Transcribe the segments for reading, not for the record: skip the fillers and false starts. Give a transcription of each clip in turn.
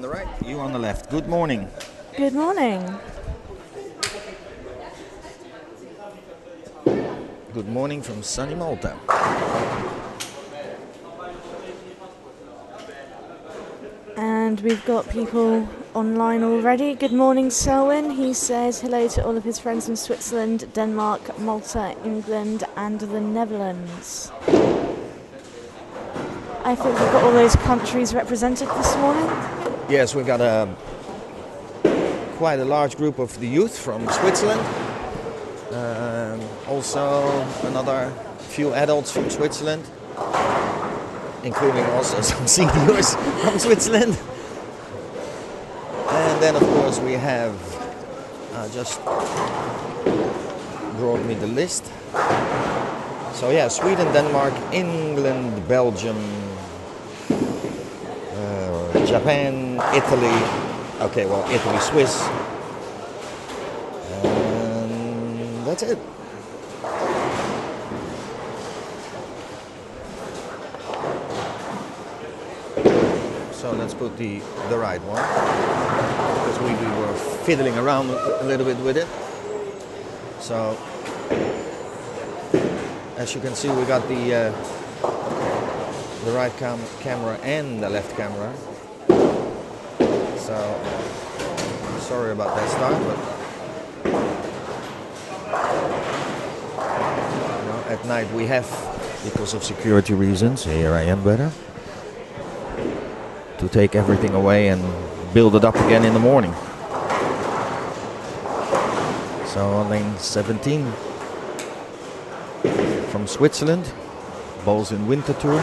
on the right, you on the left. Good morning. Good morning. Good morning from sunny Malta. And we've got people online already. Good morning, Selwyn. He says hello to all of his friends in Switzerland, Denmark, Malta, England, and the Netherlands. I think we've got all those countries represented this morning. Yes, we got quite a large group of the youth from Switzerland. Also another few adults from Switzerland, including also some seniors from Switzerland. And then of course we have just brought me the list. So yeah, Sweden, Denmark, England, Belgium, Japan, Italy. Okay, well, Italy, Swiss. And that's it. So let's put the right one, because we were fiddling around a little bit with it. So as you can see, we got the right camera and the left camera. So sorry about that start, but you know, at night we have, because of security reasons, here I am better, to take everything away and build it up again in the morning. So on lane 17 from Switzerland, Bowls in Winter Tour.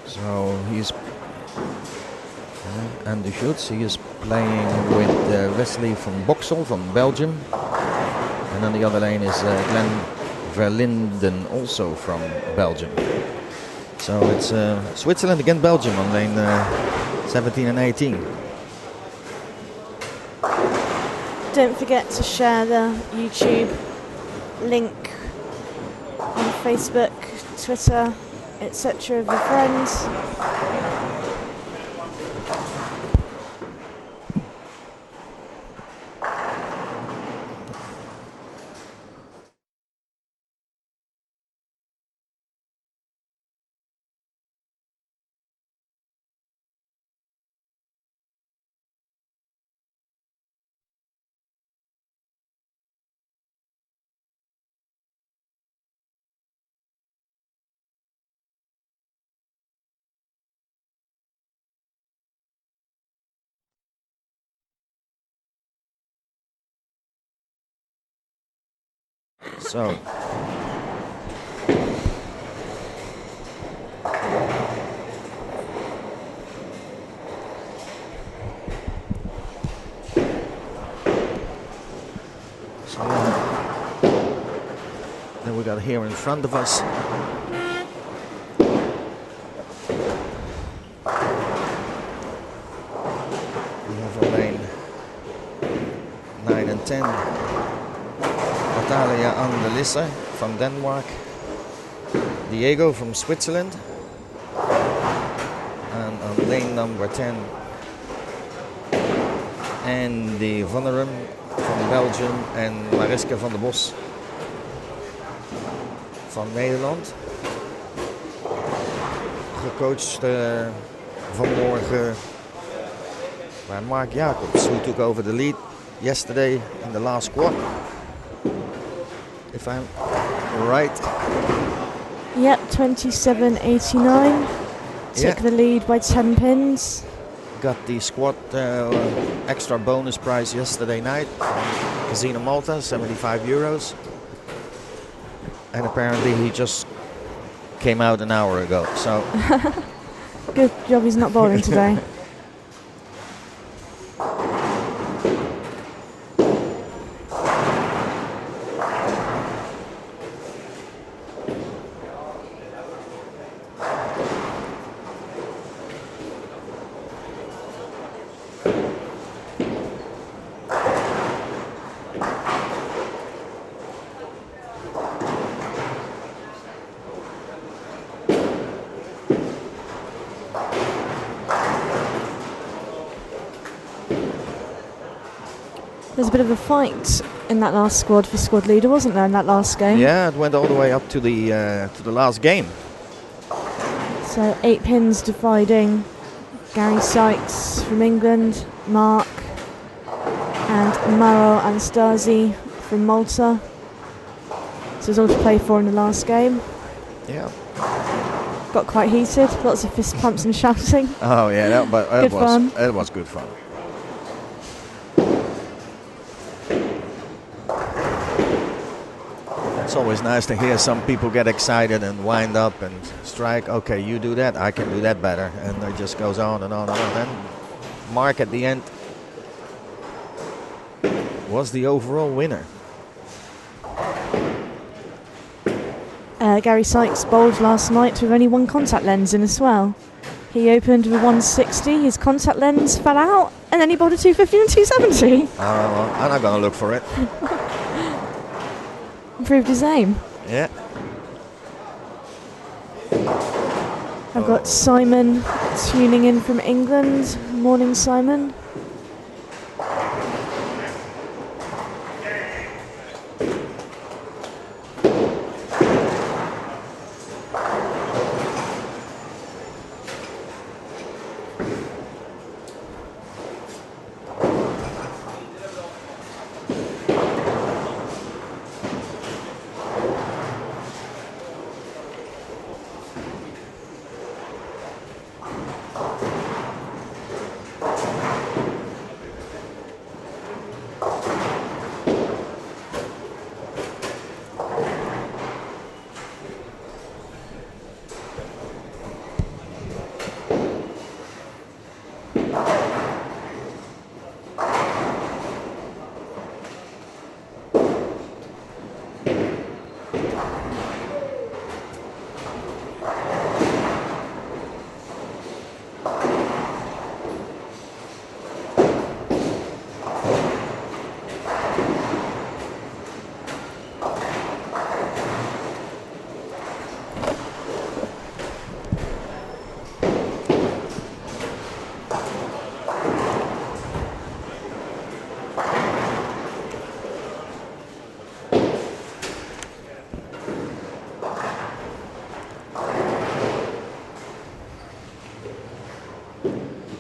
So he's Andy Schultz. He is playing with Wesley from Boxel from Belgium, and on the other lane is Glenn Verlinden, also from Belgium. So it's Switzerland against Belgium on lane 17 and 18. Don't forget to share the YouTube link on Facebook, Twitter, etc. with your friends. So then we got here in front of us we have a lane 9 and 10, Natalia Andelisse from Denmark, Diego from Switzerland, and on lane number 10 Andy Vonnerum from Belgium en Mariska van der Bos van Nederland. Gecoacht vanmorgen by Mark Jacobs, who took over the lead yesterday in the last squad, if I'm right. Yep, 27.89. Took the lead by 10 pins. Got the squad extra bonus prize yesterday night from Casino Malta, 75 euros. And apparently he just came out an hour ago, so good job he's not bowling today. There's a bit of a fight in that last squad for squad leader, wasn't there, in that last game? Yeah, it went all the way up to the last game. So 8 pins dividing Gary Sykes from England, Mark, and Maro Anastasi from Malta. So it's all to play for in the last game. Yeah. Got quite heated, lots of fist pumps and shouting. Oh yeah, that Good fun. It was good fun. It's always nice to hear some people get excited and wind up and strike. Okay, you do that, I can do that better, and it just goes on and on and on. And Mark at the end was the overall winner. Gary Sykes bowled last night with only one contact lens in as well. He opened with 160, his contact lens fell out, and then he bowled a 250 and 270. Well, I'm not going to look for it. Improved his aim. Yeah. I've got Simon tuning in from England. Morning, Simon.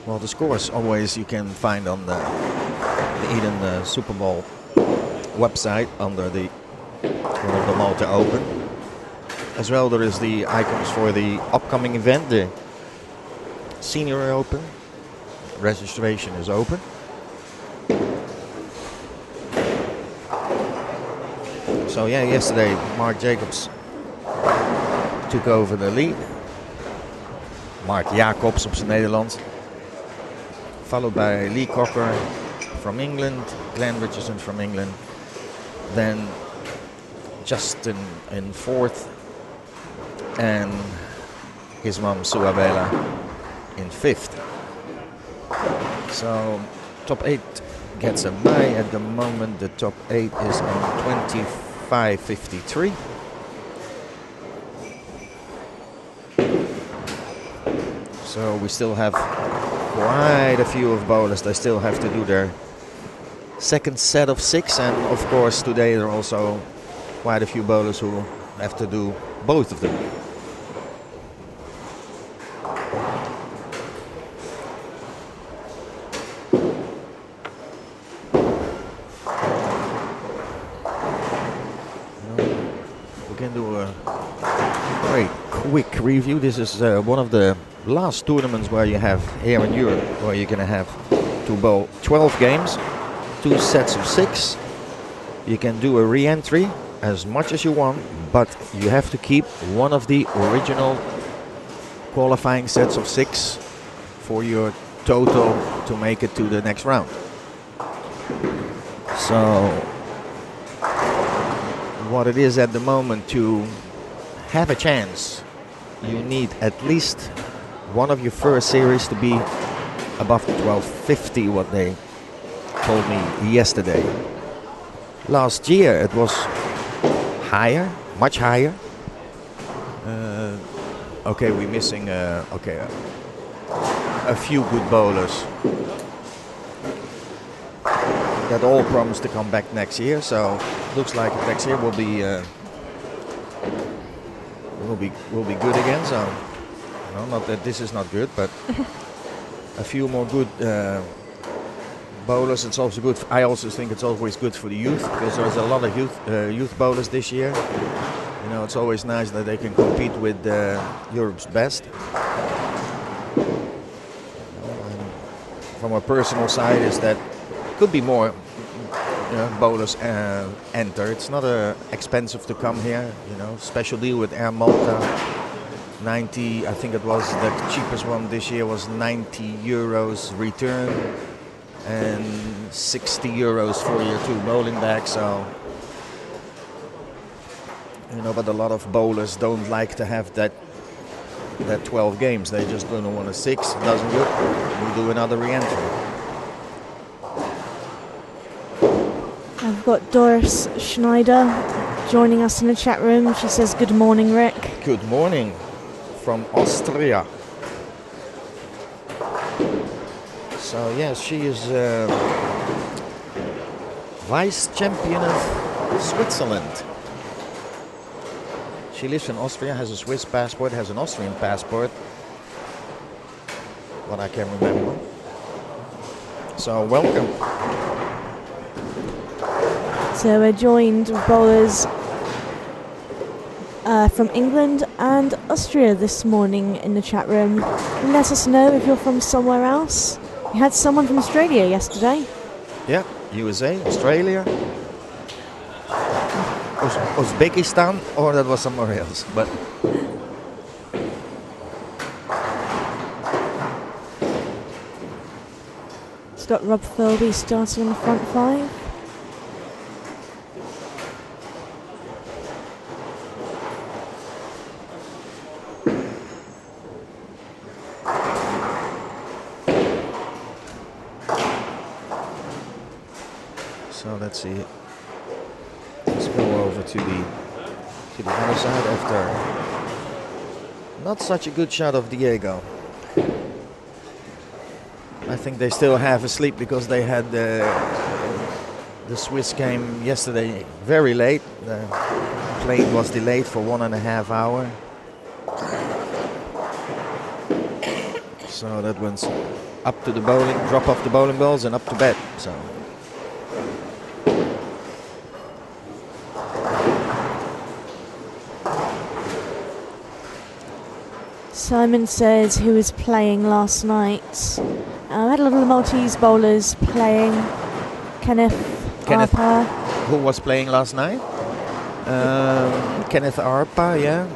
Well, the scores always you can find on the Eden Super Bowl website under the Malta Open. As well, there is the icons for the upcoming event, the Senior Open. Registration is open. So yeah, yesterday Mark Jacobs took over the lead. Mark Jacobs op zijn Nederlands. Followed by Lee Cocker from England, Glenn Richardson from England. Then Justin in fourth. And his mom Suabela in fifth. So top 8 gets a bye. At the moment the top 8 is on 25.53. So we still have quite a few of bowlers. They still have to do their second set of 6, and of course today there are also quite a few bowlers who have to do both of them. We can do a very quick review. This is one of the last tournaments where you have here in Europe, where you're going to have to bowl 12 games, 2 sets of 6. You can do a re-entry as much as you want, but you have to keep one of the original qualifying sets of 6 for your total to make it to the next round. So what it is at the moment, to have a chance, you need at least one of your first series to be above 1250, what they told me yesterday. Last year it was higher, much higher. Okay, we're missing a few good bowlers. that all promise to come back next year. So looks like next year will be good again. So not that this is not good, but a few more good bowlers. It's also good. I also think it's always good for the youth, because there's a lot of youth bowlers this year. It's always nice that they can compete with Europe's best. From a personal side, is that could be more bowlers enter. It's not expensive to come here. Special deal with Air Malta. 90, I think it was the cheapest one this year was 90 euros return and 60 euros for your 2 bowling bags. So, but a lot of bowlers don't like to have that 12 games. They just don't want a 6. Doesn't good. We do another re-entry. I've got Doris Schneider joining us in the chat room. She says, "Good morning, Rick." Good morning from Austria. So yes, she is vice champion of Switzerland. She lives in Austria, has a Swiss passport, has an Austrian passport, what I can remember. So welcome. So we're joined with bowlers from England and Austria this morning in the chat room. Let us know if you're from somewhere else. We had someone from Australia yesterday. Yeah, USA, Australia, Uzbekistan, or that was somewhere else. But it's got Rob Philby starting on the front 5. So let's see. Let's go over to the other side after not such a good shot of Diego. I think they still have a sleep because they had the Swiss game yesterday very late. The plane was delayed for 1.5 hours. So that went up to the bowling, drop off the bowling balls and up to bed. So. Simon says, who was playing last night? I had a lot of the Maltese bowlers playing. Kenneth Arpa. Who was playing last night? Kenneth Arpa, yeah.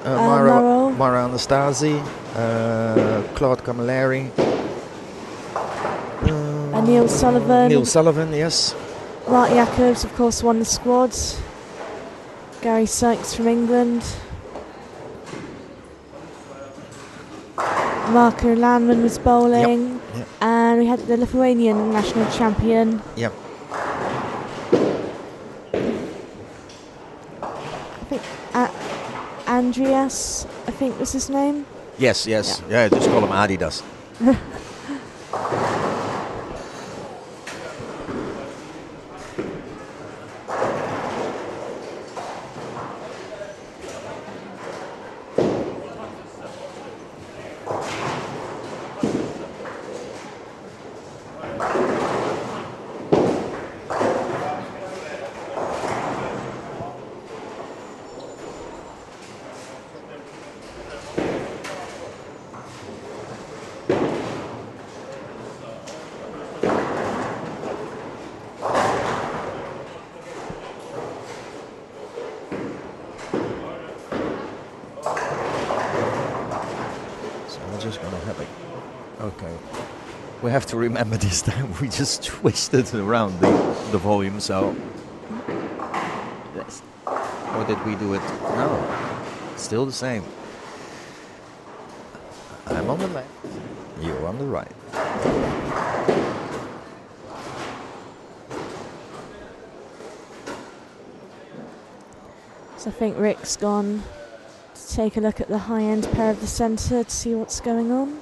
Mara Anastasi, Claude Camilleri. Neil Sullivan. Neil Sullivan, yes. Mark Jacobs, of course, won the squad. Gary Sykes from England. Marco Landman was bowling. Yep. And we had the Lithuanian national champion. Yep. I think Andreas, I think was his name. Yes. Yeah, just call him Adidas. We have to remember this time we just twisted around the volume, so yes. Or did we do it? No, still the same. I'm on the left, you're on the right. So I think Rick's gone to take a look at the high-end pair of the centre to see what's going on.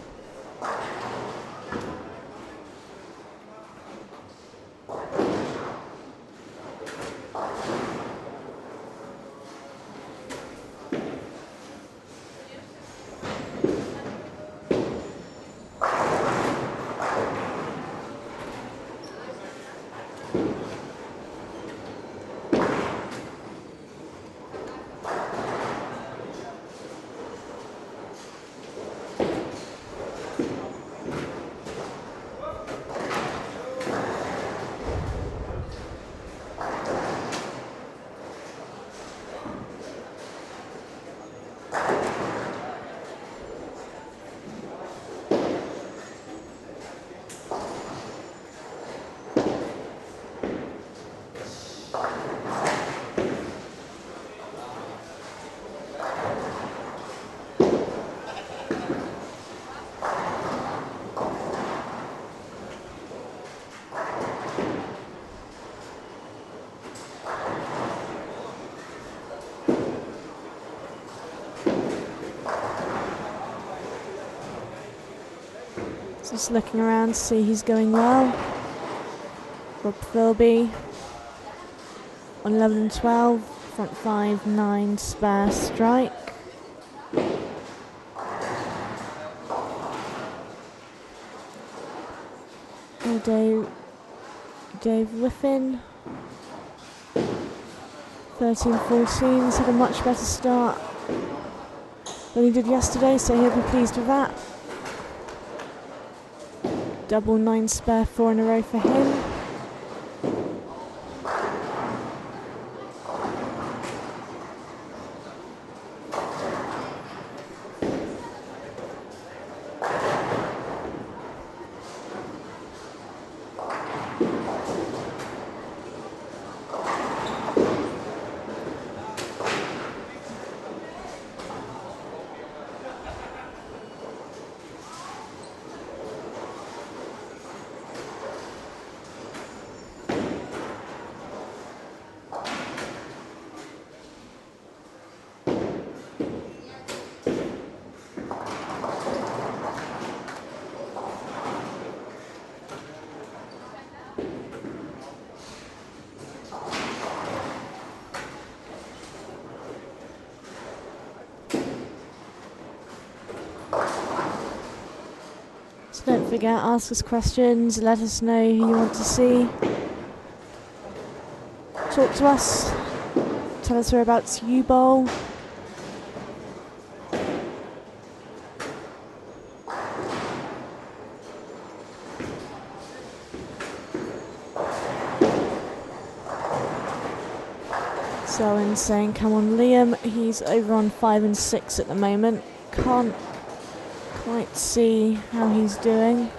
Just looking around to see who's going well. Rob Philby on 11 and 12, front 5, 9, spare strike. Dave Whiffin, 13-14, he's had a much better start than he did yesterday, so he'll be pleased with that. Double 9 spare, 4 in a row for him. So don't forget, ask us questions, let us know who you want to see. Talk to us, tell us whereabouts you bowl. Selwyn's saying, come on Liam, he's over on 5 and 6 at the moment. Can't quite see how he's doing.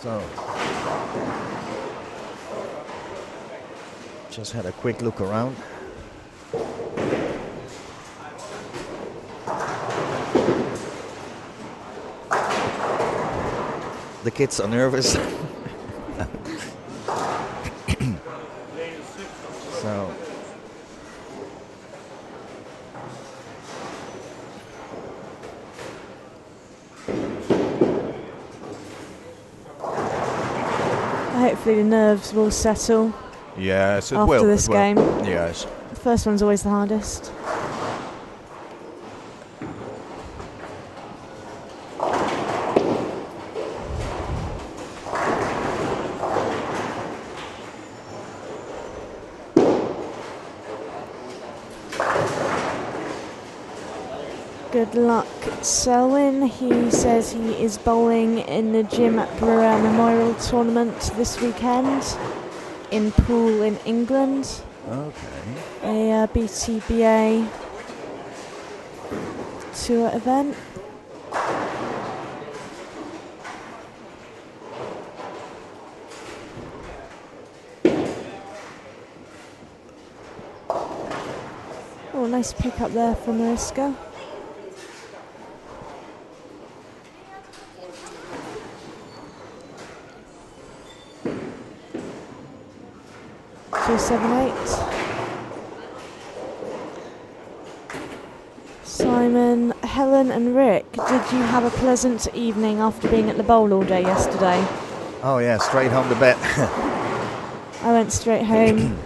So, just had a quick look around. The kids are nervous. So, hopefully the nerves will settle. Yes, it after will. this game. Yes. The first one's always the hardest. Good luck, Selwyn. He says he is bowling in the Jim Brewer Memorial Tournament this weekend in Poole in England. okay. A BTBA tour event. Oh, nice pick up there from Mariska. So 7-8. Simon, Helen and Rick, did you have a pleasant evening after being at the bowl all day yesterday? Oh yeah, straight home to bed. I went straight home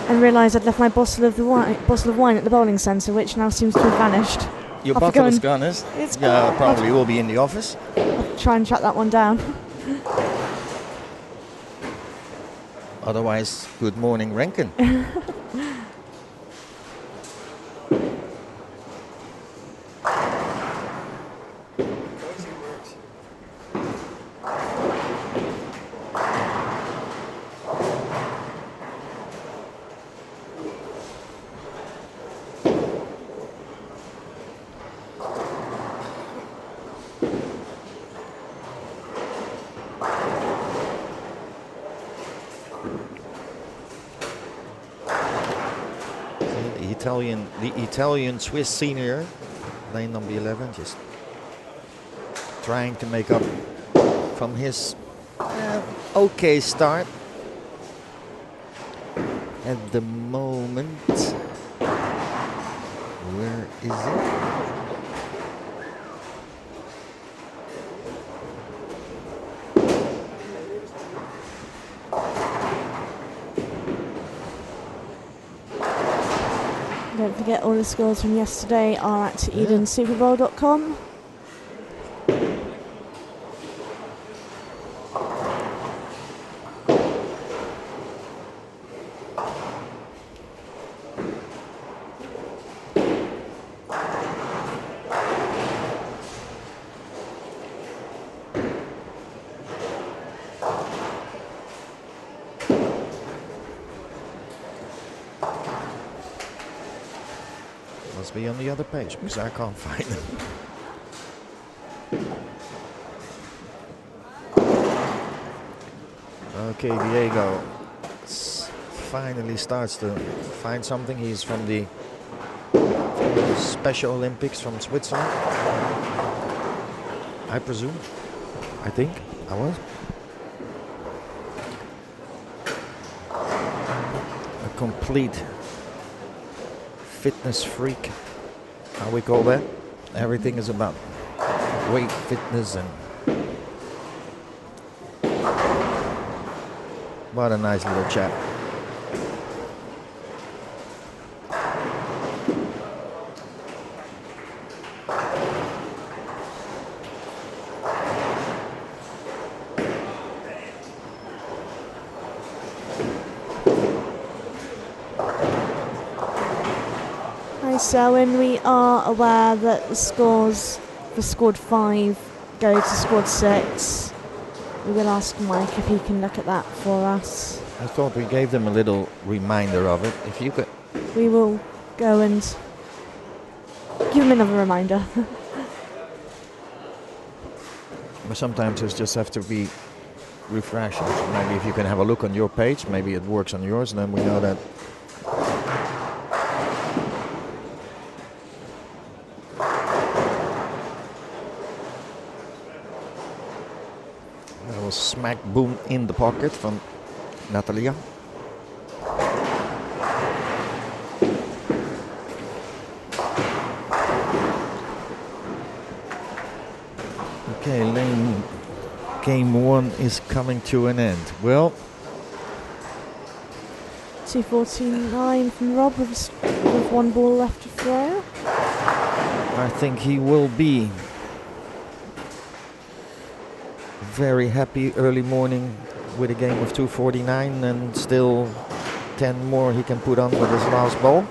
and realised I'd left my bottle of wine at the bowling centre, which now seems to have vanished. Your I'll have to bottle go is and- gone, is? It's Yeah, gone. probably will be in the office. I'll try and track that one down. Otherwise, good morning, Rankin. The Italian Swiss senior, lane number 11, just trying to make up from his okay start at the moment. Where is it? Don't forget all the scores from yesterday are at EdenSuperBowl.com. Must be on the other page because I can't find them. Okay, Diego finally starts to find something. He's from the Special Olympics from Switzerland, I presume. I think I was. A complete fitness freak, how we call that. Everything is about weight, fitness, and what a nice little chap. So when we are aware that the scores for squad 5 go to squad 6, we will ask Mike if he can look at that for us. I thought we gave them a little reminder of it. If you could. We will go and give him another reminder. But sometimes it just have to be refreshed. So maybe if you can have a look on your page, maybe it works on yours, and then we know that. Smack boom in the pocket from Natalia. Okay, lane game 1 is coming to an end. Well, 2:49 from Rob with 1 ball left to throw. I think he will be very happy early morning with a game of 2:49 and still 10 more he can put on with his last ball.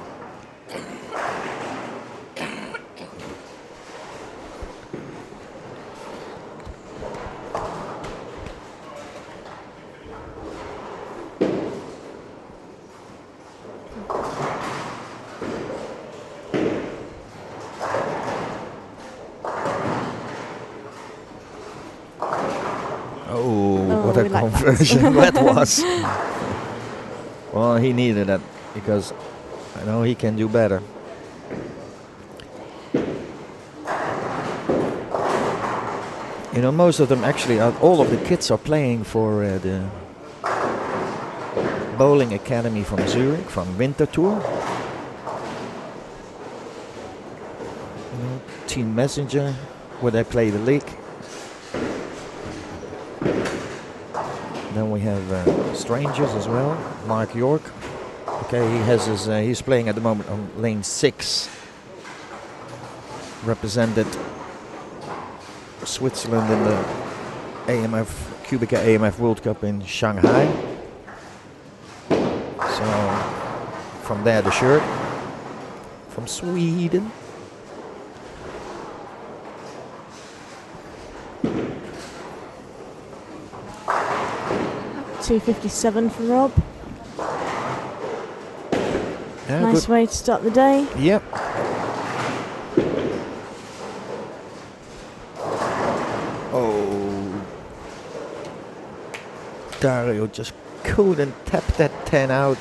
What a conversion that was. Well, he needed that because I know he can do better. You know, most of them actually, all of the kids are playing for the bowling academy from Zurich, from Winter Tour. You know, Team Messenger, where they play the league. Then we have strangers as well. Mark York. Okay, he has his. He's playing at the moment on lane 6. Represented Switzerland in the AMF Cubica AMF World Cup in Shanghai. So from there the shirt from Sweden. .257 for Rob. Yeah, nice good way to start the day. Yep. Oh, Dario just couldn't tap that 10 out.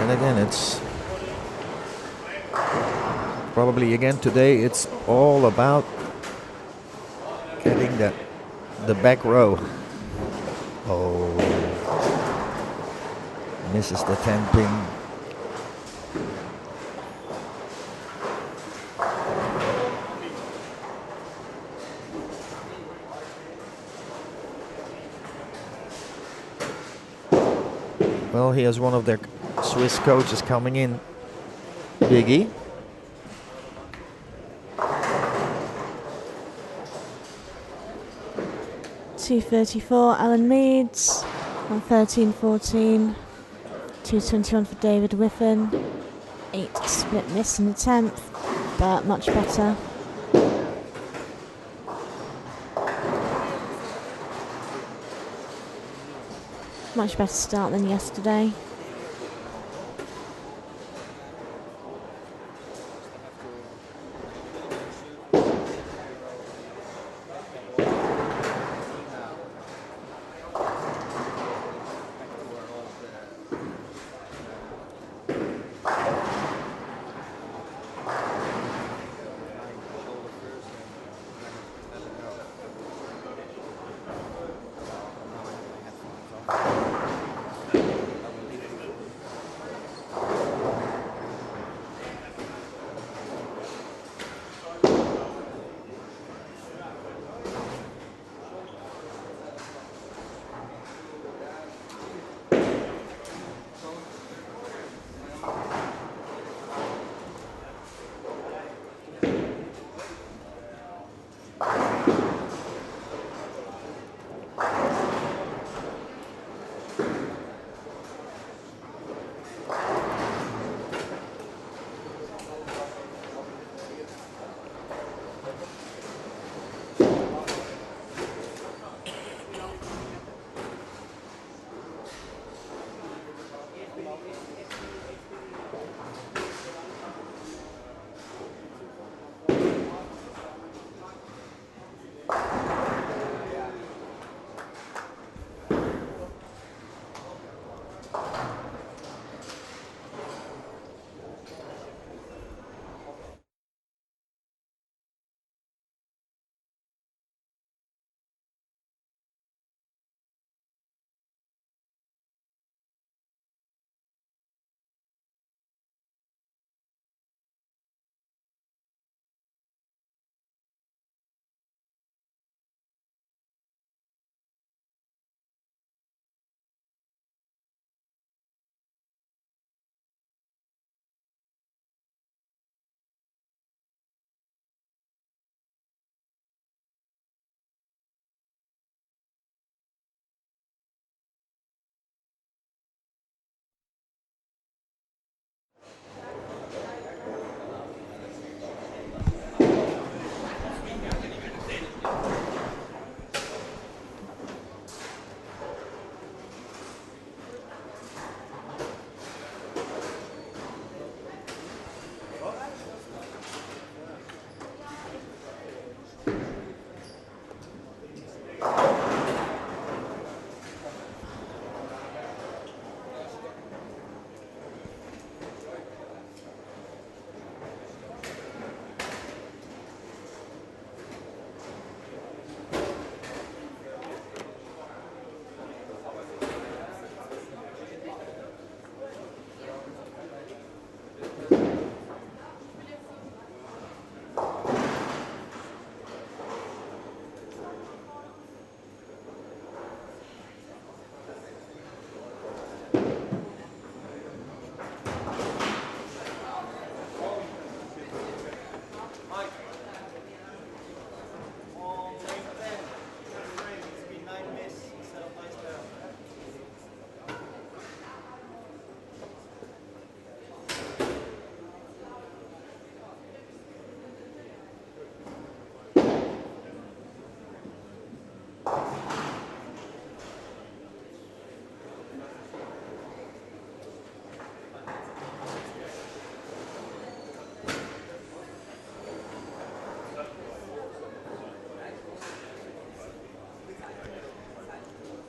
And again, it's probably again today it's all about getting the back row. Oh, misses the 10 pin. Well, here's one of their Swiss coaches coming in. Biggie. .234 Alan Meads, 113.14, 221 for David Whiffen, 8 split miss in the 10th, but much better. Much better start than yesterday.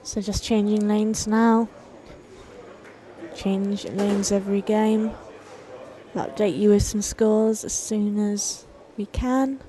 So just changing lanes now. change lanes every game. We'll update you with some scores as soon as we can.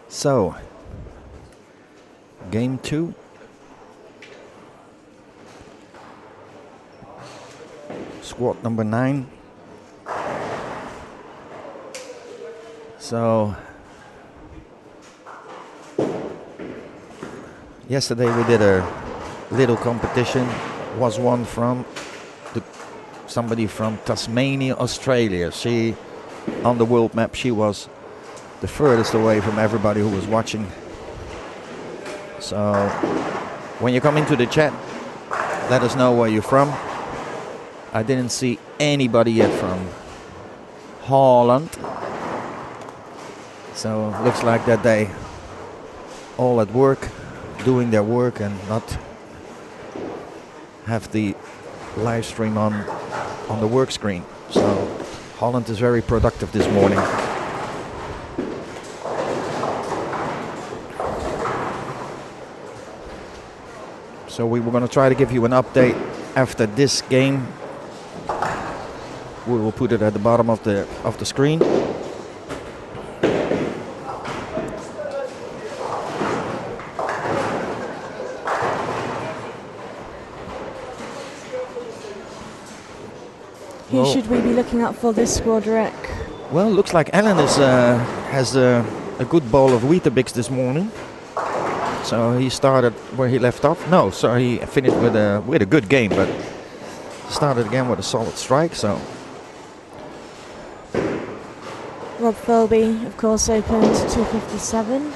So, game 2. Squad number 9. So, yesterday we did a little competition. Was one from somebody from Tasmania, Australia. She, on the world map, she was the furthest away from everybody who was watching. So when you come into the chat, let us know where you're from. I didn't see anybody yet from Holland. So looks like that they all at work, doing their work and not have the live stream on the work screen. So Holland is very productive this morning. So we were going to try to give you an update after this game. We will put it at the bottom of the screen. Who should we be looking up for this squad, Rick? Well, looks like Alan is has a good bowl of Weetabix this morning. So he started where he left off. No, so he finished with a good game, but started again with a solid strike. So Rob Philby, of course, opened 257.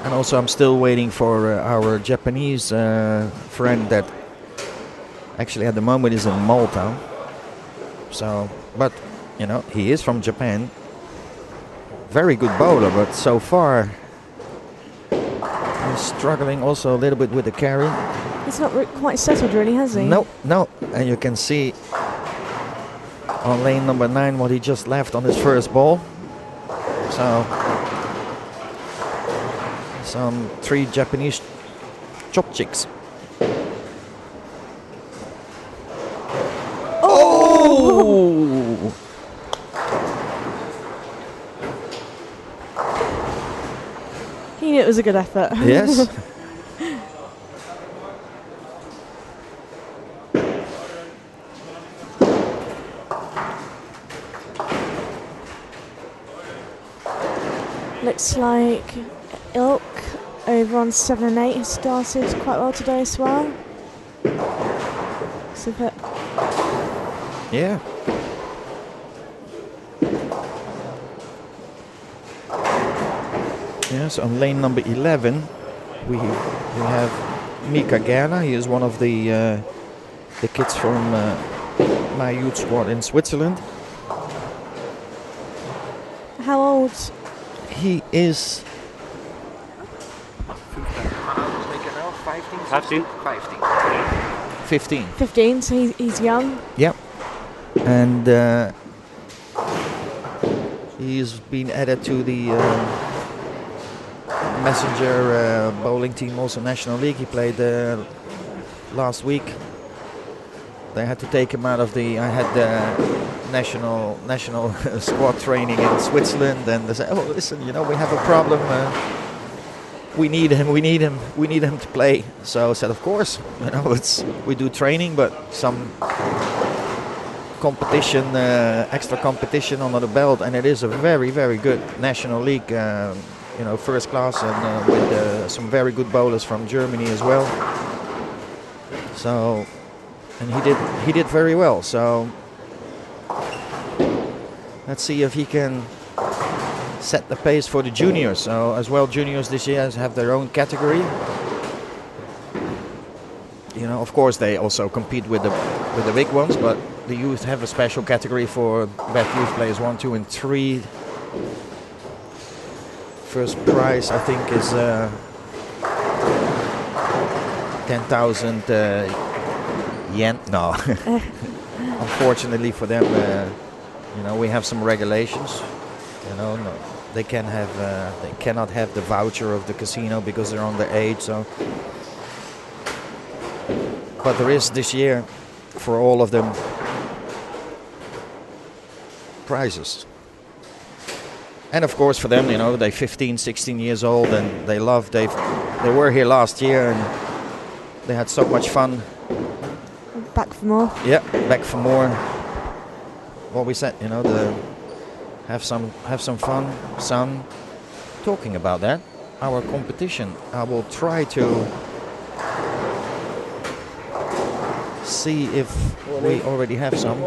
And also I'm still waiting for our Japanese friend that actually at the moment is in Malta. So, but you know, he is from Japan. Very good bowler, but so far he's struggling also a little bit with the carry. He's not quite settled, really, has he? No. And you can see on lane number 9 what he just left on his first ball. So some 3 Japanese chopsticks. Oh! He knew it was a good effort. Yes. Looks like Ilk over on 7 and 8 has started quite well today as well. Super. Yeah. Yes, on lane number 11 we have Mika Gerner. He is one of the kids from my youth squad in Switzerland. How old? He is 15. 15, so he's young. Yep. And he's been added to the Messenger bowling team, also National League. He played last week. They had to take him out of the. I had the national squad training in Switzerland, and they said, "Oh, listen, you know, we have a problem. We need him to play." So I said, "Of course, you know, we do training, but some competition, extra competition under the belt, and it is a very, very good National League." You know, first class, and with some very good bowlers from Germany as well. So, and he did very well. So, let's see if he can set the pace for the juniors. So as well, juniors this year have their own category. You know, of course, they also compete with the big ones, but the youth have a special category for best youth players 1, 2, and 3. First prize, I think, is 10,000 yen. No, unfortunately for them, you know, we have some regulations. You know, no, they cannot have the voucher of the casino because they're underage. So, but there is this year for all of them prizes. And of course for them, you know, they're 15, 16 years old and they were here last year and they had so much fun. Back for more. Yeah, back for more. What we said, you know, have some fun, son. Talking about that, our competition, I will try to see if we already have some.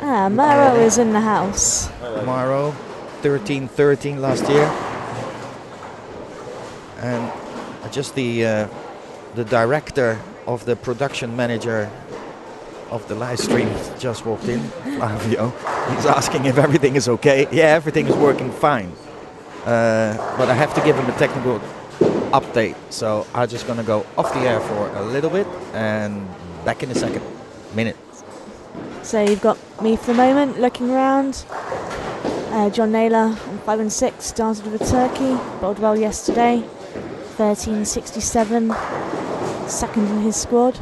Maro is in the house. Maro, 13-13 last year. And just the director of the production manager of the live stream just walked in, Flavio. He's asking if everything is okay. Yeah, everything is working fine. But I have to give him a technical update. So I'm just going to go off the air for a little bit and back in a second. Minute. So you've got me for the moment, looking around. John Naylor on 5 and 6, started with Turkey, bowled well yesterday. 13.67, second in his squad.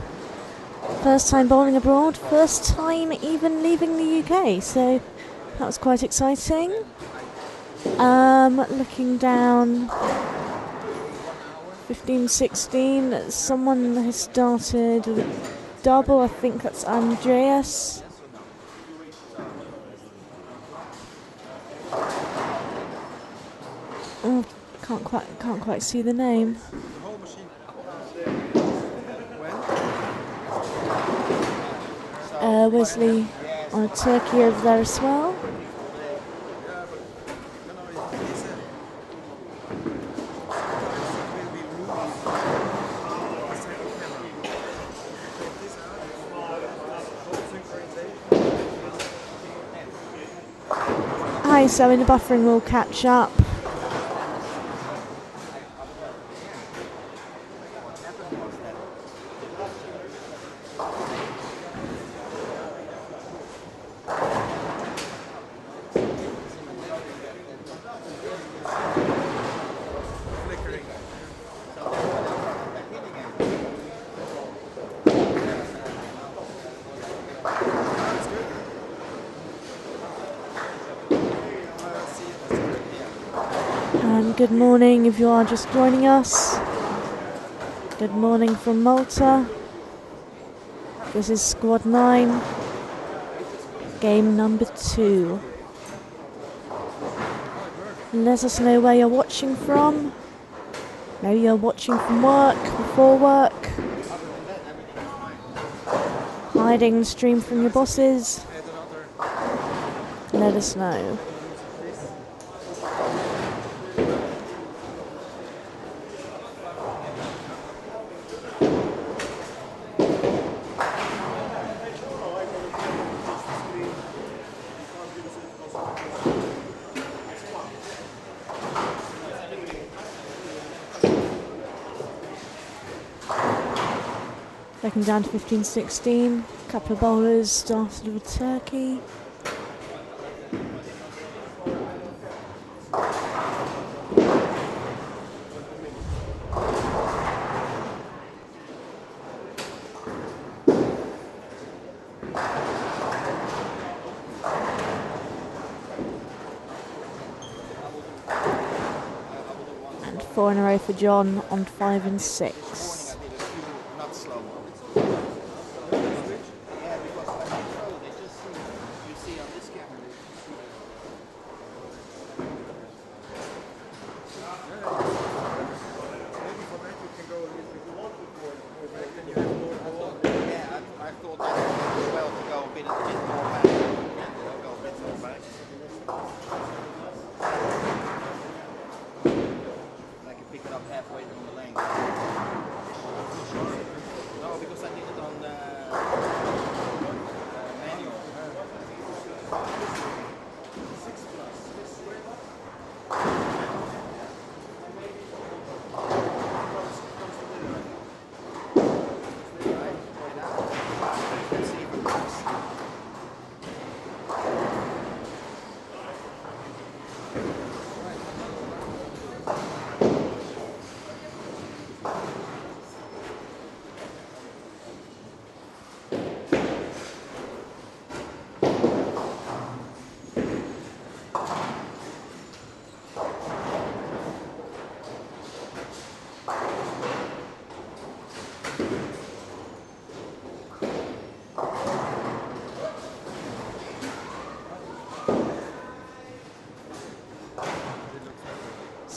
First time bowling abroad, first time even leaving the UK, so that was quite exciting. Looking down, 15-16, someone has started with a double, I think that's Andreas. Oh, can't quite see the name. Wesley on a turkey over there as well. Hi, so in the buffering we'll catch up. Good morning if you are just joining us. Good morning from Malta. This is Squad 9, game number 2. Let us know where you're watching from. Maybe you're watching from work, before work. Hiding the stream from your bosses. Let us know. Second down to 15-16. Couple of bowlers started with Turkey. And 4 in a row for John on 5 and 6.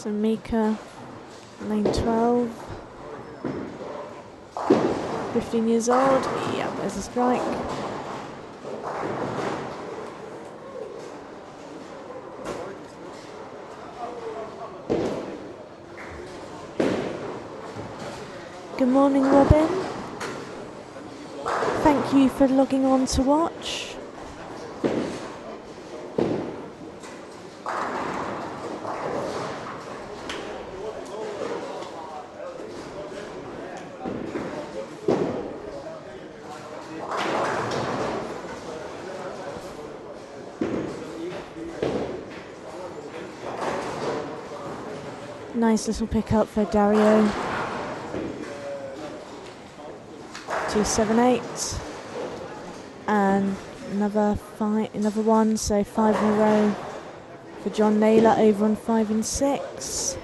So Mika, lane 12. 15 years old. Yeah, there's a strike. Good morning, Robin. Thank you for logging on to watch. Nice little pickup for Dario. 278. And another one, so 5 in a row for John Naylor over on 5 and 6.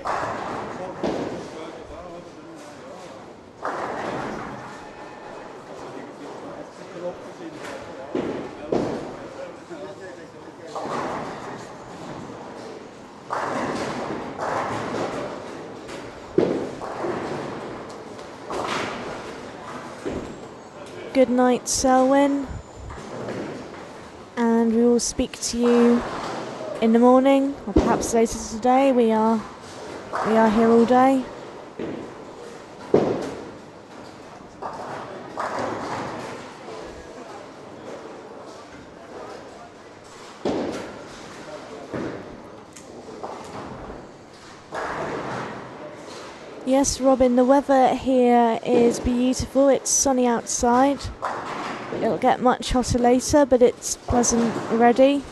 Good night, Selwyn. And we will speak to you in the morning, or perhaps later today. We are here all day. Yes, Robin, the weather here is beautiful. It's sunny outside. It'll get much hotter later, but it's pleasant already.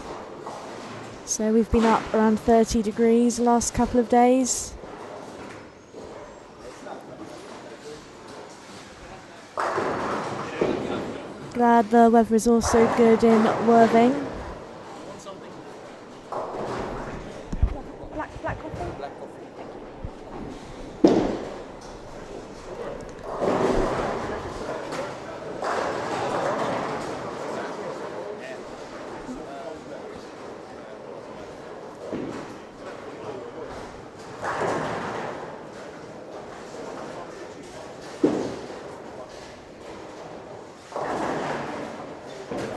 So we've been up around 30 degrees the last couple of days. Glad the weather is also good in Worthing. Black coffee?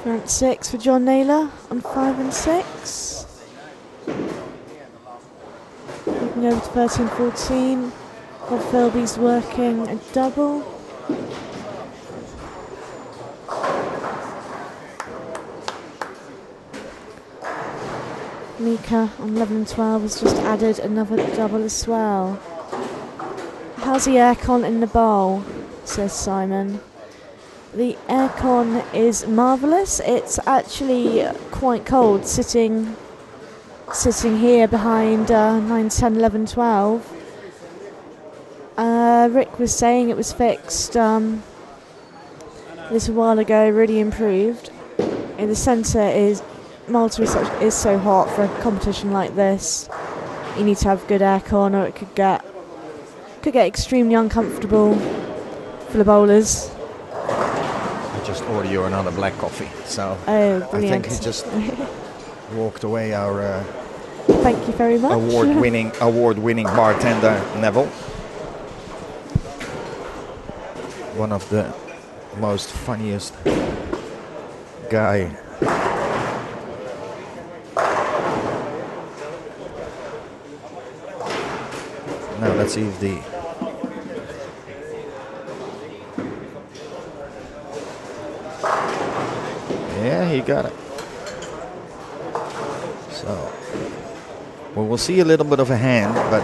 Front 6 for John Naylor on 5 and 6. Moving over to 13-14. Bob Philby's working a double. Mika on 11 and 12 has just added another double as well. How's the aircon in the bowl? Says Simon. The aircon is marvellous. It's actually quite cold sitting here behind 9, 10, 11, 12. Rick was saying it was fixed a little while ago, really improved. In the centre Malta is so hot for a competition like this. You need to have good aircon, or it could get extremely uncomfortable for the bowlers. I just ordered you another black coffee, so oh, brilliant. I think he just walked away. Our thank you very much. award-winning bartender Neville, one of the most funniest guy. Now let's see if the he got it. So we'll see a little bit of a hand, but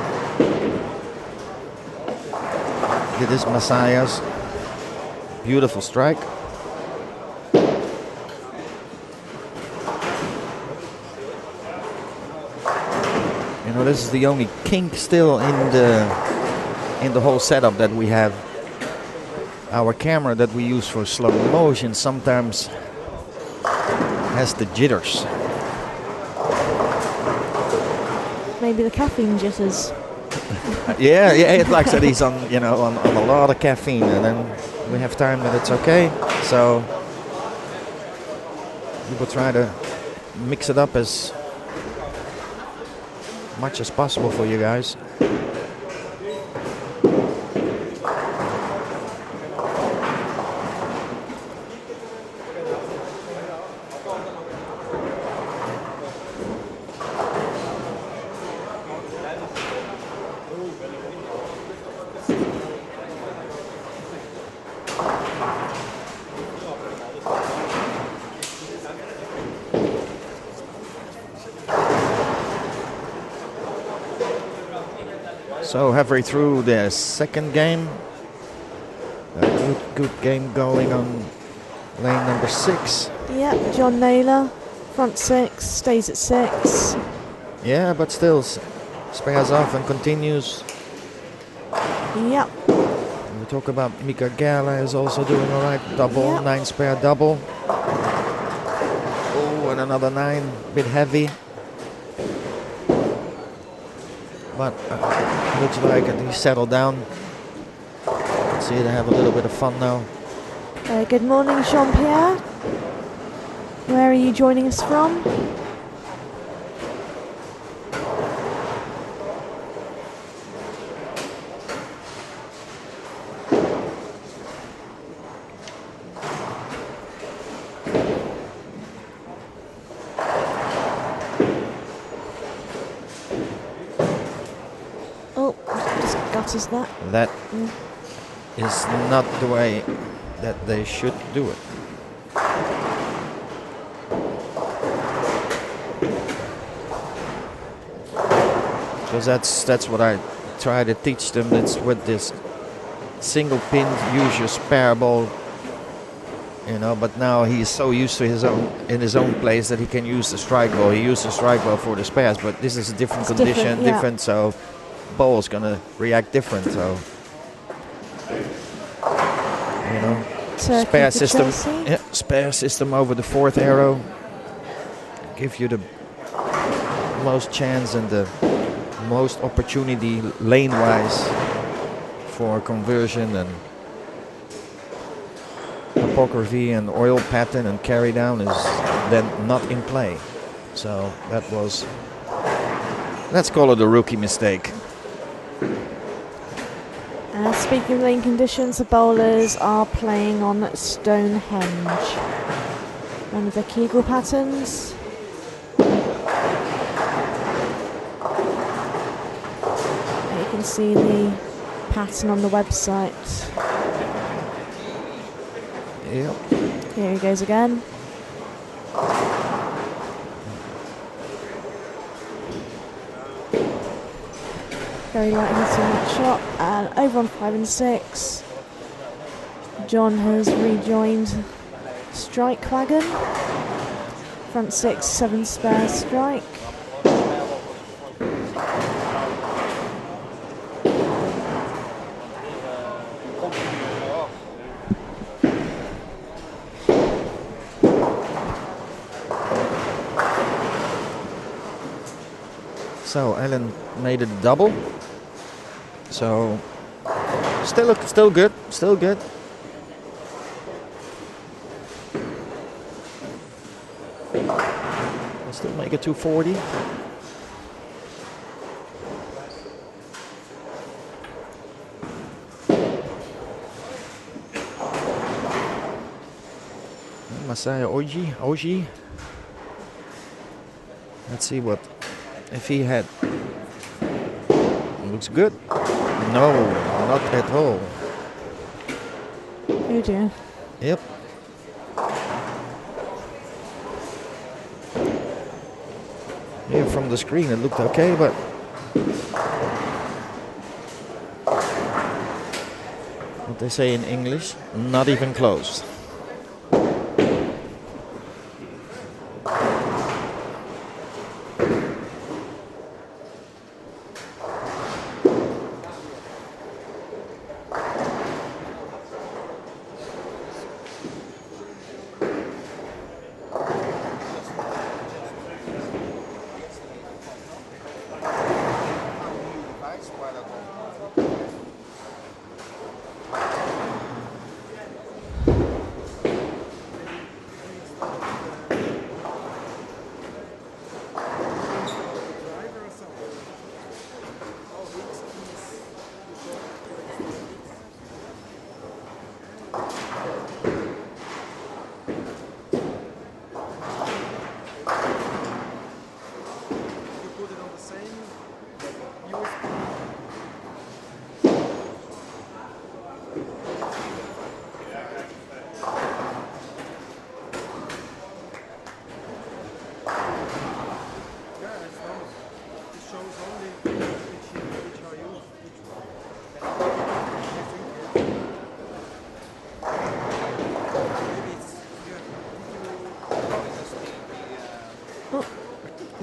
it is Messiah's beautiful strike. You know, this is the only kink still in the whole setup that we have. Our camera that we use for slow motion sometimes has the jitters. Maybe the caffeine jitters. yeah, it likes that he's on a lot of caffeine, and then we have time that it's okay. So we will try to mix it up as much as possible for you guys. So halfway through the second game, a good game going on lane number 6. Yep, John Naylor, front 6, stays at 6. Yeah, but still spares off and continues. Yep. We talk about Mika Gala is also doing all right. Double, Yep. 9 spare double. Oh, and another 9, bit heavy. But looks like he settled down. Let's see, they have a little bit of fun now. Good morning, Jean-Pierre. Where are you joining us from? Oh, just gutters that. That is not the way that they should do it. Because that's what I try to teach them. It's with this single pin, use your spare ball, you know. But now he's so used to his own place that he can use the strike ball. He used the strike ball for the spares, but this is a different It's condition, different, yeah. so ball's gonna react different. So you know, Turkey spare for system, Chelsea. yeah, spare system over the 4th arrow, give you the most chance and the most opportunity lane-wise for conversion and topography, and oil pattern and carry down is then not in play. So that was, let's call it a rookie mistake. Speaking of lane conditions, the bowlers are playing on Stonehenge, one of the Kegel patterns. You can see the pattern on the website. Yep. Here he goes again. Very light hitting that shot, and over on 5 and 6. John has rejoined strike wagon. Front 6, 7 spare strike. So Alan made it double. So still good, still good. I'll still make it 240. Masaya Oji. Let's see what if he had. Looks good. No, not at all. Oh dear. Yep. Here from the screen it looked okay, but what they say in English, not even close.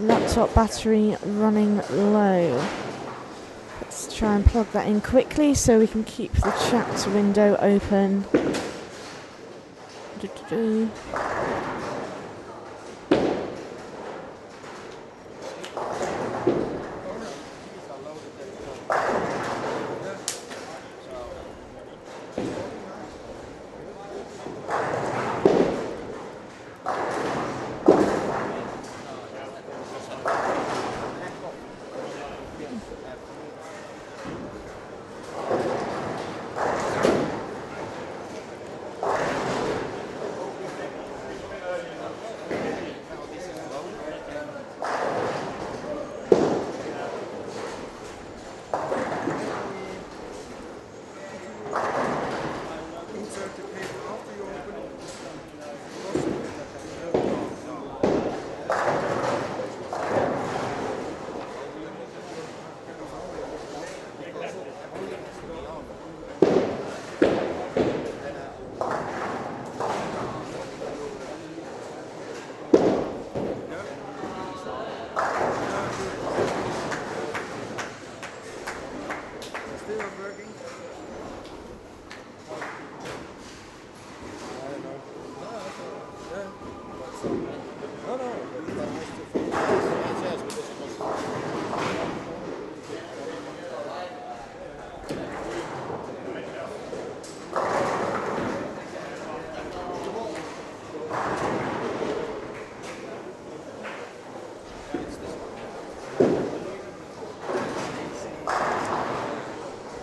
Laptop battery running low. Let's try and plug that in quickly so we can keep the chat window open.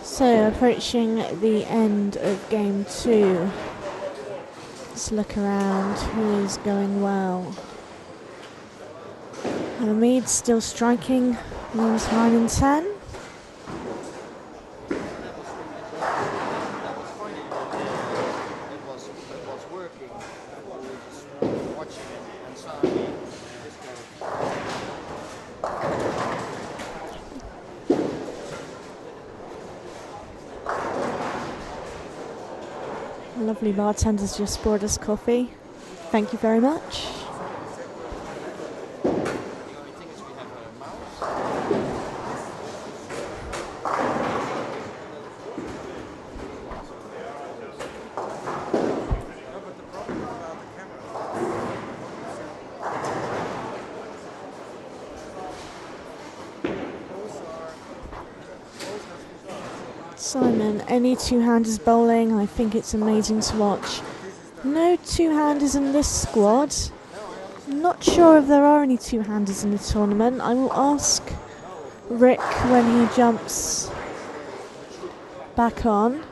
So, approaching the end of game 2. Let's look around who is going well. Hamid's still striking, means 9 and 10. Lovely bartender's just poured us coffee. Thank you very much. Simon, any two-handers bowling? I think it's amazing to watch. No two-handers in this squad. I'm not sure if there are any two-handers in the tournament. I will ask Rick when he jumps back on.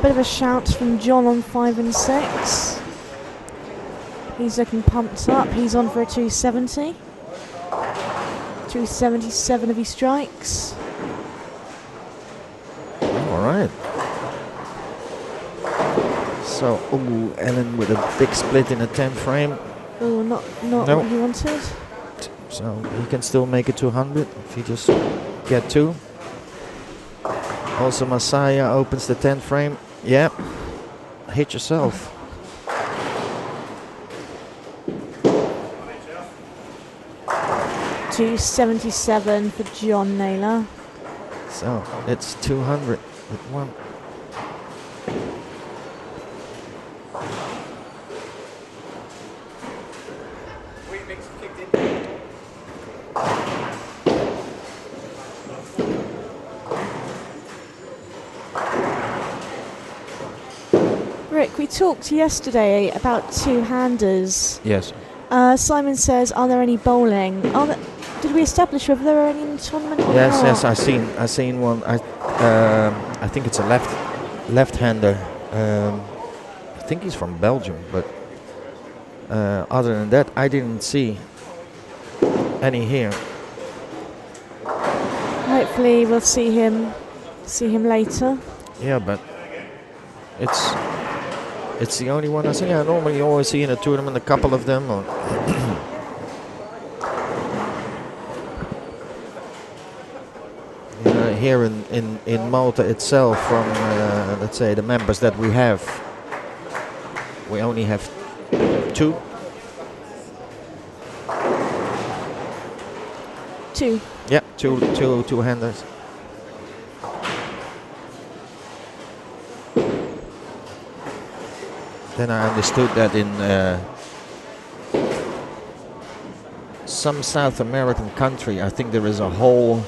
Bit of a shout from John on 5 and 6. He's looking pumped up. He's on for a 270. 277 if he strikes. All right. So, Ellen with a big split in a 10 frame. Oh, not No. what he wanted. So he can still make it 200 if he just get 2. Also Messiah opens the 10 frame. Yeah, hit yourself. $277 for John Naylor. So it's 200 with 1. Rick, we talked yesterday about two-handers. Yes. Simon says, are there any bowling? Did we establish whether there are any in the tournament or Yes, not? yes, I seen one. I think it's a left-hander. I think he's from Belgium, but other than that, I didn't see any here. Hopefully we'll see him later. Yeah, but it's the only one I see. I normally always see in a tournament a couple of them. Or here in Malta itself, from let's say the members that we have, we only have 2. 2. Yeah, two handers. Then I understood that in some South American country, I think there is a whole.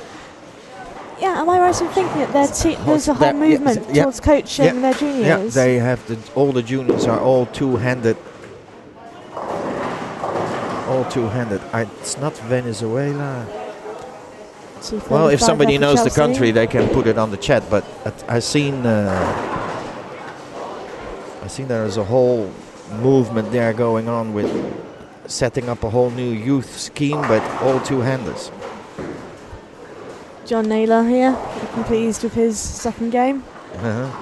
Yeah, am I right in thinking that there's a whole movement towards coaching their juniors? Yeah, they have all the juniors are all two-handed. All two-handed. It's not Venezuela. Well, if somebody knows the country, they can put it on the chat. But I seen there is a whole movement there going on with setting up a whole new youth scheme, but all two-handers. John Naylor here, looking pleased with his second game.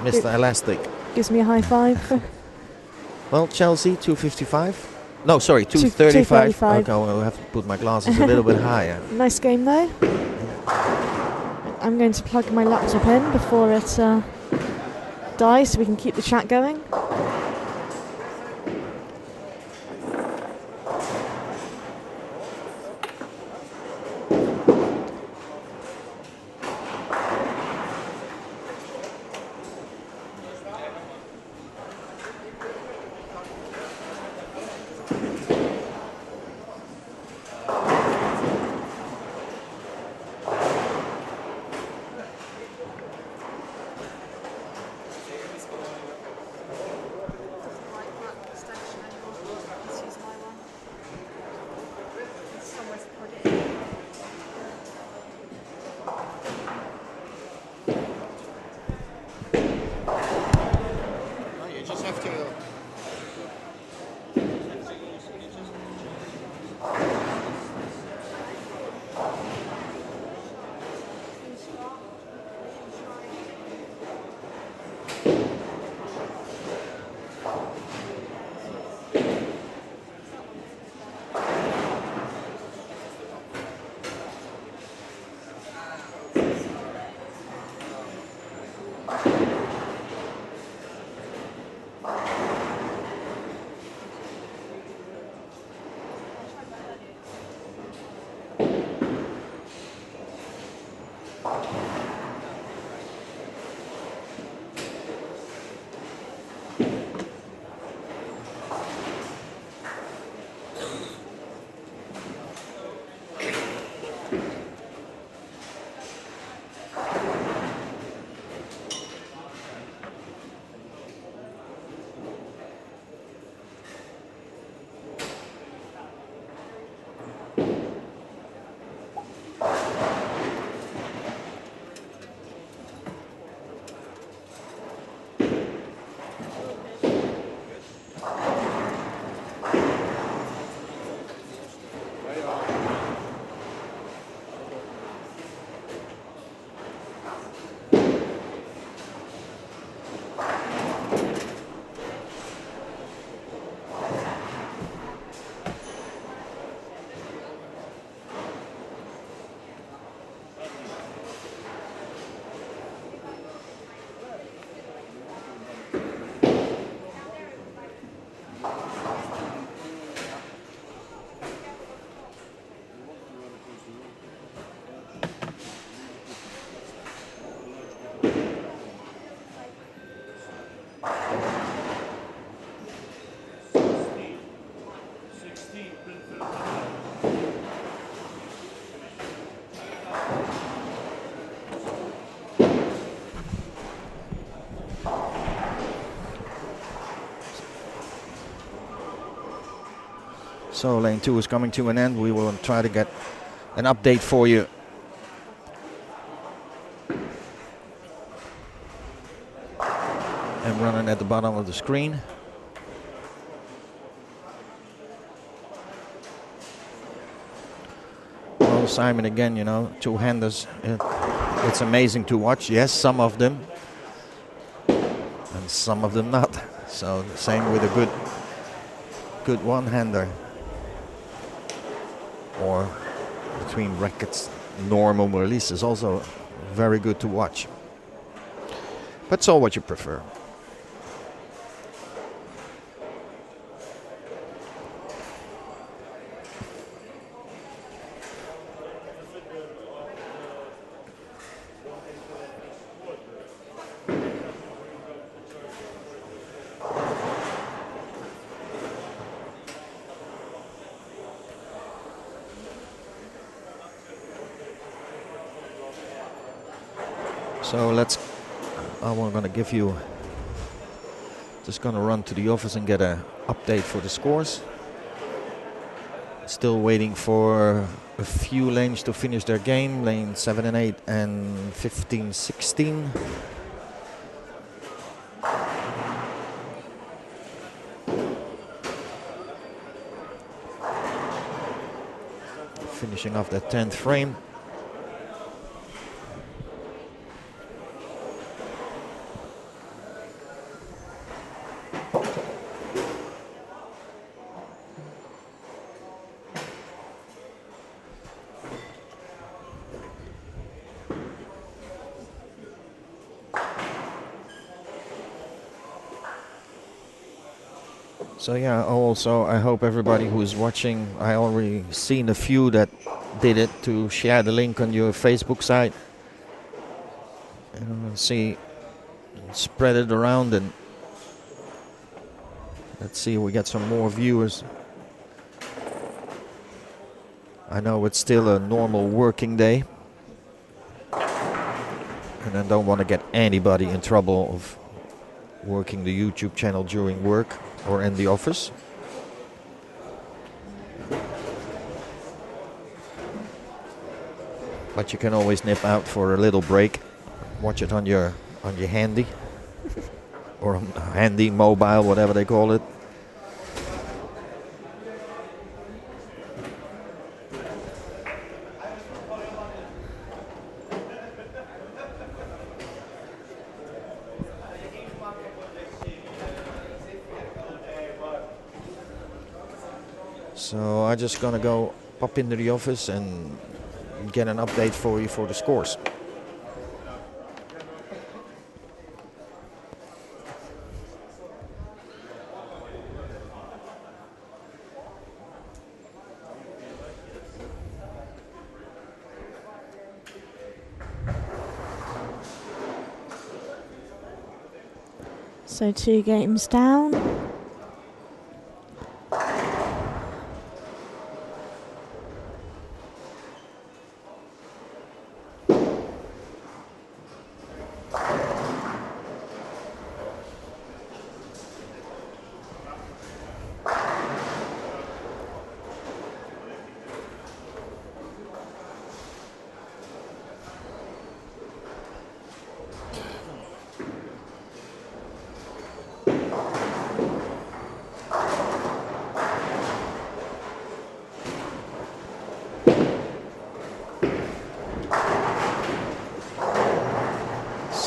Mr. Elastic. Gives me a high five. Well, Chelsea 255. No, sorry, 235. Okay, well, I'll have to put my glasses a little bit higher. Nice game though. I'm going to plug my laptop in before it dies so we can keep the chat going. So lane 2 is coming to an end. We will try to get an update for you. And running at the bottom of the screen. Well, Simon again, you know, two-handers. It's amazing to watch. Yes, some of them. And some of them not. So same with a good one-hander. Or between brackets, normal release is also very good to watch. But it's all what you prefer. So I'm going to give you, just going to run to the office and get an update for the scores. Still waiting for a few lanes to finish their game, lane 7 and 8 and 15, 16. Finishing off that 10th frame. So yeah, also I hope everybody who's watching, I already seen a few that did it, to share the link on your Facebook site. See, spread it around and let's see if we get some more viewers. I know it's still a normal working day. And I don't want to get anybody in trouble of working the YouTube channel during work or in the office. But you can always nip out for a little break. Watch it on your handy or handy mobile, whatever they call it. So I'm just gonna go pop into the office and get an update for you for the scores. So 2 games down.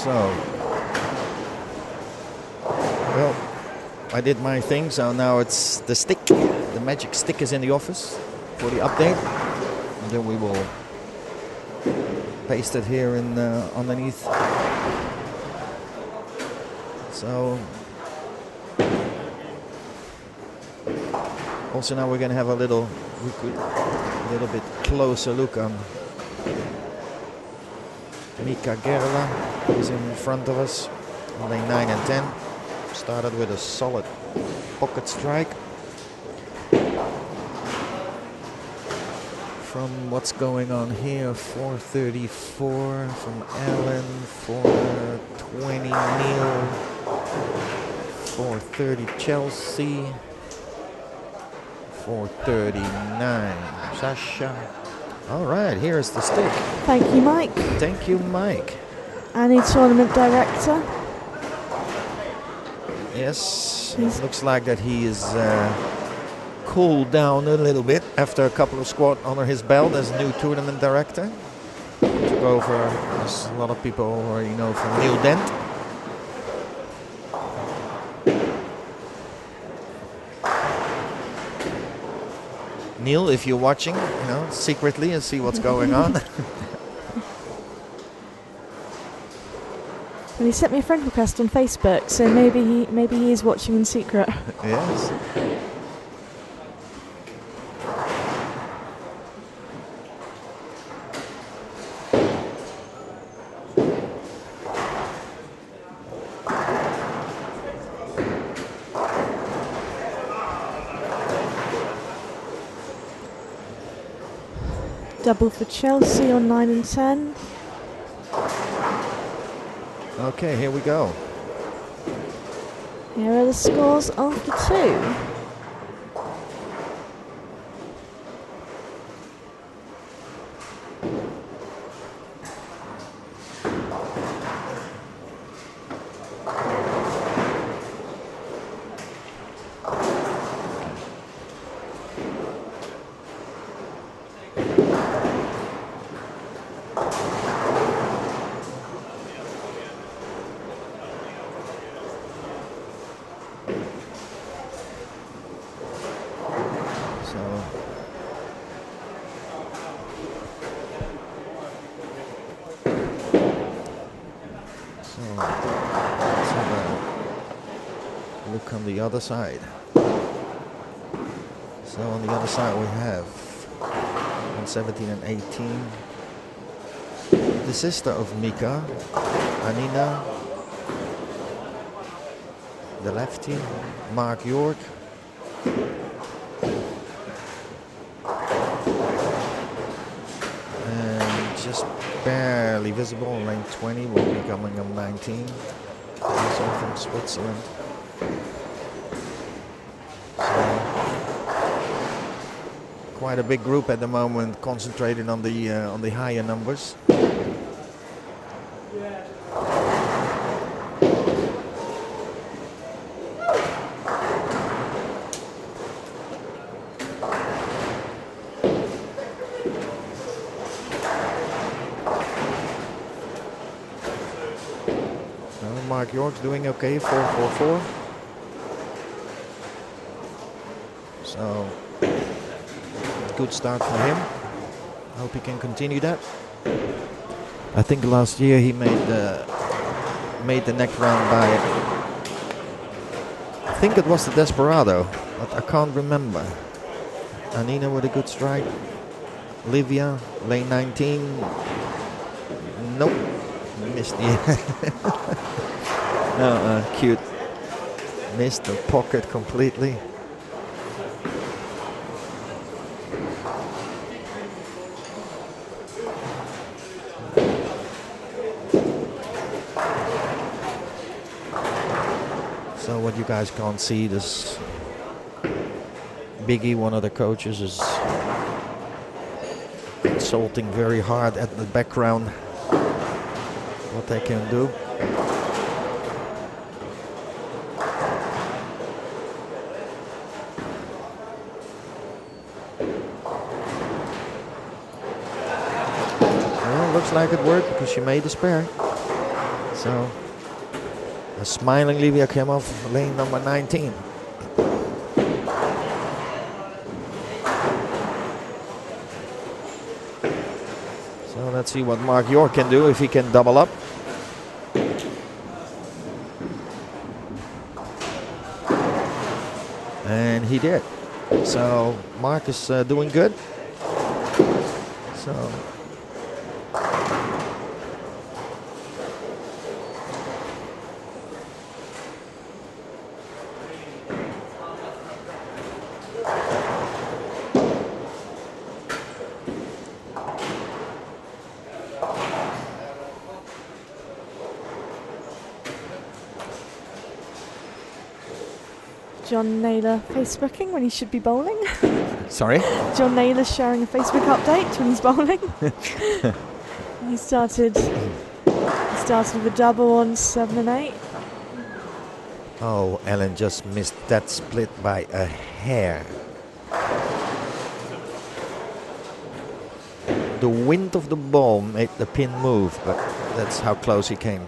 So, well, I did my thing, so now it's the stick. The magic stick is in the office for the update. And then we will paste it here in underneath. So, also now we're going to have a little bit closer look on Mika Gerla, who's in front of us, lane 9 and 10. Started with a solid pocket strike. From what's going on here, 434 from Allen, 420 Neil, 430 Chelsea, 4:39. Sasha. All right, here's the stick. Thank you, Mike. Thank you, Mike. Annie, tournament director. Yes, it looks like that he is cooled down a little bit after a couple of squad under his belt as new tournament director. Took over, as a lot of people already know, from Neil Dent. Neil, if you're watching, secretly and see what's going on. Well, he sent me a friend request on Facebook, so maybe he is watching in secret. Yes. Double for Chelsea on 9 and 10. Okay, here we go. Here are the scores after 2. On the other side. So on the other side we have on 17 and 18 the sister of Mika, Anina, the lefty, Mark York, and just barely visible on lane 20 will be coming on 19, also from Switzerland. Quite a big group at the moment, concentrated on the higher numbers. Mark York's doing okay, 4.44. So good start for him. Hope he can continue that. I think last year he made the next round by, I think it was the Desperado, but I can't remember. Anina with a good strike. Livia, lane 19. Nope, missed the cute. Missed the pocket completely. So what you guys can't see, this Biggie, one of the coaches, is consulting very hard at the background what they can do. Well, looks like it worked because she made the spare. So a smiling Livia came off lane number 19. So let's see what Mark York can do if he can double up. And he did. So Mark is doing good. So John Naylor Facebooking when he should be bowling. Sorry? John Naylor sharing a Facebook update when he's bowling. He started with a double on 7 and 8. Oh, Ellen just missed that split by a hair. The wind of the ball made the pin move, but that's how close he came.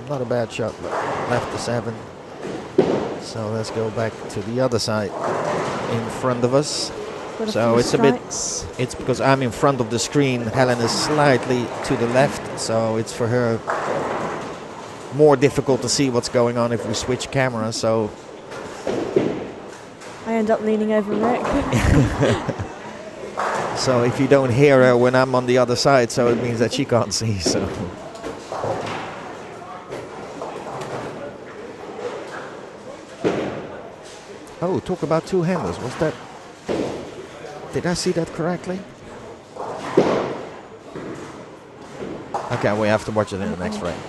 Not a bad shot, but left the 7. So let's go back to the other side in front of us. So it's strikes. It's because I'm in front of the screen. Helen is slightly to the left, so it's for her more difficult to see what's going on if we switch cameras. So I end up leaning over Rick. So if you don't hear her when I'm on the other side, so it means that she can't see. So. Oh, talk about two-handers. Was that... Did I see that correctly? Okay, we have to watch it in the next frame.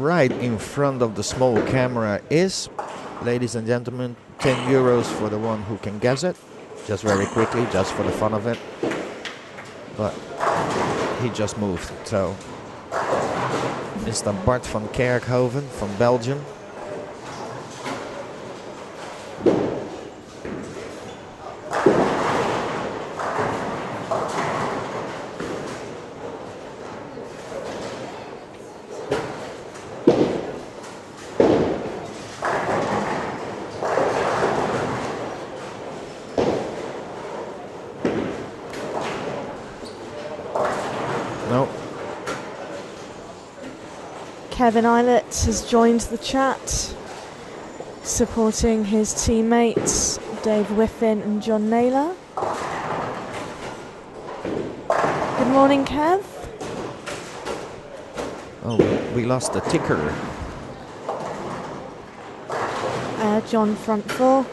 Right in front of the small camera is, ladies and gentlemen, 10 euros for the one who can guess it. Just very quickly, just for the fun of it. But he just moved. So, Mr. Bart van Kerkhoven from Belgium. Kevin Eilert has joined the chat, supporting his teammates Dave Whiffin and John Naylor. Good morning, Kev. Oh, we lost the ticker. John front 4.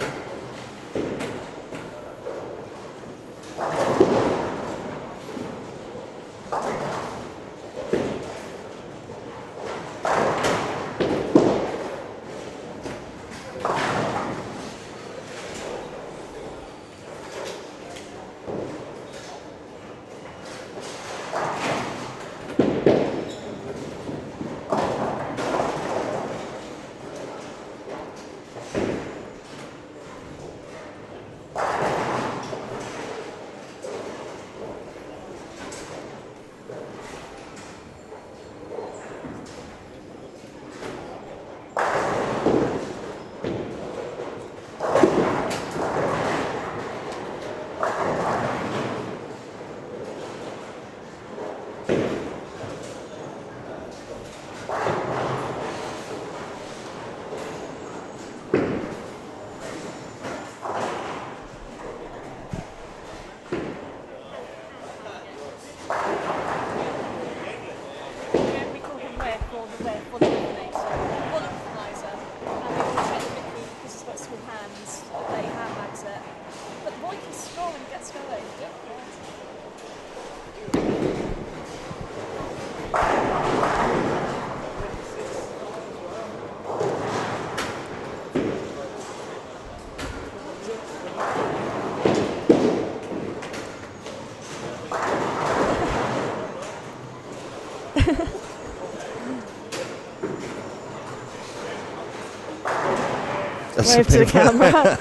Wave to the camera.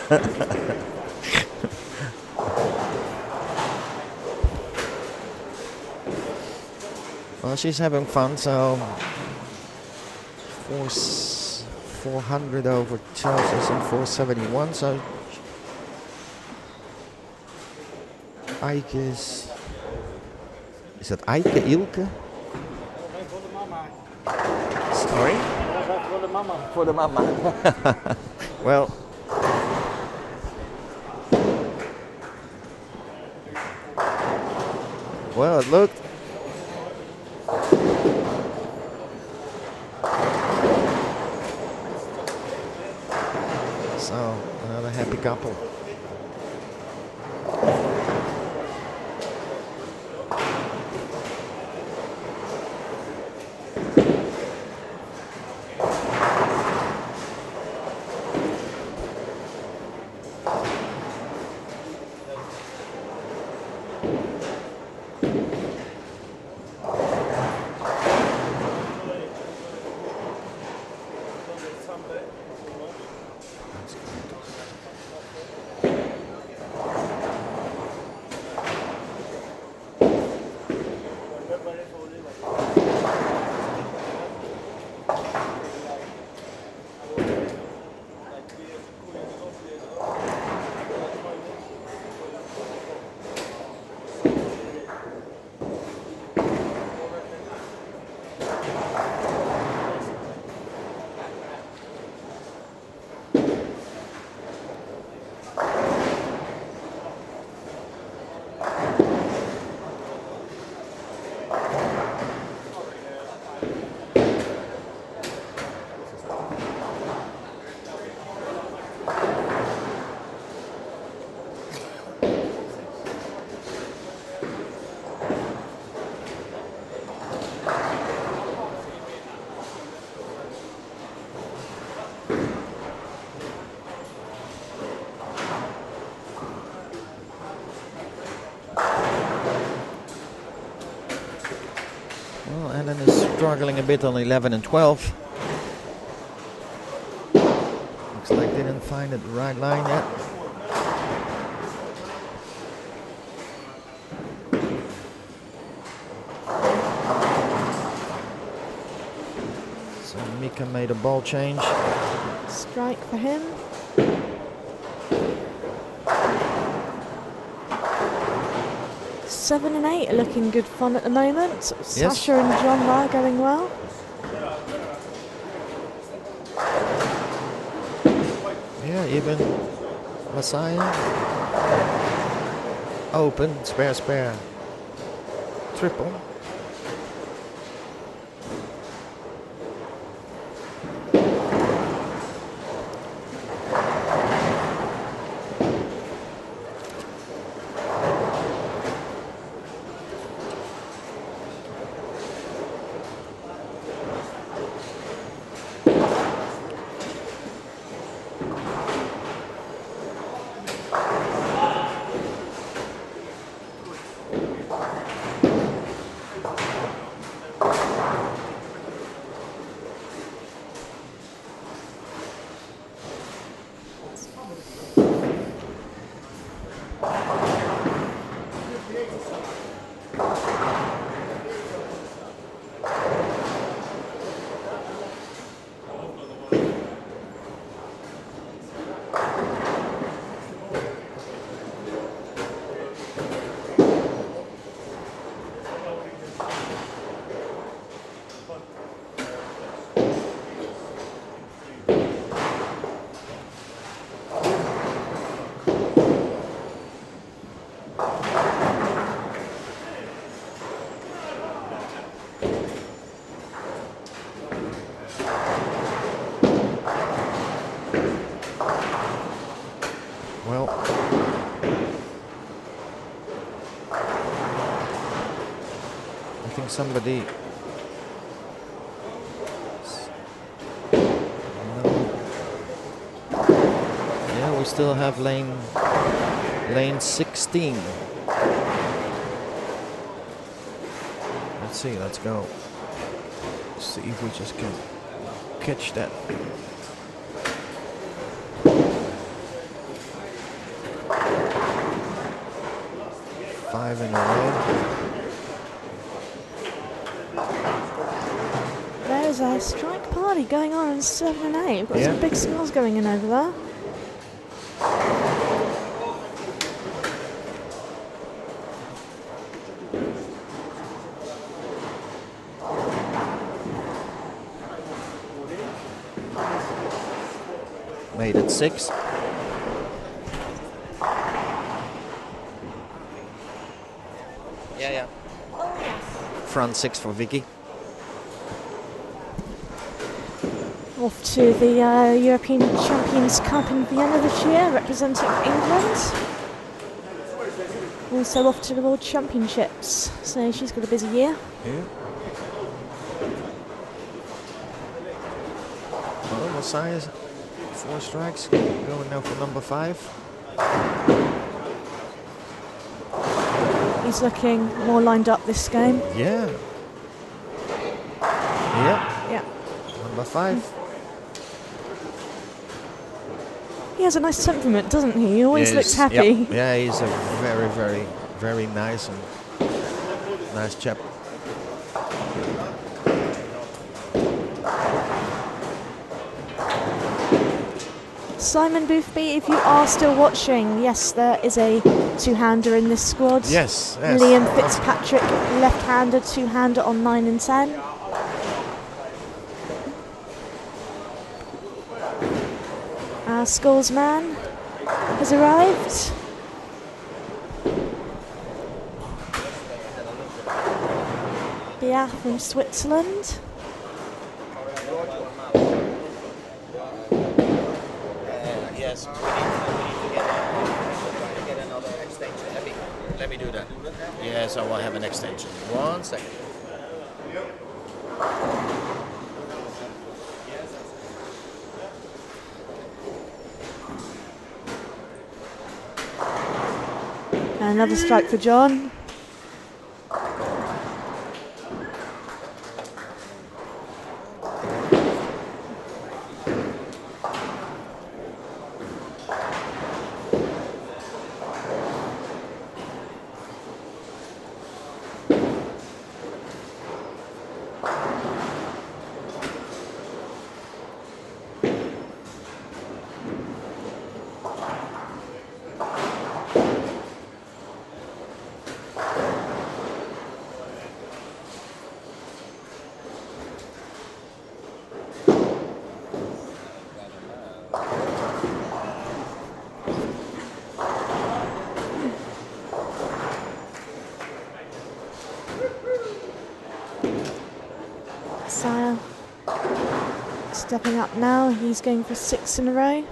Well, she's having fun, so 400 over Chelsea's and 471, so Eike is that Eike, Ilke? Sorry? For the mama. Well, it looked. So, another happy couple. Well, Alan is struggling a bit on 11 and 12. Looks like they didn't find the right line yet. So Mika made a ball change. Strike for him. Seven and 8 are looking good fun at the moment. Sasha and John are going well. Yeah, even Messiah. Open, spare. Triple. Well, I think somebody. No. Yeah, we still have lane 16. Let's see, let's go. See if we just can catch that. Five in a row. There's a strike party going on in 7 and 8. We've got some big scores going in over there. made it 6th. Yeah. Front 6 for Vicky. Off to the European Champions Cup in Vienna this year, representing England. Also off to the World Championships, so she's got a busy year. Yeah. Well, Messiah's 4 strikes, going now for number 5. He's looking more lined up this game. Yeah. Yeah. Number 5. He has a nice temperament, doesn't he? He always looks happy. Yep. Yeah, he's a very, very, very nice chap. Simon Boothby, if you are still watching, yes, there is a two-hander in this squad. Yes. Liam Fitzpatrick, left-hander, two-hander on 9 and 10. Our Skulls man has arrived. Bia from Switzerland. Yes, we need to get another extension. Let me do that. Yes, I will have an extension. 1 second. Another strike for John. Sire stepping up now, he's going for 6 in a row.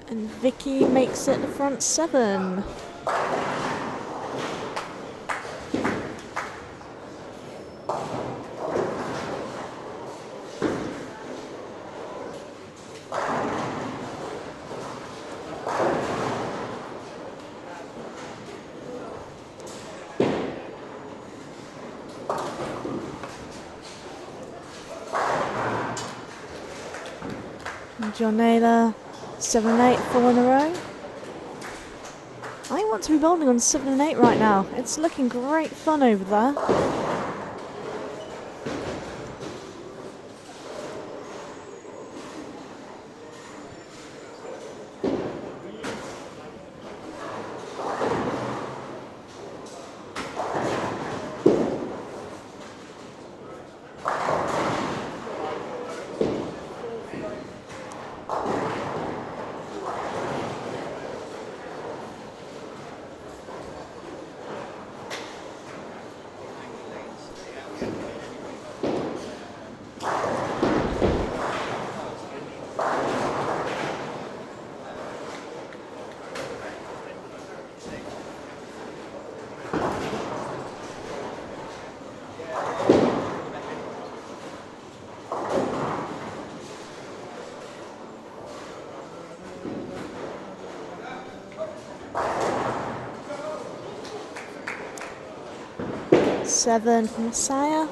And Vicky makes it the front 7. John Naylor, 7 and 8, 4 in a row. I want to be bowling on 7 and 8 right now. It's looking great fun over there. Seven for Messiah.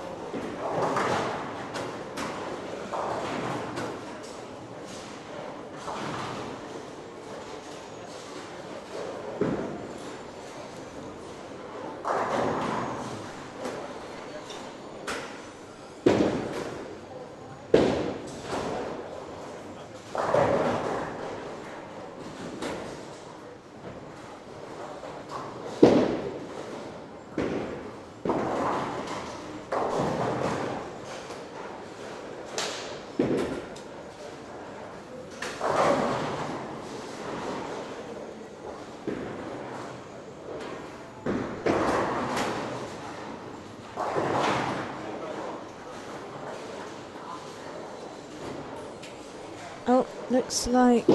Oh, looks like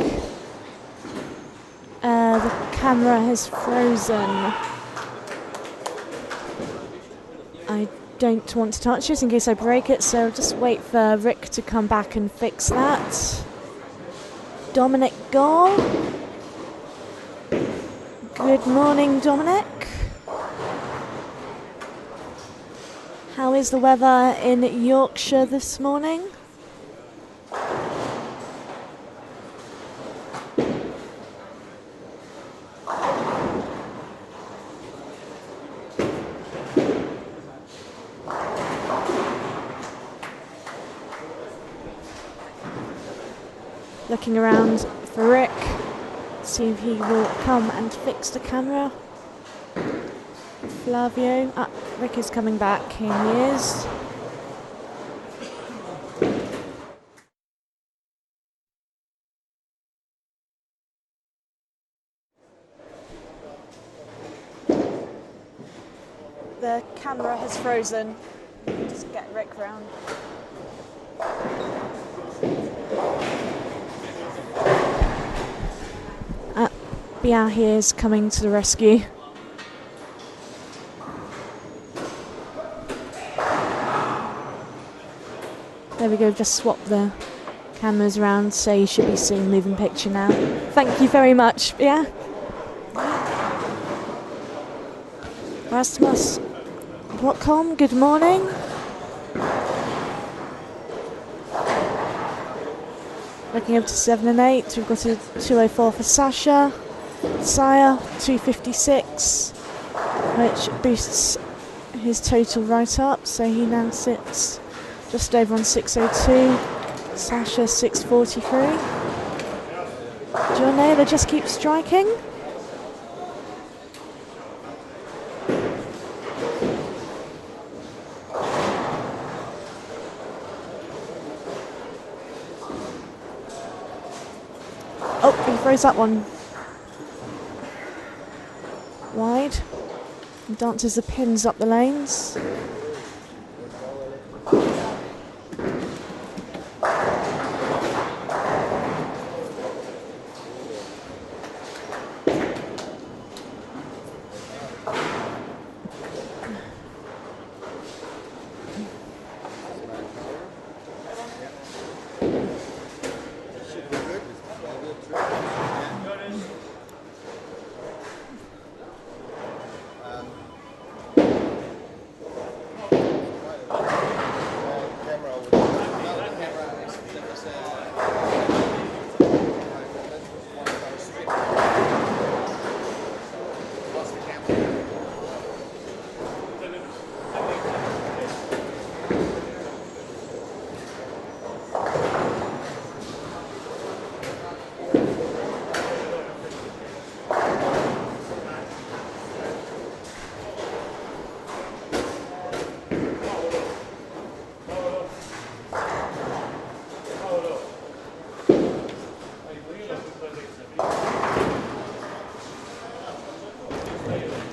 the camera has frozen. I don't want to touch it in case I break it, so I'll just wait for Rick to come back and fix that. Dominic Gall. Good morning, Dominic. How is the weather in Yorkshire this morning? Looking around for Rick, see if he will come and fix the camera. Flavio, Rick is coming back, here he is. The camera has frozen. Just get Rick round. Bia here is coming to the rescue. There we go, just swap the cameras around so you should be seeing moving picture now. Thank you very much, Bia. Rasmus Watcom, good morning. Looking up to 7 and 8, we've got a 2:04 for Sasha. Sire, 2:56, which boosts his total right up, so he now sits just over on 6:02. Sasha, 6:43. John Naylor just keeps striking. Oh, he throws that one wide. And dances the pins up the lanes.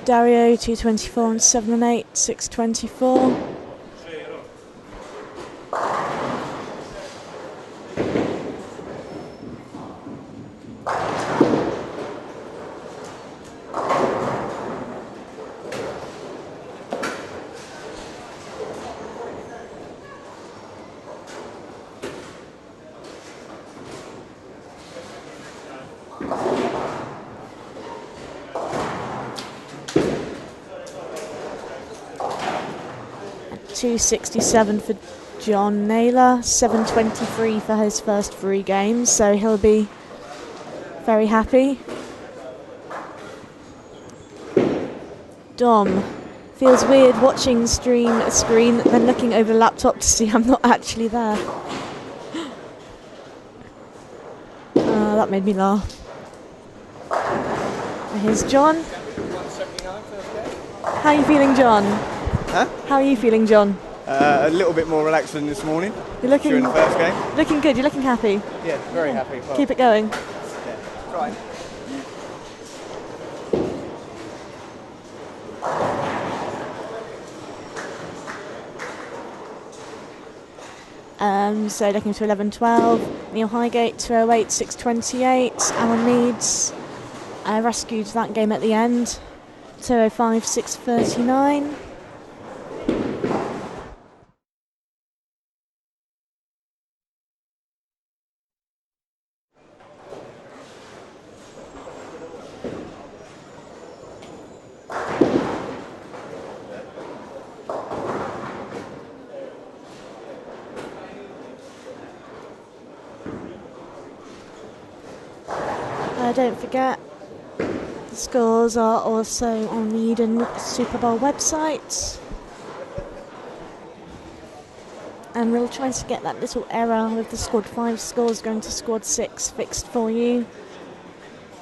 Dario, 2:24 on 7 and 8, 6:24. .267 for John Naylor, 7:23 for his first 3 games, so he'll be very happy. Dom, feels weird watching a screen, then looking over the laptop to see I'm not actually there. That made me laugh. And here's John. How are you feeling, John? Huh? How are you feeling, John? A little bit more relaxed than this morning. You're looking during the first game. Looking good. You're looking happy. Yeah, very happy. Well, Keep it going. Yeah, right. So looking to 11.12. Neil Highgate 2:08 6:28. Alan Meads rescued that game at the end. 2:05 6:39. Don't forget, the scores are also on the Eden Super Bowl website. And we'll try to get that little error with the squad 5 scores going to squad 6 fixed for you.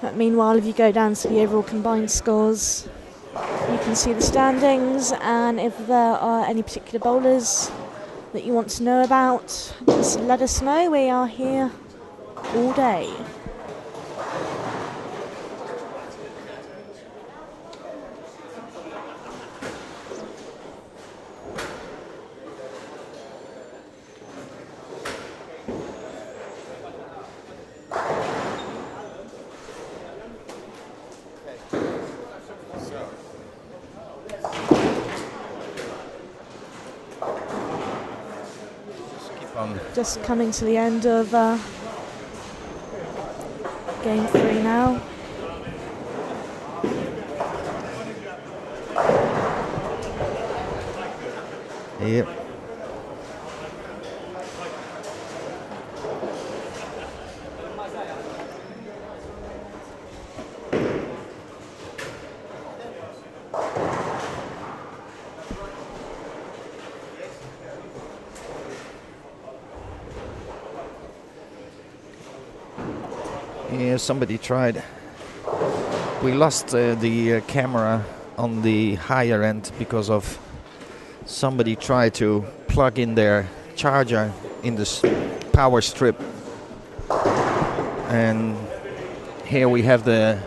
But meanwhile, if you go down to the overall combined scores, you can see the standings, and if there are any particular bowlers that you want to know about, just let us know. We are here all day. Just coming to the end of game 3 now. Yep. Yeah, somebody tried. We lost the camera on the higher end because of somebody tried to plug in their charger in this power strip. And here we have the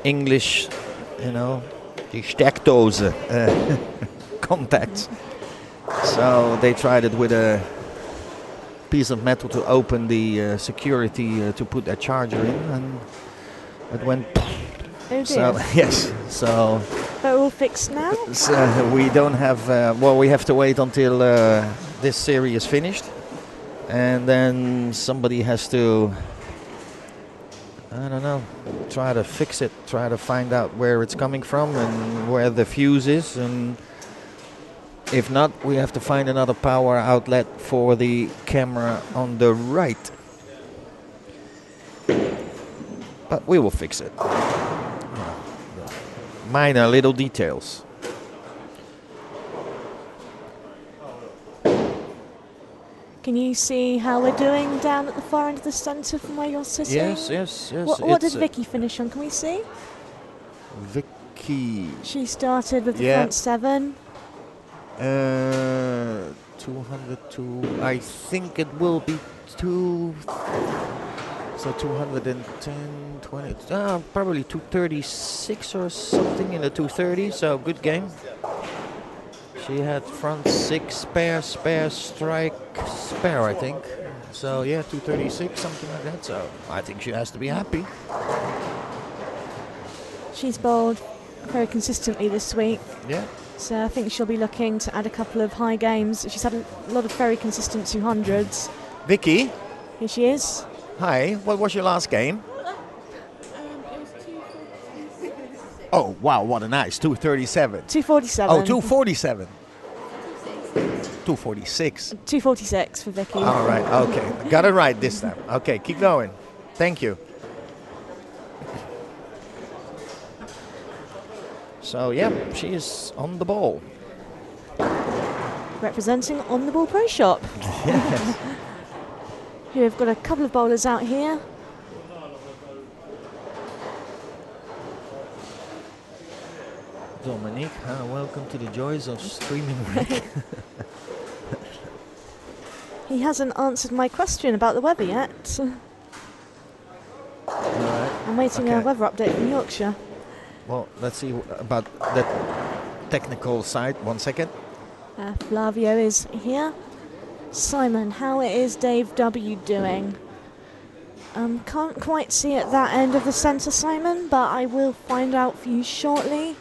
English, die Steckdose contacts. So they tried it with a piece of metal to open the security to put a charger in, and it went. Oh dear. So yes, so they're all fixed now. We don't have. We have to wait until this series is finished, and then somebody has to. I don't know. Try to fix it. Try to find out where it's coming from and where the fuse is, and. If not, we have to find another power outlet for the camera on the right. But we will fix it. Minor little details. Can you see how we're doing down at the far end of the centre from where you're sitting? Yes. What did Vicky finish on? Can we see? Vicky. She started with the front 7. 202. I think it will be 2. So 210, 20. Probably 236 or something in the 230. So good game. She had front 6 spare, strike, spare, I think. So yeah, 236, something like that. So I think she has to be happy. She's bowled very consistently this week. Yeah. So I think she'll be looking to add a couple of high games. She's had a lot of very consistent 200s. Vicky? Here she is. Hi, what was your last game? It was 246. Oh, wow, what a nice 237. 247. Oh, 247. 246. 246 for Vicky. All right, okay. Got it right this time. Okay, keep going. Thank you. So, yeah, she is on the ball. Representing On The Ball Pro Shop. Yes. Here we've got a couple of bowlers out here. Dominique, welcome to the joys of streaming rec. He hasn't answered my question about the weather yet. Right. I'm waiting a weather update from Yorkshire. Well, let's see about that technical side. 1 second. Flavio is here. Simon, how is Dave W doing? Can't quite see at that end of the centre, Simon, but I will find out for you shortly.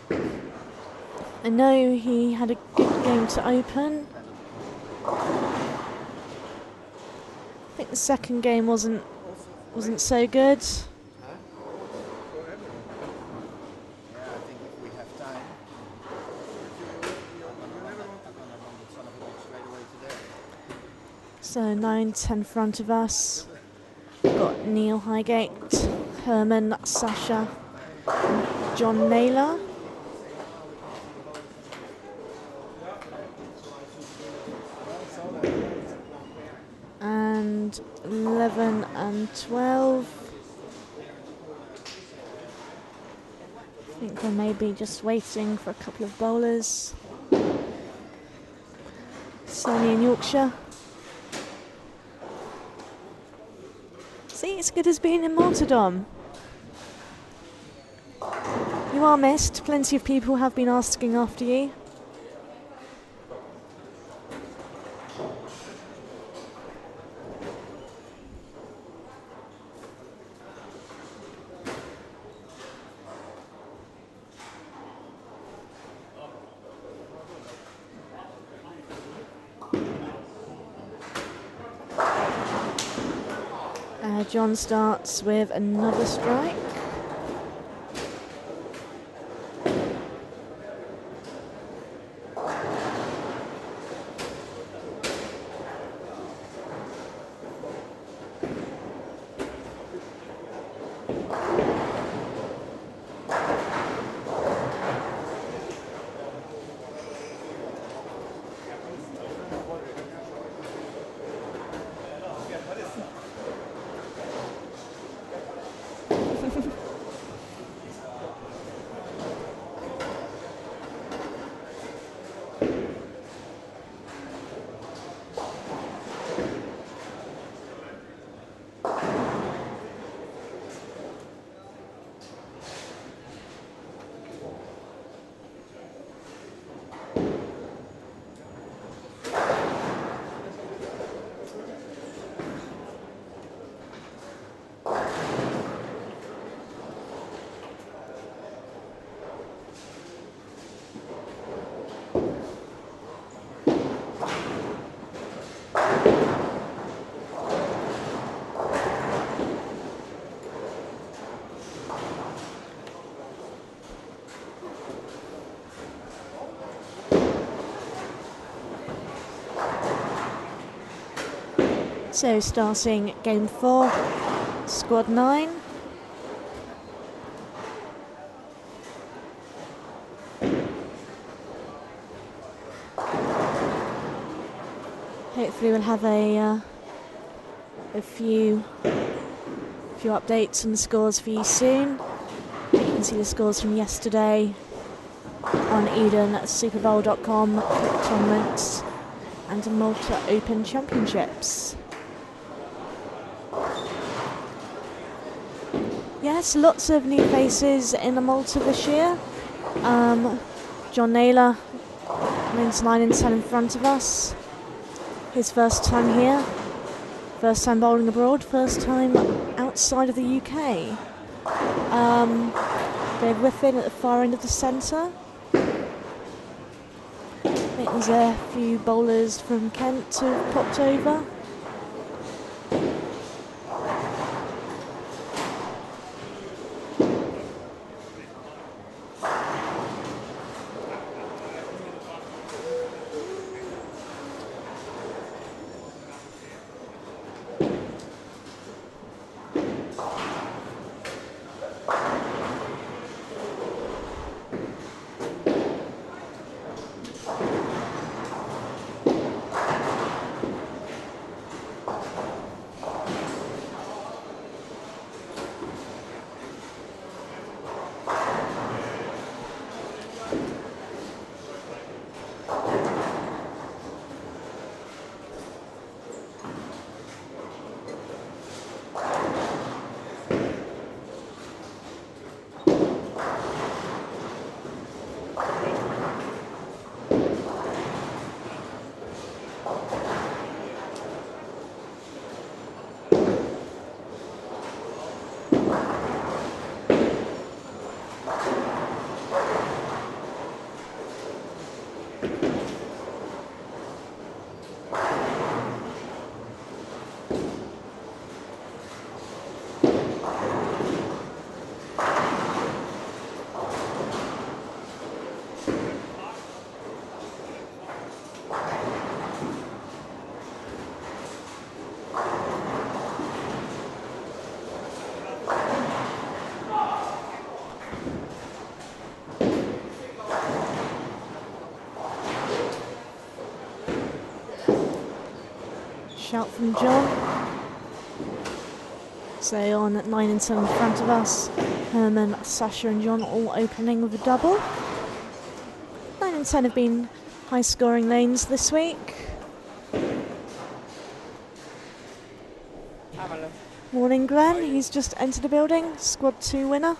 I know he had a good game to open. I think the second game wasn't so good. So 9-10 front of us. We've got Neil Highgate, Herman, Sasha, and John Naylor. And 11 and 12. I think we're maybe just waiting for a couple of bowlers. Sunny in Yorkshire. See, it's good as being in Martyrdom. You are missed. Plenty of people have been asking after you. John starts with another strike. So starting game 4, squad 9. Hopefully we'll have a few updates on the scores for you soon. You can see the scores from yesterday on Eden at superbowl.com, tournaments and Malta Open Championships. Yes, lots of new faces in the Malta this year. John Naylor remains 9 and 10 in front of us. His first time here, first time bowling abroad, first time outside of the UK. Dave Whiffin at the far end of the centre. I think there's a few bowlers from Kent who have popped over. Shout from John. So on at 9 and 7 in front of us, Herman, Sasha and John all opening with a double. 9 and 10 have been high scoring lanes this week. Morning Glenn, he's just entered the building, squad 2 winner.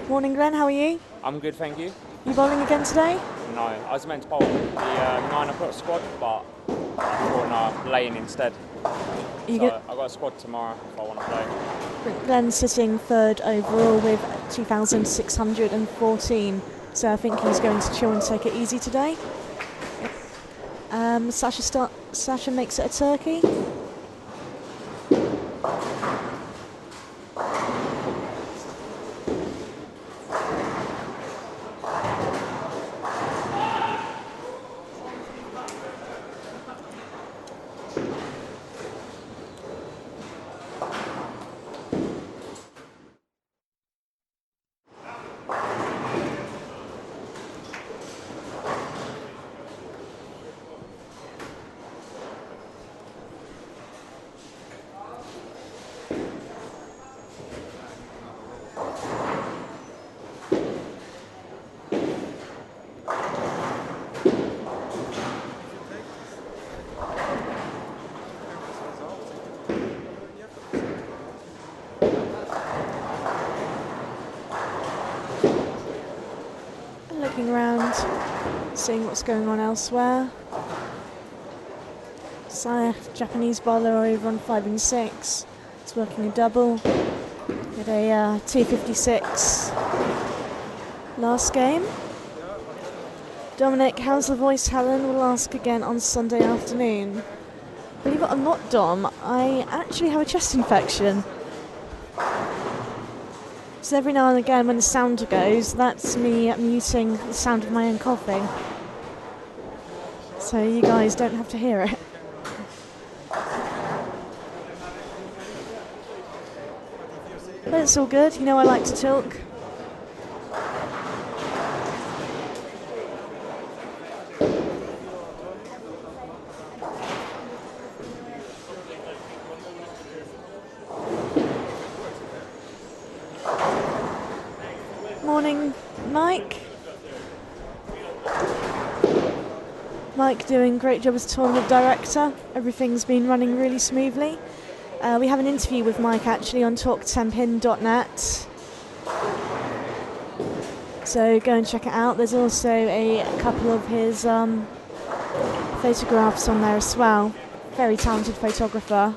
Morning Glenn, how are you? I'm good, thank you. You bowling again today? No, I was meant to bowl the 9 o'clock squad, but I thought no, lane instead. You So get I got a squad tomorrow if I want to play. Glenn sitting third overall with 2,614. So I think he's going to chill and take it easy today. Sasha makes it a turkey. Looking around, seeing what's going on elsewhere. Japanese bowler over on 5 and 6. It's working a double. Had a 256 last game. Dominic, how's the voice, Helen? We'll ask again on Sunday afternoon. Believe it or not, Dom, I actually have a chest infection. So every now and again when the sound goes, that's me muting the sound of my own coughing. So you guys don't have to hear it. But it's all good, you know I like to talk. Morning, Mike. Mike doing a great job as tournament director. Everything's been running really smoothly. We have an interview with Mike actually on talktempin.net. So go and check it out. There's also a couple of his photographs on there as well. Very talented photographer.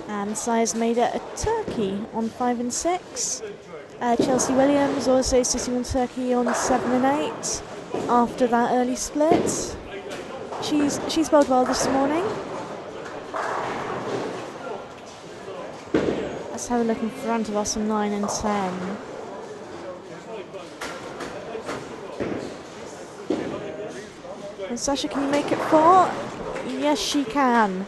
And Sire's made it a turkey on 5 and 6. Chelsea Williams also sitting on turkey on 7 and 8 after that early split. She's bowled well this morning. Let's have a look in front of us on 9 and 10. And Sasha, can you make it 4? Yes, she can.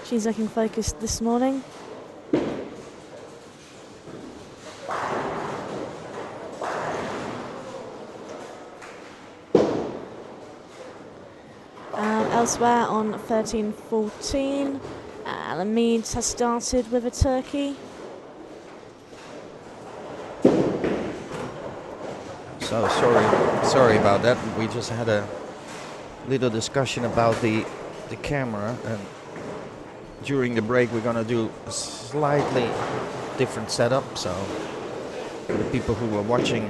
She's looking focused this morning. Elsewhere on 13-14, Alan Meads has started with a turkey. So sorry about that. We just had a little discussion about the camera, and during the break we're gonna do a slightly different setup. So for the people who were watching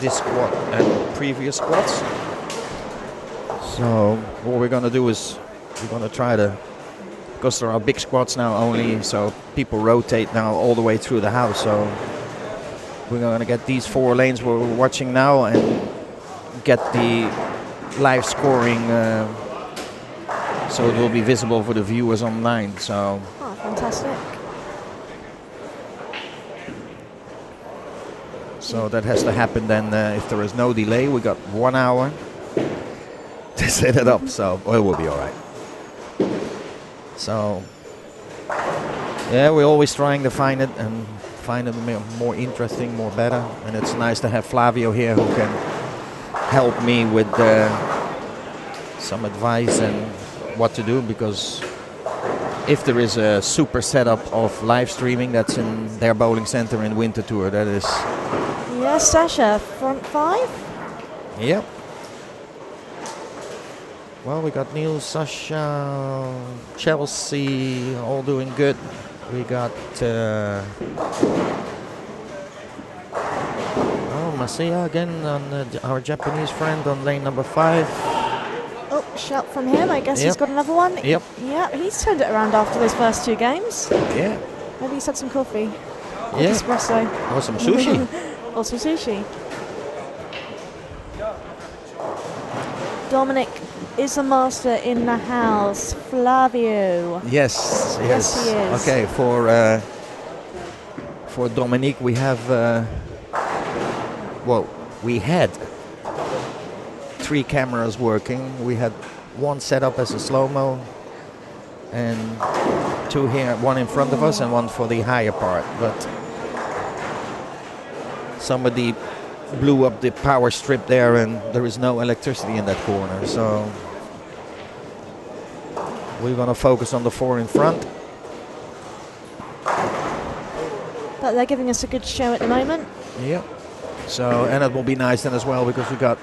this squad and previous squads. So what we're gonna do is we're gonna try to, because there are big squads now only, so people rotate now all the way through the house. So we're gonna get these 4 lanes we're watching now and get the live scoring, so it will be visible for the viewers online. So Oh, fantastic. so that has to happen then. If there is no delay, we got 1 hour to set it up. So it will be all right. So yeah, we're always trying to find it and find it more interesting, more better. And it's nice to have Flavio here who can help me with some advice and what to do, because if there is a super setup of live streaming that's in their bowling center in Winter Tour, that is... Yeah, Sasha, front 5. Yep. Well, we got Neil, Sasha, Chelsea, all doing good. We got Masaya again, on our Japanese friend on lane number 5. Oh, shout from him. I guess Yep. he's got another one. Yep. Yeah, he's turned it around after those first 2 games. Yeah. Maybe he's had some coffee. Or Yeah. espresso. Or some sushi. Or some sushi. Dominic is a master in the house. Flavio. Yes. Yes, he is. Okay, for Dominique we have we had 3 cameras working. We had 1 set up as a slow-mo and 2 here, 1 in front of us and 1 for the higher part, but somebody blew up the power strip there and there is no electricity in that corner, so we're gonna focus on the 4 in front. But they're giving us a good show at the moment. Yep. So, and it will be nice then as well, because we got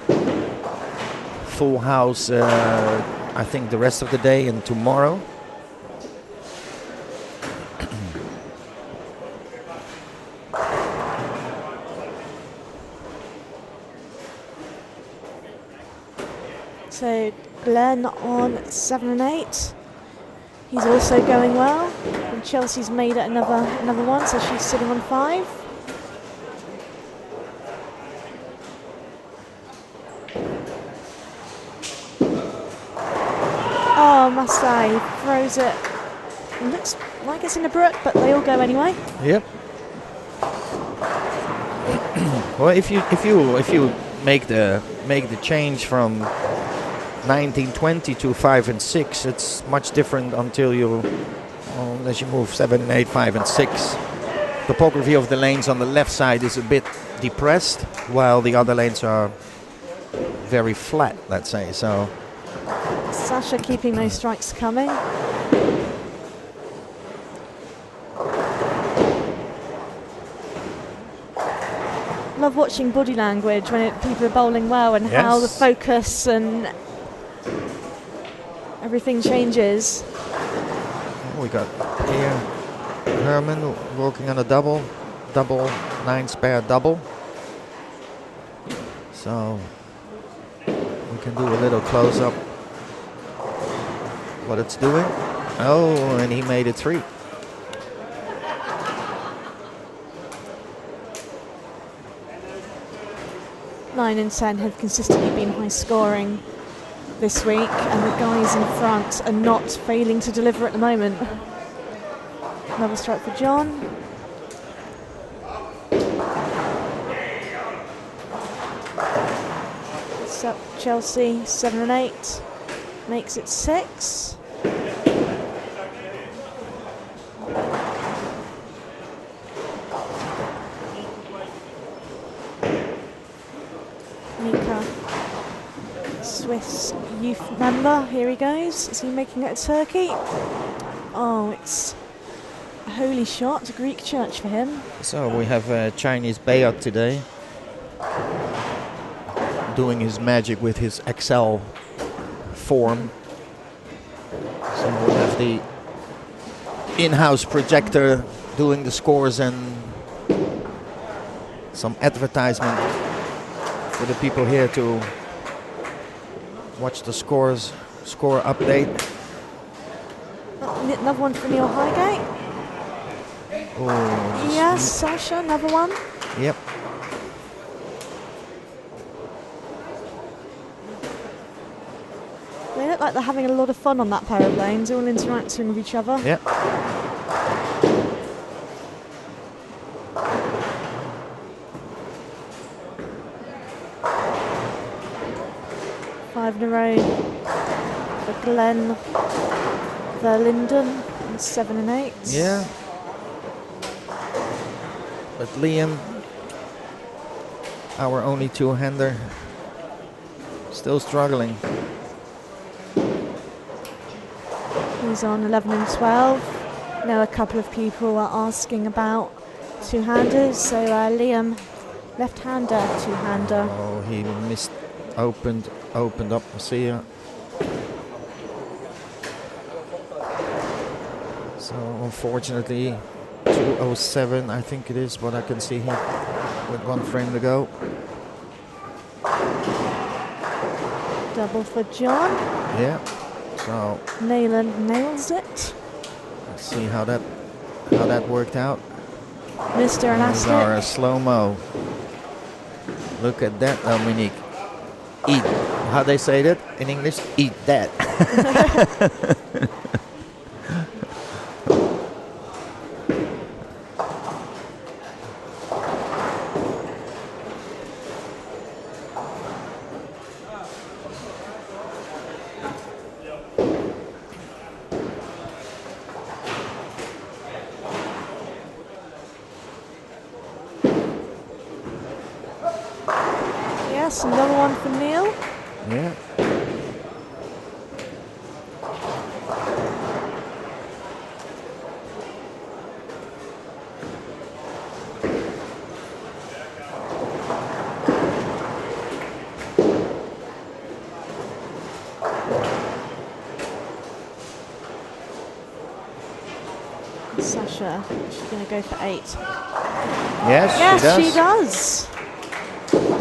full house, I think the rest of the day and tomorrow. So Glenn on 7 and 8. He's also going well. And Chelsea's made it another one, so she's sitting on 5. Oh, Masai throws it. It looks like it's in the brook, but they all go anyway. Yep. Well, if you make the change from 1920 to 5 and 6, it's much different until as you move 7 and 8, 5 and 6. Topography of the lanes on the left side is a bit depressed, while the other lanes are very flat, let's say. So Sasha keeping those strikes coming. Love watching body language when people are bowling well, and how the Yes. focus and everything changes. we got here Herman working on a double 9 spare double. So we can do a little close up what it's doing. Oh, and he made it 3. Nine and 10 have consistently been high scoring this week, and the guys in front are not failing to deliver at the moment. Another strike for John. So Chelsea 7 and 8 makes it 6. Mika, Swiss youth member, here he goes. Is he making it a turkey? Oh, it's a holy shot, a Greek church for him. So we have a Chinese Bayat today doing his magic with his XL form. So we have the in-house projector doing the scores and some advertisement for the people here to watch the score update. Another one for Neil Highgate. Oh, Yes, Sasha, another one. Yep. They look like they're having a lot of fun on that pair of lanes, all interacting with each other. Yep. Five in a row for Glenn Verlinden, and 7 and 8. Yeah. But Liam, our only two-hander, still struggling. He's on 11 and 12. Now a couple of people are asking about two-handers. So Liam, left-hander, two-hander. Oh, he missed, opened up. See ya. So unfortunately, 2:07, I think it is what I can see here, with one frame to go. Double for John. Yeah. So Nayland nails it. let's see how that worked out. Mr. These are a Elastic. slow-mo. Look at that, Dominique. Eat. How they say that in English? Eat that. Yes, another one for Neil. Yeah. Sasha, she's going to go for 8. Yes, Yes, she does. she does.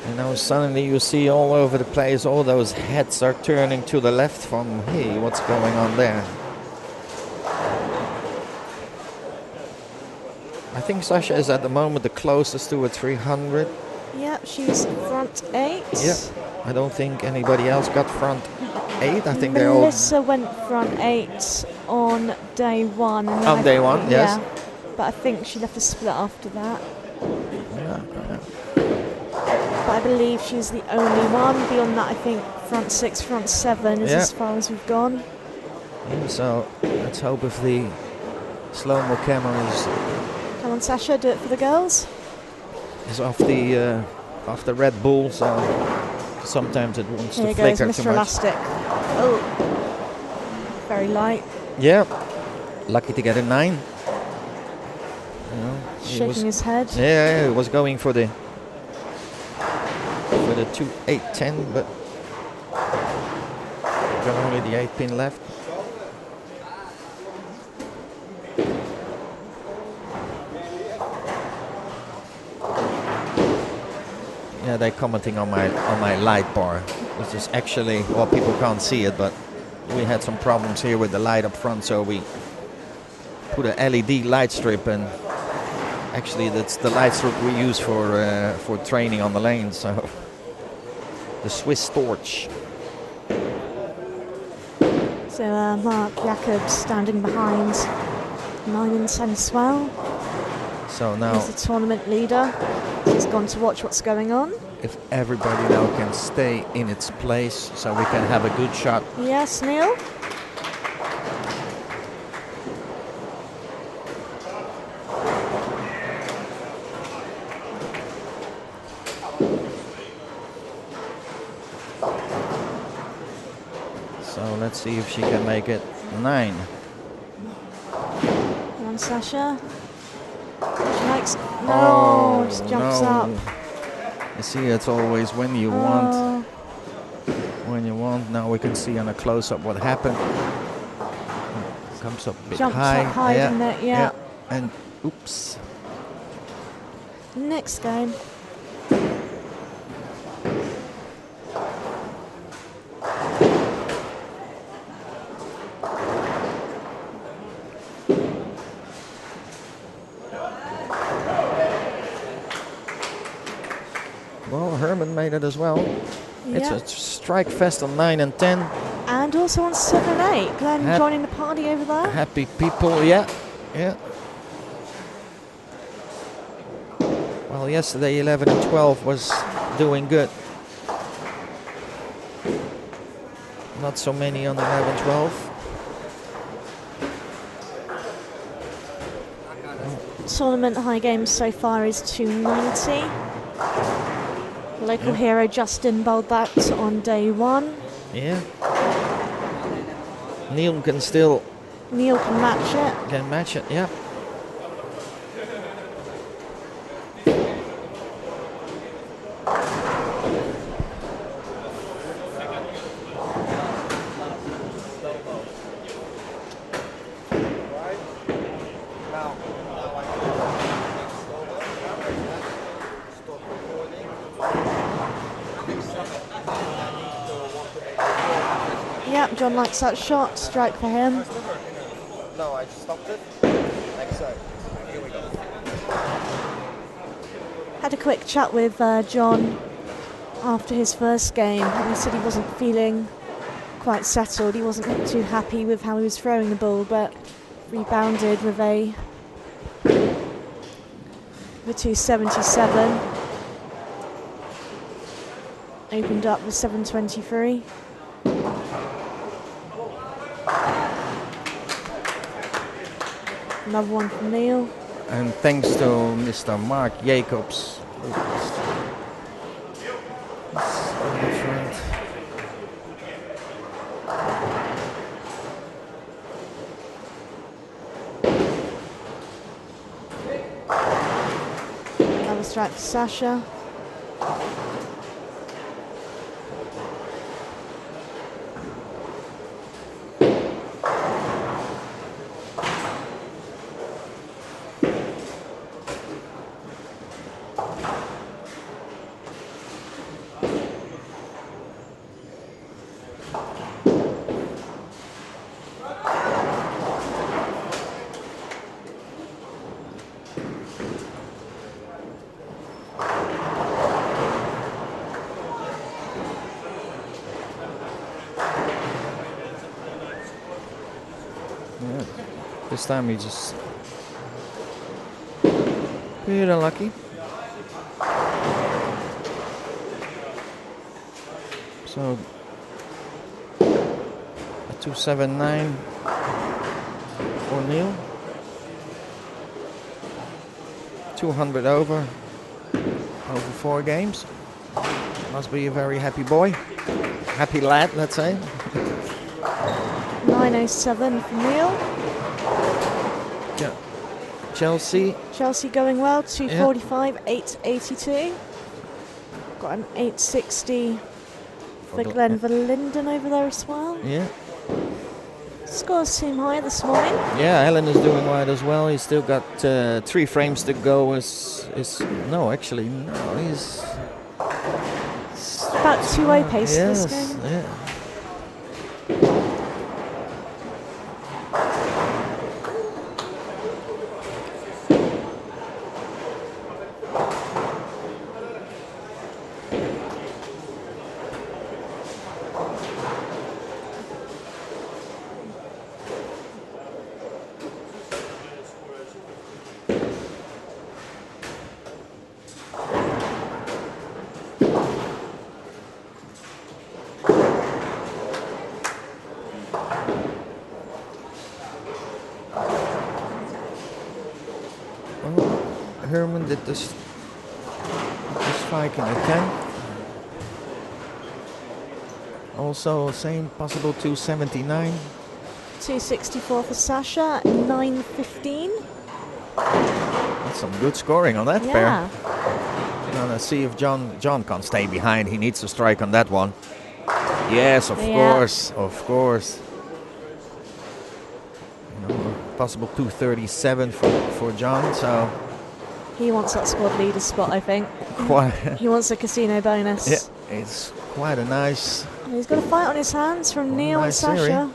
And now suddenly you see all over the place, all those heads are turning to the left from, hey, what's going on there? I think Sasha is at the moment the closest to a 300. Yep, she's front 8. Yeah. I don't think anybody else got front 8. I think they're all Melissa went front 8 on day 1. And then on day 1, yes. Yeah, but I think she left a split after that. Yeah. But I believe she's the only one. Beyond that, I think front 6, front 7 is Yeah. as far as we've gone. Yeah, so let's hope if the slow-mo camera Come on, Sasha, do it for the girls. is off the Red Bull, so sometimes it wants Here to goes flicker too Mr. much. Elastic. Oh, very light. Yeah, lucky to get a 9. You know, he was, Shaking his head. yeah, he was going for the 2-8-10, but got only the 8 pin left. Yeah, they're commenting on my light bar. This is actually, well, people can't see it, but we had some problems here with the light up front, so we put a LED light strip, and actually that's the light strip we use for training on the lane. So the Swiss torch. So Mark Jacobs standing behind 9 and 10 as well. So now, He's the tournament leader. He's gone to watch what's going on. if everybody now can stay in its place, so we can have a good shot. Yes, Neil. So let's see if she can make it 9. Come on, Sasha. She likes. No, just jumps up. You see, it's always when you want. When you want. Now we can see on a close-up what happened. comes up a bit Jumps high. up high, yeah, didn't it? Yeah. And oops. Next game. Well, Herman made it as well. It's Yeah. a strike fest on 9 and 10. And also on 7 and 8. Glenn joining the party over there. Happy people, yeah. Well, yesterday 11 and 12 was doing good. Not so many on 11, 12. Tournament high games so far is 290. Local hero Justin bowled that on day 1. Yeah. Neil can still Neil can match it. match it, yeah. Yep, John likes that shot. Strike for him. No, I just stopped it. Next side. Here we go. Had a quick chat with John after his first game, and he said he wasn't feeling quite settled. He wasn't too happy with how he was throwing the ball, but rebounded with a 277. Opened up with 723. Another one from Neil. And thanks to Mr. Mark Jacobs. Another strike to Sasha. This time he just pretty unlucky. So a 279 for Neil. 200 over 4 games. Must be a very happy boy. Happy lad, let's say. 907 for Neil. Yeah. Chelsea. Chelsea going well, 245, 882. Got an 860 for Glenn Verlinden over there as well. Yeah. Scores seem high this morning. Yeah, Alan is doing well as well. He's still got 3 frames to go. He's About 2-0 pace yes, this game. yeah. Herman did this strike in the 10. Also same possible 279. 264 for Sasha, 915. That's some good scoring on that pair. Yeah. Let's see if John can't stay behind. He needs to strike on that one. Yes, of course. possible 237 for John. So He wants that squad leader spot, I think. quite, He wants a casino bonus. yeah, it's quite a nice. He's got a fight on his hands from Quite a Neil nice and Sasha.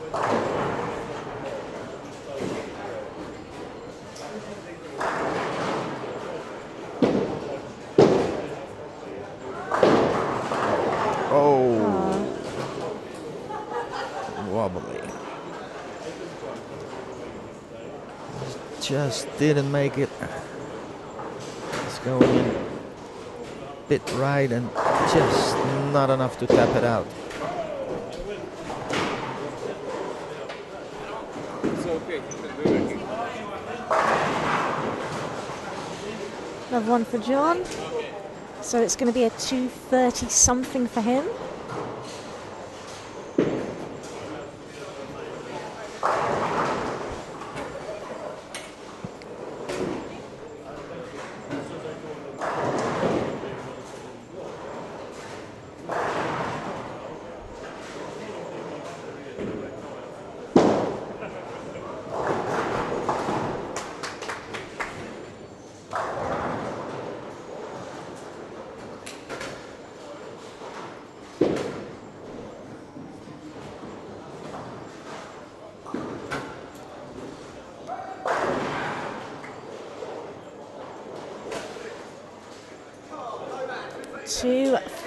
Oh, wobbly. Just didn't make it. It's going in bit right and just not enough to tap it out. Another one for John. So it's going to be a 230 something for him.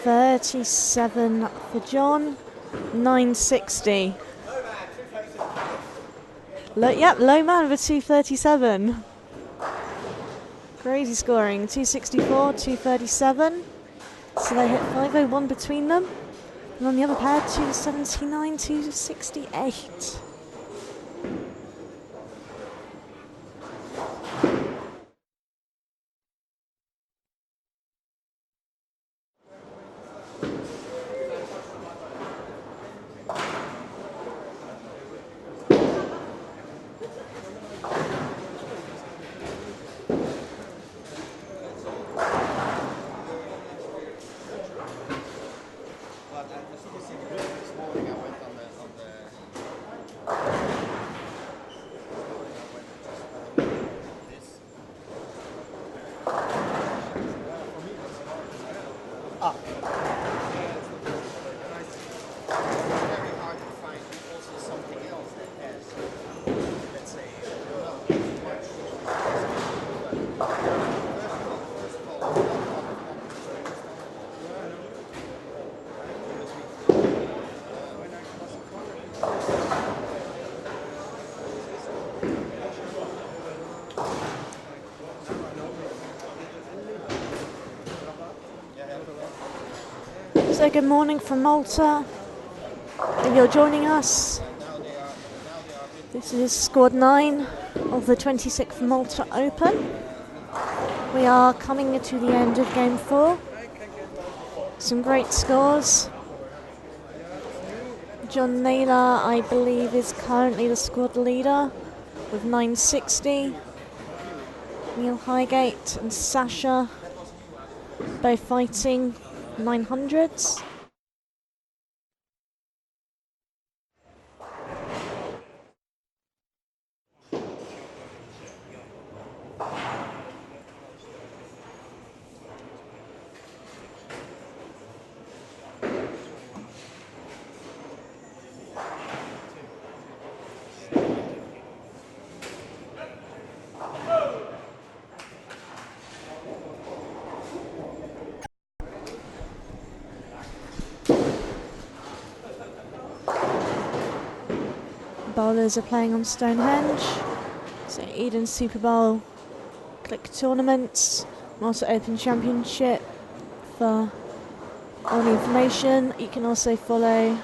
$237 for John, 960. Low man with 237. Crazy scoring, 264, 237. So they hit 501 between them. And on the other pair, 279, 268. So good morning from Malta. If you're joining us, this is squad 9 of the 26th Malta Open. We are coming to the end of game 4. Some great scores. John Naylor, I believe, is currently the squad leader with 960. Neil Highgate and Sasha both fighting 900s. Bowlers are playing on Stonehenge. So Eden Super Bowl Click Tournaments, Malta Open Championship. For all the information, you can also follow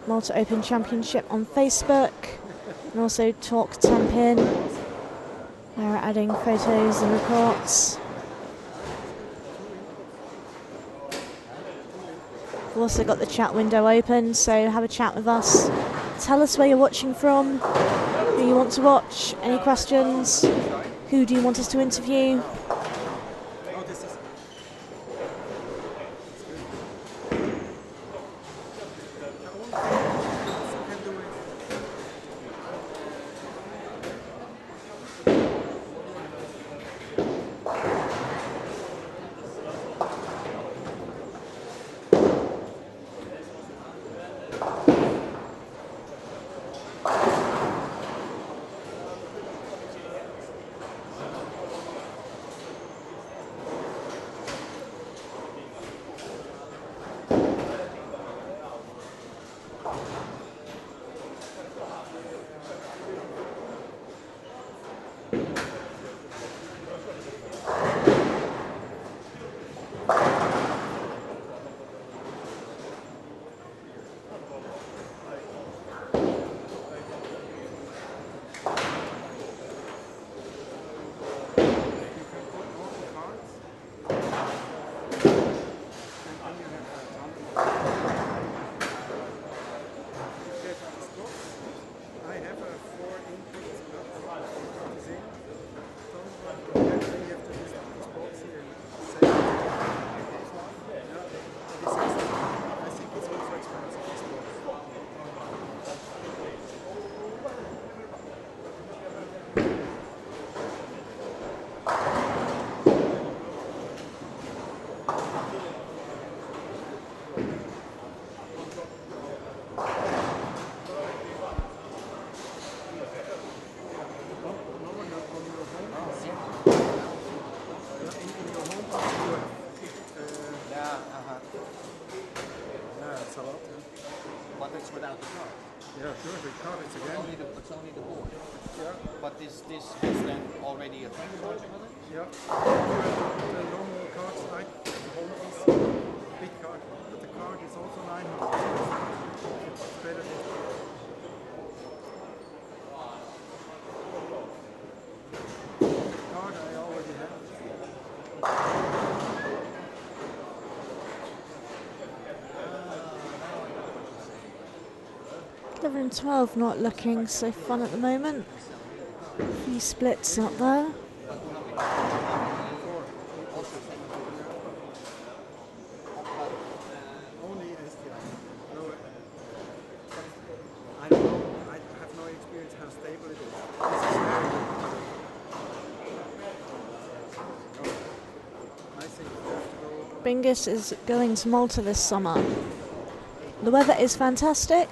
Malta Open Championship on Facebook and also Talk Tampin. They're adding photos and reports. We've also got the chat window open, so have a chat with us. Tell us where you're watching from, who you want to watch, any questions, who do you want us to interview. out the card. Yeah, sure, the card is again. It's only the board. Yeah, But this has then already a frame charger with it? yeah. The normal cards like hold this big card, but the card is also 900. It's better than the card I already have. 11 and 12 not looking so fun at the moment. A few splits up there. Only STI. No, I don't know. I have no experience how stable it is. This is very good. I think we have to go. Bingus is going to Malta this summer. The weather is fantastic.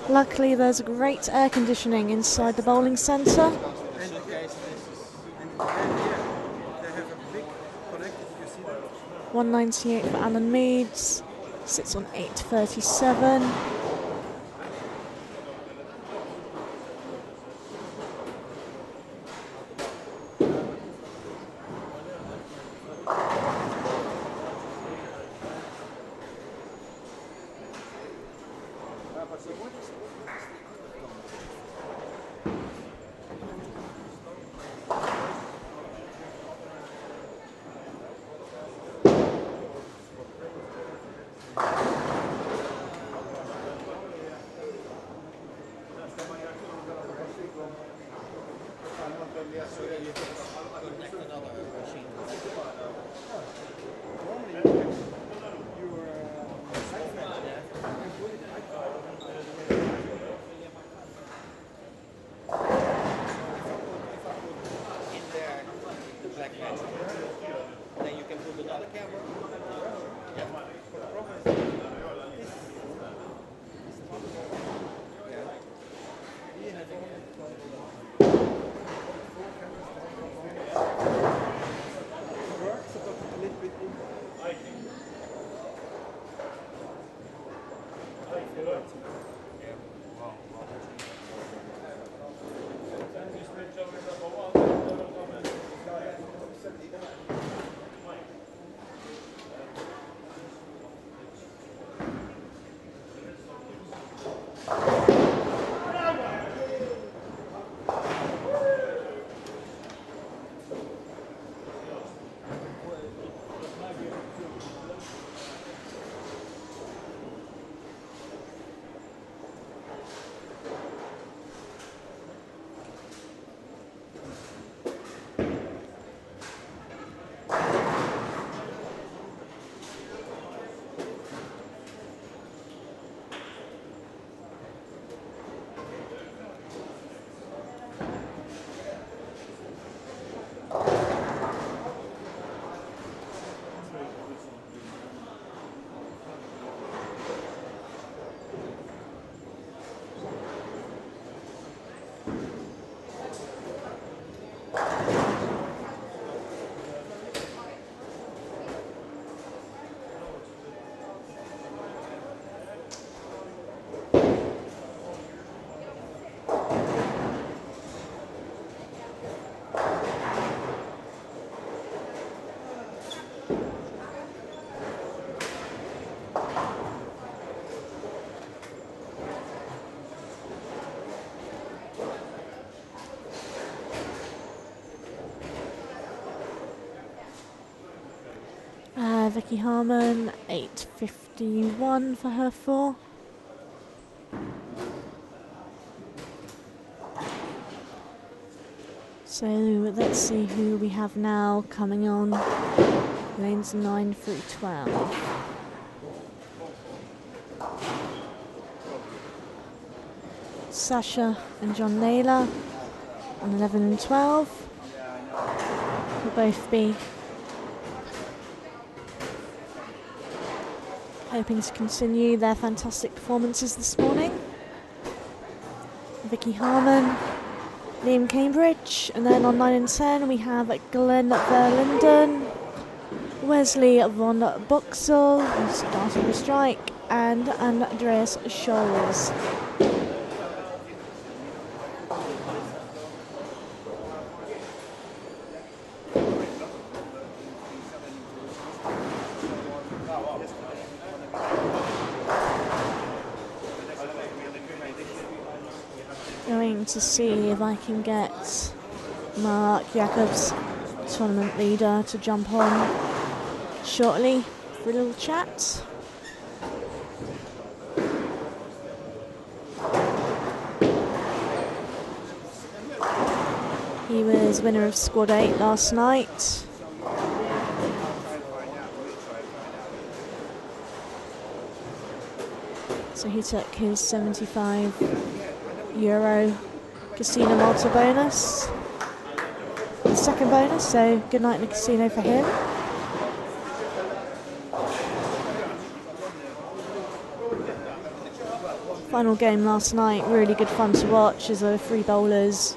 Luckily there's great air conditioning inside the bowling centre. And again, here, they have a big connector. Did you see that? 198 for Alan Meads. Sits on 837. Then you can put another camera. Vicky Harmon, 851 for her 4. So let's see who we have now coming on lanes 9 through 12. Sasha and John Naylor on 11 and 12 will both be hoping to continue their fantastic performances this morning. Vicky Harmon, Liam Cambridge, and then on 9 and 10 we have Glenn Verlinden, Wesley von Boxall, who started the strike, and Andreas Scholes. Going to see if I can get Mark Jacobs, tournament leader, to jump on shortly for a little chat. He was winner of Squad 8 last night. So he took his €75 Casino Malta bonus. The second bonus, so good night in the casino for him. Final game last night, really good fun to watch as there were 3 bowlers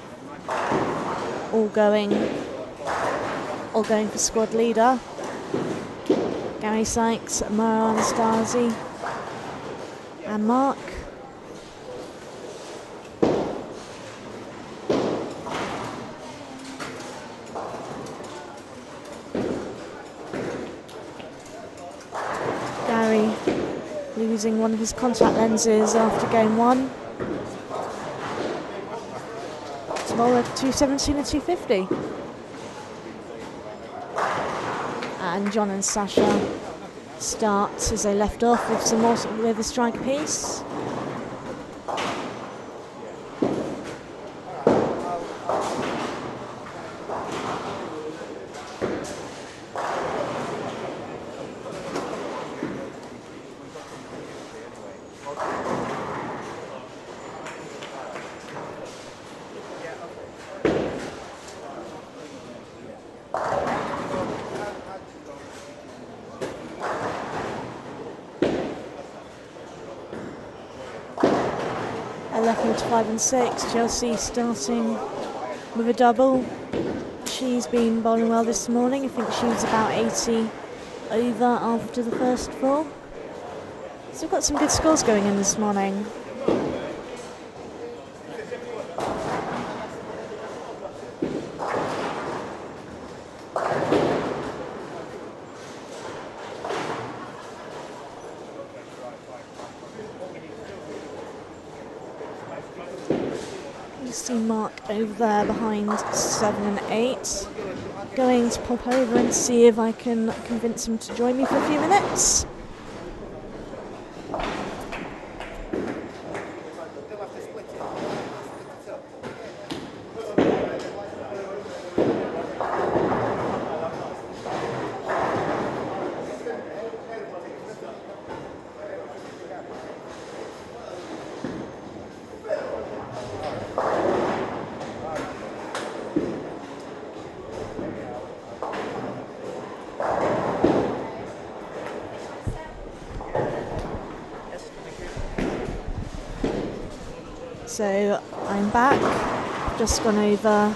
all going for squad leader. Gary Sykes, Mara Anastasi and Mark. Gary losing one of his contact lenses after game 1. Smaller 217 and 250. And John and Sasha start as they left off with some more with a strike piece. Left to 5 and 6. Chelsea starting with a double. She's been bowling well this morning. I think she was about 80 over after the first 4. So we've got some good scores going in this morning. See Mark over there behind 7 and 8. Going to pop over and see if I can convince him to join me for a few minutes. So I'm back, just gone over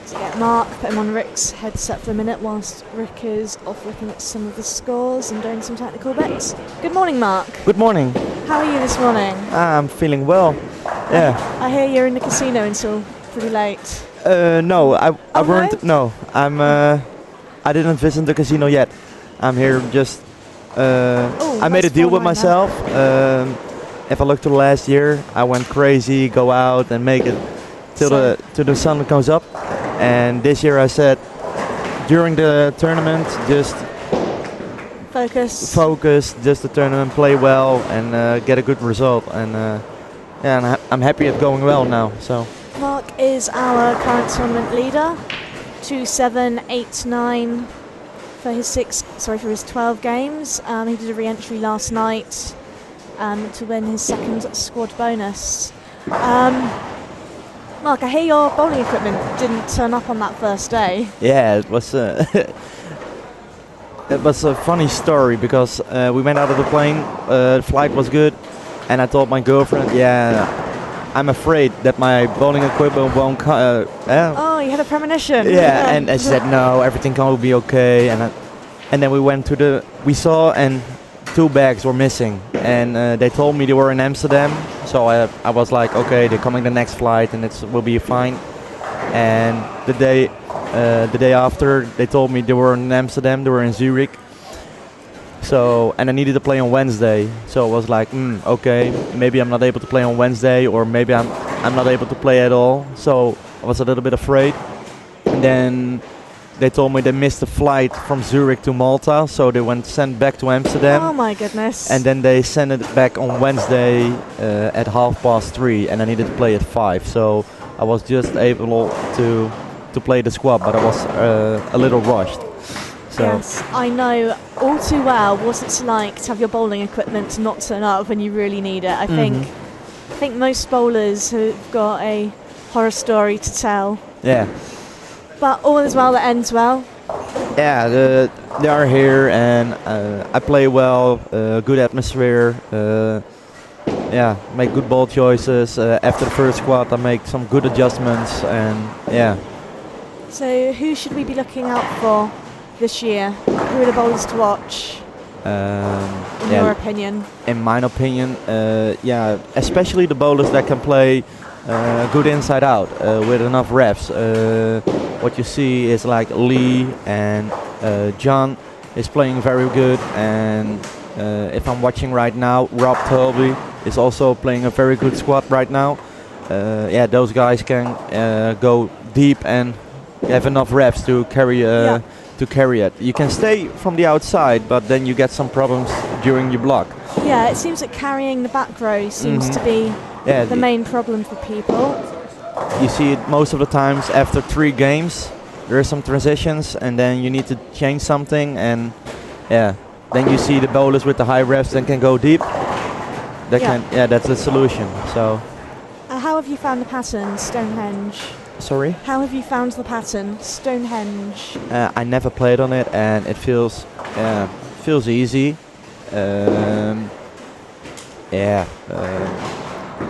to get Mark, put him on Rick's headset for a minute whilst Rick is off looking at some of the scores and doing some technical bits. Good morning, Mark. Good morning. How are you this morning? I'm feeling well. Yeah. I hear you're in the casino until pretty late. No, I weren't. No? No, I didn't visit the casino yet. I'm here just. I made a deal with myself. If I look to the last year, I went crazy, go out and make it till the sun comes up. And this year I said, during the tournament, just focus, just the tournament, play well, and get a good result. And yeah, and I'm happy it's going well now. So Mark is our current tournament leader, 2-7-8-9 for his 12 games. He did a re-entry last night. To win his second squad bonus. Mark, I hear your bowling equipment didn't turn up on that first day. yeah, it was it was a funny story because we went out of the plane, the flight was good, and I told my girlfriend, I'm afraid that my bowling equipment won't come. Oh, you had a premonition. Yeah, and she said no, everything will be okay, and then we went we saw and 2 bags were missing, and they told me they were in Amsterdam. So I was like, okay, they're coming the next flight, and it will be fine. And the day after, they told me they were in Amsterdam, they were in Zurich. So, and I needed to play on Wednesday. So I was like, okay, maybe I'm not able to play on Wednesday, or maybe I'm not able to play at all. So I was a little bit afraid. And then they told me they missed the flight from Zurich to Malta, so they went sent back to Amsterdam. Oh my goodness. And then they sent it back on Wednesday at 3:30, and I needed to play at 5. So I was just able to play the squad, but I was a little rushed. So yes, I know all too well what it's like to have your bowling equipment not turn up when you really need it. I think most bowlers have got a horror story to tell. yeah. But all is well that ends well. Yeah, they are here, and I play well, good atmosphere, make good ball choices. After the first squad, I make some good adjustments, and yeah. So who should we be looking out for this year? Who are the bowlers to watch, in your opinion? In my opinion, especially the bowlers that can play good inside out with enough reps. What you see is like Lee and John is playing very good, and if I'm watching right now, Rob Tolby is also playing a very good squad right now. Those guys can go deep and have enough reps to carry it. You can stay from the outside, but then you get some problems during your block. Yeah, it seems that carrying the back row seems to be the main problem for people. You see it most of the times after 3 games. There are some transitions, and then you need to change something, and then you see the bowlers with the high reps that can go deep. That's the solution. So. How have you found the pattern, Stonehenge? Sorry? How have you found the pattern, Stonehenge? I never played on it, and it feels easy.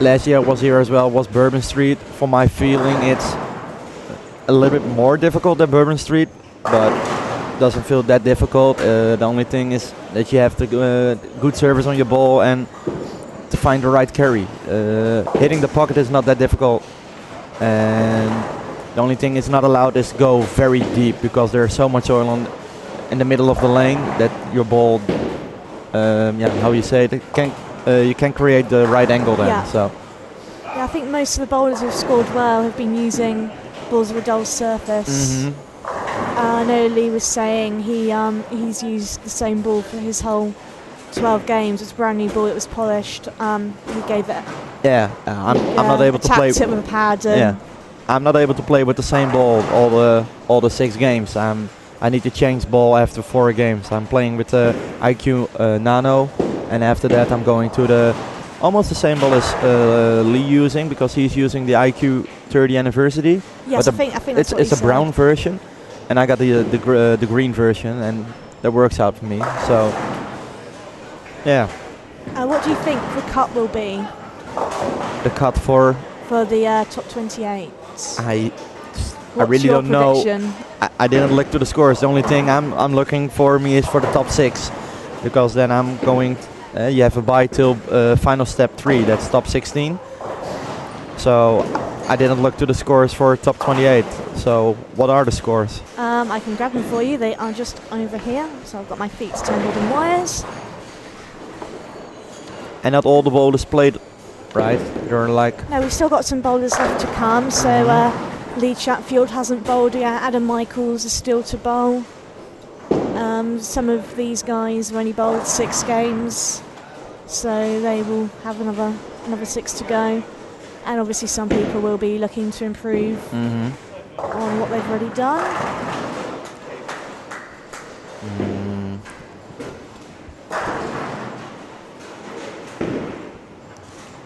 Last year I was here as well, was Bourbon Street. For my feeling, it's a little bit more difficult than Bourbon Street, but doesn't feel that difficult. The only thing is that you have to good service on your ball and to find the right carry. Hitting the pocket is not that difficult, and the only thing is not allowed is go very deep, because there's so much oil in the middle of the lane that your ball, you can create the right angle then. Yeah. So. Yeah, I think most of the bowlers who've scored well have been using balls with a dull surface. I know Lee was saying he's used the same ball for his whole 12 games. It's a brand new ball. It was polished. He gave it. I'm not able to play. Tapped it with a pad. I'm not able to play with the same ball all the 6 games. I need to change ball after 4 games. I'm playing with the IQ Nano, and after that I'm going to the almost the same ball as Lee using, because he's using the IQ 30 Anniversary. Yes, I think that's what it's a brown version, and I got the green version, and that works out for me. So, yeah. What do you think the cut will be? The cut for the top 28. I What's really your don't know. prediction? I didn't look to the scores. The only thing I'm looking for me is for the top 6, because then I'm going. You have a bye till final step 3. That's top 16. So I didn't look to the scores for top 28. So what are the scores? I can grab them for you. They are just over here. So I've got my feet tangled in wires. And not all the bowlers played, right? They're like. No, we've still got some bowlers left to come. So Lee Chatfield hasn't bowled yet. Adam Michaels is still to bowl. Some of these guys have only bowled 6 games, so they will have another 6 to go. And obviously some people will be looking to improve on what they've already done.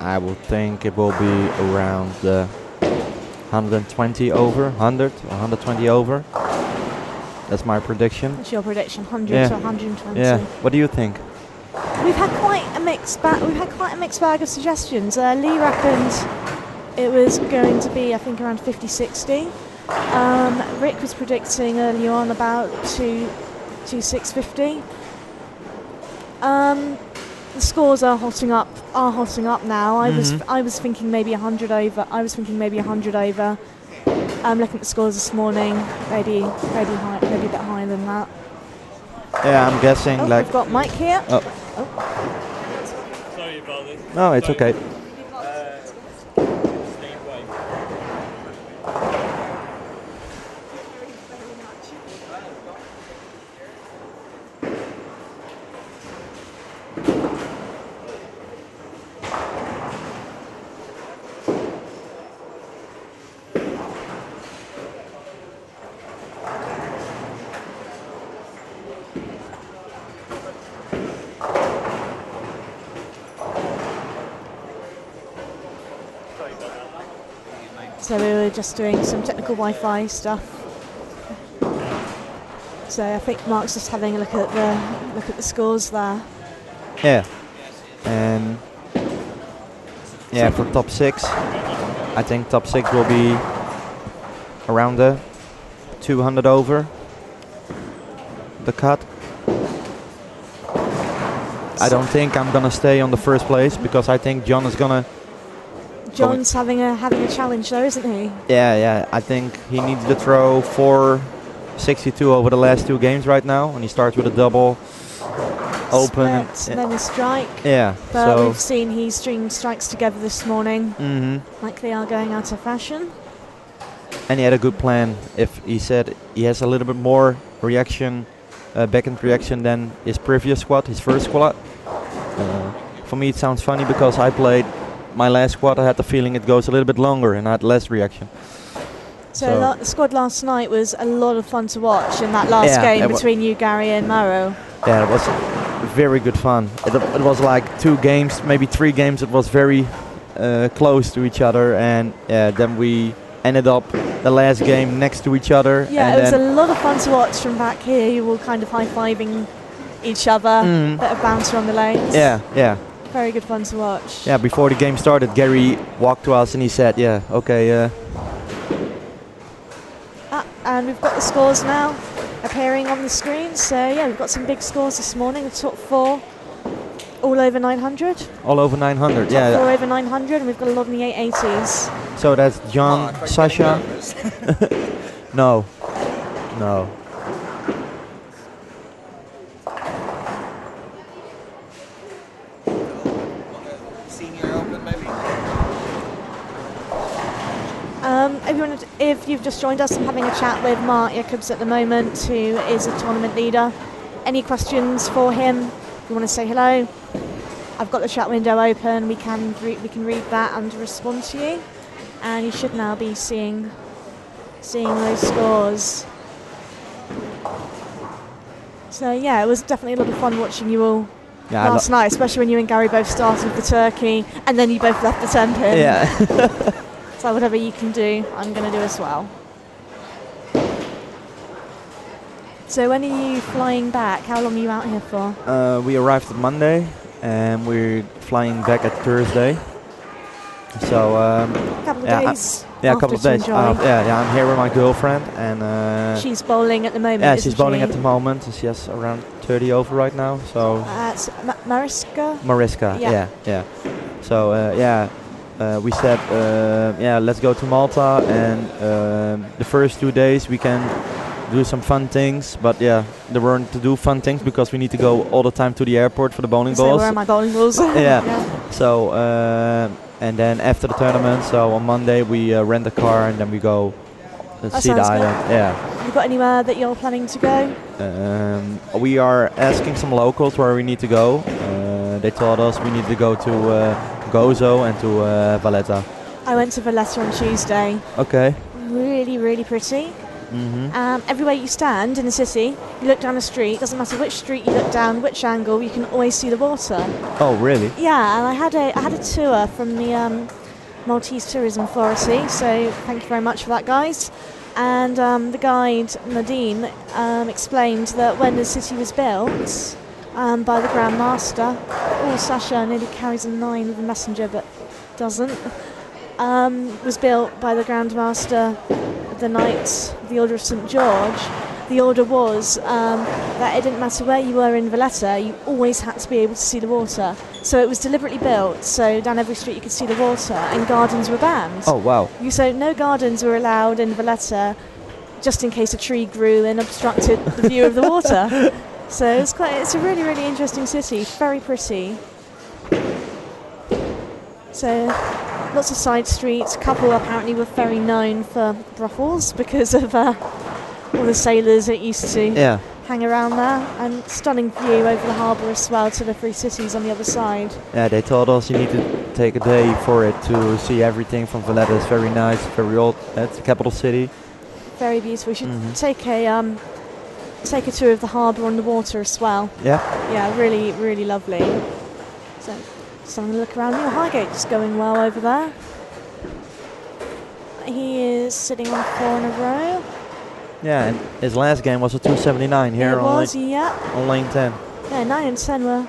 I would think it will be around 120 over, 100 or 120 over. That's my prediction. That's your prediction, 100 to 120. Yeah. What do you think? We've had quite a mixed bag of suggestions. Lee reckoned it was going to be, I think, around 50-60. Rick was predicting earlier on about 650. the scores are hotting up now. I was thinking maybe 100 over. Looking at the scores this morning, maybe high, maybe a bit higher than that. Yeah, I'm guessing like. We've got Mike here. Oh. Sorry about this. No, it's okay. So we were just doing some technical Wi-Fi stuff. So I think Mark's just having a look at the scores there. Yeah. And yeah, for top 6, I think top 6 will be around the 200 over the cut. I don't think I'm gonna stay on the first place because I think John is gonna. John's having a challenge though, isn't he? Yeah. I think he needs to throw 462 over the last 2 games right now, and he starts with a double open. Split, and then a strike. Yeah. But So we've seen he stringed strikes together this morning, like they are going out of fashion. and he had a good plan. If he said he has a little bit more reaction, backhand reaction than his previous squad, his first squad. For me, it sounds funny because I played my last squad. I had the feeling it goes a little bit longer and I had less reaction. So the squad last night was a lot of fun to watch in that last game between you, Gary, and Mauro. Yeah, it was very good fun. It was like 2 games, maybe 3 games. It was very close to each other, and then we ended up the last game next to each other. Yeah, and it was a lot of fun to watch from back here. You were kind of high-fiving each other, bit of banter on the lanes. Yeah. Very good fun to watch. Yeah, before the game started, Gary walked to us and he said, yeah, okay. And we've got the scores now appearing on the screen. So yeah, we've got some big scores this morning. The top 4, all over 900. All over 900, Top 4 over 900, and we've got a lot in the 880s. So that's John, Sasha. No. If you've just joined us, I'm having a chat with Mark Jacobs at the moment, who is a tournament leader. Any questions for him? If you want to say hello, I've got the chat window open. We can read that and respond to you. And you should now be seeing those scores. So yeah, it was definitely a lot of fun watching you all last night, especially when you and Gary both started the turkey and then you both left the 10 pin. Yeah. So whatever you can do, I'm going to do as well. So when are you flying back? How long are you out here for? We arrived on Monday and we're flying back at Thursday. So a couple of days. A couple of days. I'm here with my girlfriend and she's bowling at the moment. Yeah, she's bowling at the moment. She has around 30 over right now. So it's Mariska. Mariska. Yeah. So we said, let's go to Malta, and the first 2 days we can do some fun things, but there weren't to do fun things because we need to go all the time to the airport for the bowling balls. Where are my bowling balls? Yeah. So, and then after the tournament, so on Monday we rent a car and then we go see the island. Good. Yeah. You got anywhere that you're planning to go? We are asking some locals where we need to go. They told us we need to go to Gozo and to Valletta. I went to Valletta on Tuesday. Okay. Really, really pretty. Everywhere you stand in the city, you look down the street, doesn't matter which street you look down, which angle, you can always see the water. Oh, really? Yeah, and I had a tour from the Maltese Tourism Authority, so thank you very much for that, guys. And the guide, Nadine, explained that when the city was built by the Grand Master, Sasha nearly carries a 9 with a messenger but doesn't, was built by the Grand Master the night of the Order of St. George, the order was that it didn't matter where you were in Valletta, you always had to be able to see the water. So it was deliberately built so down every street you could see the water, and gardens were banned. Oh wow. So no gardens were allowed in Valletta, just in case a tree grew and obstructed the view of the water. So it's a really, really interesting city, very pretty. So lots of side streets. A couple apparently were very known for brothels because of all the sailors that used to hang around there. And stunning view over the harbour as well to the three cities on the other side. Yeah, they told us you need to take a day for it to see everything from Valletta. It's very nice, very old. It's the capital city. Very beautiful. We should take a tour of the harbour on the water as well. Yeah. Yeah, really, really lovely. So, just having a look around. Neil Highgate's going well over there. He is sitting on 4 in a row. Yeah, and his last game was a 279 here It was, on lane 10. Yeah, 9 and 10 were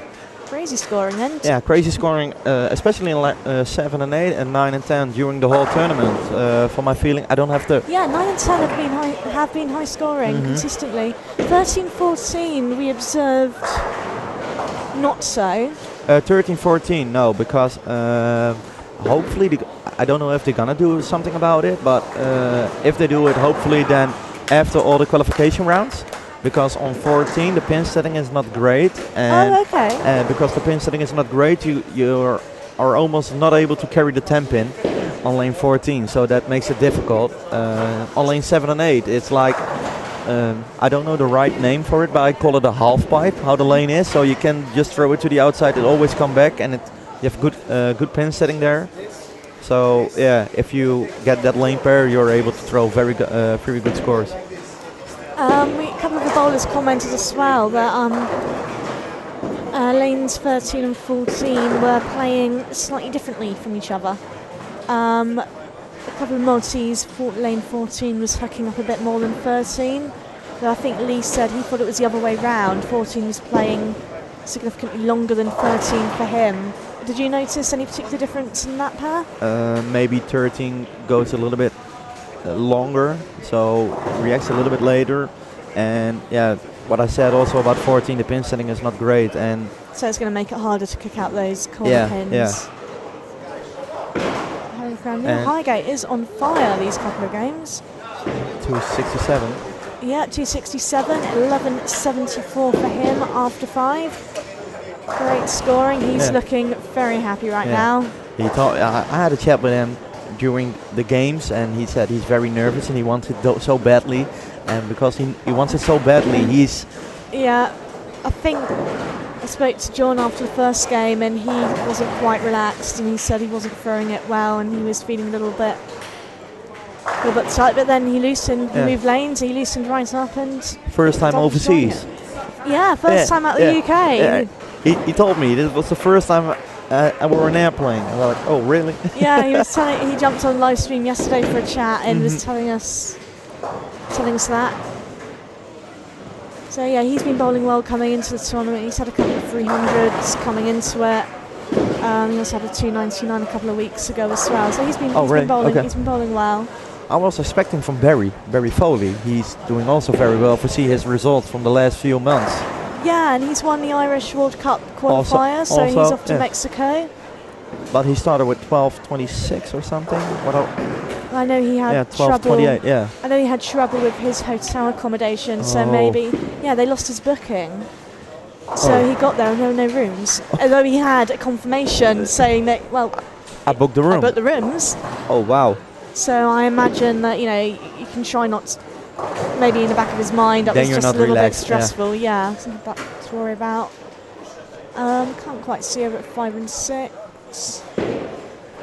crazy scoring then. Yeah, crazy scoring, especially in 7 and 8 and 9 and 10 during the whole tournament. For my feeling, I don't have to. Yeah, 9 and 10 have been high scoring consistently. 13-14 we observed not so. 13-14, no, because hopefully, I don't know if they're gonna do something about it, but if they do it, hopefully then after all the qualification rounds, because on 14 the pin setting is not great, and because the pin setting is not great, you are almost not able to carry the 10 pin on lane 14, so that makes it difficult. On lane 7 and 8, it's like I don't know the right name for it, but I call it a half pipe, how the lane is, so you can just throw it to the outside, it always come back, and you have good pin setting there. So yeah, if you get that lane pair, you're able to throw very good scores. A couple of the bowlers commented as well that lanes 13 and 14 were playing slightly differently from each other. A couple of Maltese thought lane 14 was hooking up a bit more than 13. Though I think Lee said he thought it was the other way round. 14 was playing significantly longer than 13 for him. Did you notice any particular difference in that pair? Maybe 13 goes a little bit longer, so reacts a little bit later. And yeah, what I said also about 14, the pin setting is not great, and so it's going to make it harder to kick out those corner pins. Yeah. Highgate is on fire these couple of games. 267. Yeah, 267, 1174 for him after 5. Great scoring. He's looking very happy right now. He thought I had a chat with him during the games, and he said he's very nervous and he wants it so badly, and because he wants it so badly, he's. Yeah, I think I spoke to John after the first game, and he wasn't quite relaxed, and he said he wasn't throwing it well, and he was feeling a little bit tight. But then he loosened, he moved lanes, he loosened right up, and first time overseas. Yeah, first time out the UK. Yeah. He told me this was the first time I were on an airplane. I was like, oh really? Yeah, he jumped on live stream yesterday for a chat and was telling us that. So yeah, he's been bowling well coming into the tournament. He's had a couple of 300s coming into it. He also had a 299 a couple of weeks ago as well. So he's been bowling well. I was expecting from Barry Foley. He's doing also very well to see his results from the last few months. Yeah, and he's won the Irish World Cup qualifier, so he's off to Mexico. But he started with 12:26 or something. I know he had 12:28. Yeah. I know he had trouble with his hotel accommodation, so maybe they lost his booking. So he got there and there were no rooms. Although he had a confirmation saying that, I booked the room. I booked the rooms. Oh wow. So I imagine that you can try not to, maybe in the back of his mind that was just a little bit stressful. Yeah, something to worry about. Can't quite see her at 5 and 6.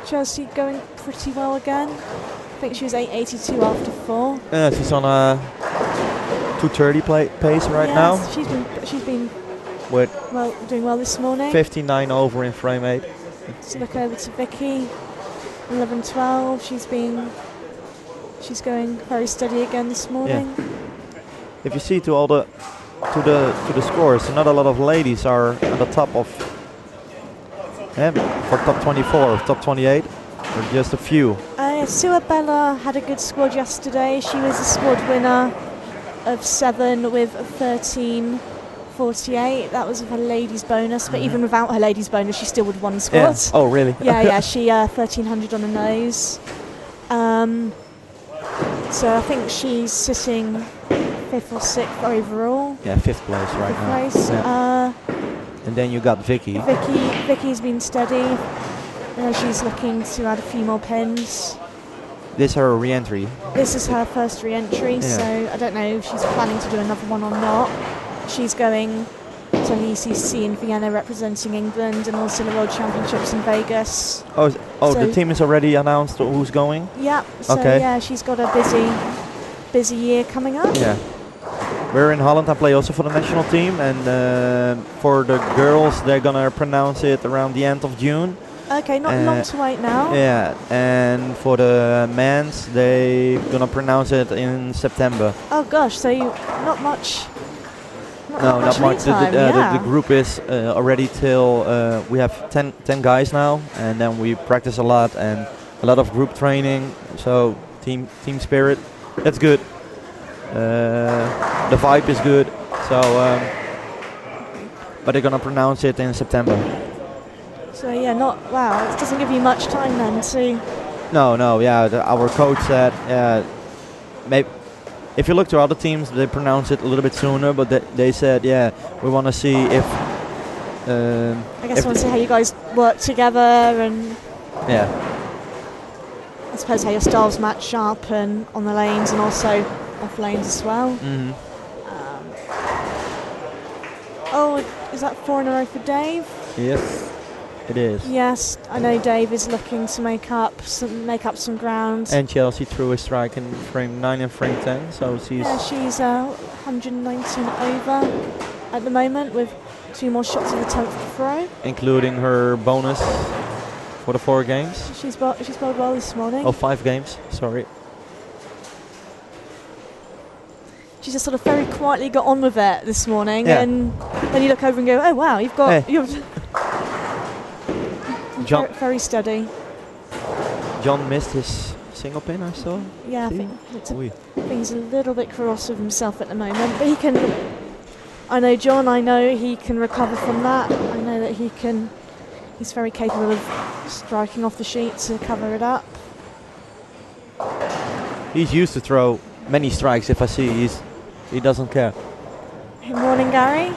Chelsea going pretty well again. I think she was 882 after 4. Yeah, she's on a 230 pace right now. She's been with doing well this morning. 59 over in frame 8. Let's look over to Vicky. 11-12. She's going very steady again this morning. Yeah. If you see to the scores, not a lot of ladies are at the top of for top 24, top 28, or just a few. Sue Bella had a good squad yesterday. She was the squad winner. of 7 with 13.48. That was with her ladies bonus, but even without her ladies bonus, she still would have won the Yeah. squad. Oh, really? Yeah, she 1300 on the nose. So I think she's sitting 5th or 6th overall. Yeah, 5th place right Fifth now. place. Yeah. And then you got Vicky. Vicky's been steady. She's looking to add a few more pins. This is her re-entry. This is her first re-entry, so I don't know if she's planning to do another one or not. She's going to the ECC in Vienna representing England and also the World Championships in Vegas. Oh, So- the team is already announced who's going? Yeah, so Okay. yeah, she's got a busy year coming up. Yeah. We're in Holland. I play also for the national team, and for the girls, they're gonna pronounce it around the end of June. Okay, not long to wait now. Yeah, and for the men's, they gonna pronounce it in September. Oh gosh, so not much. Not much. lead time, The group is already till we have 10 guys now, and then we practice a lot and a lot of group training. So team spirit, that's good. The vibe is good. So, but they're gonna pronounce it in September. So yeah, wow. It doesn't give you much time then to. No. Yeah, our coach said maybe. If you look to other teams, they pronounce it a little bit sooner, but they said, we want to see if. I guess I want to see how you guys work together and. Yeah. I suppose how your styles match up and on the lanes and also off lanes as well. Mm-hmm. Is that 4 in a row for Dave? Yes, it is. Yes, I know Dave is looking to make up some ground. And Chelsea threw a strike in frame 9 and frame 10, so she's. Yeah, she's 119 over at the moment with 2 more shots of the 10th throw. Including her bonus for the 4 games. She's bowled well this morning. Oh, 5 games, sorry. She just sort of very quietly got on with it this morning, Yeah. and then you look over and go, "Oh wow, you've got you're John, very steady." John missed his single pin, I saw. Yeah, I See? think Oei. he's a little bit cross with himself at the moment, but he can. I know John. I know he can recover from that. I know that he can. He's very capable of striking off the sheet to cover it up. He's used to throw many strikes. If I see, he doesn't care. Good morning, Gary.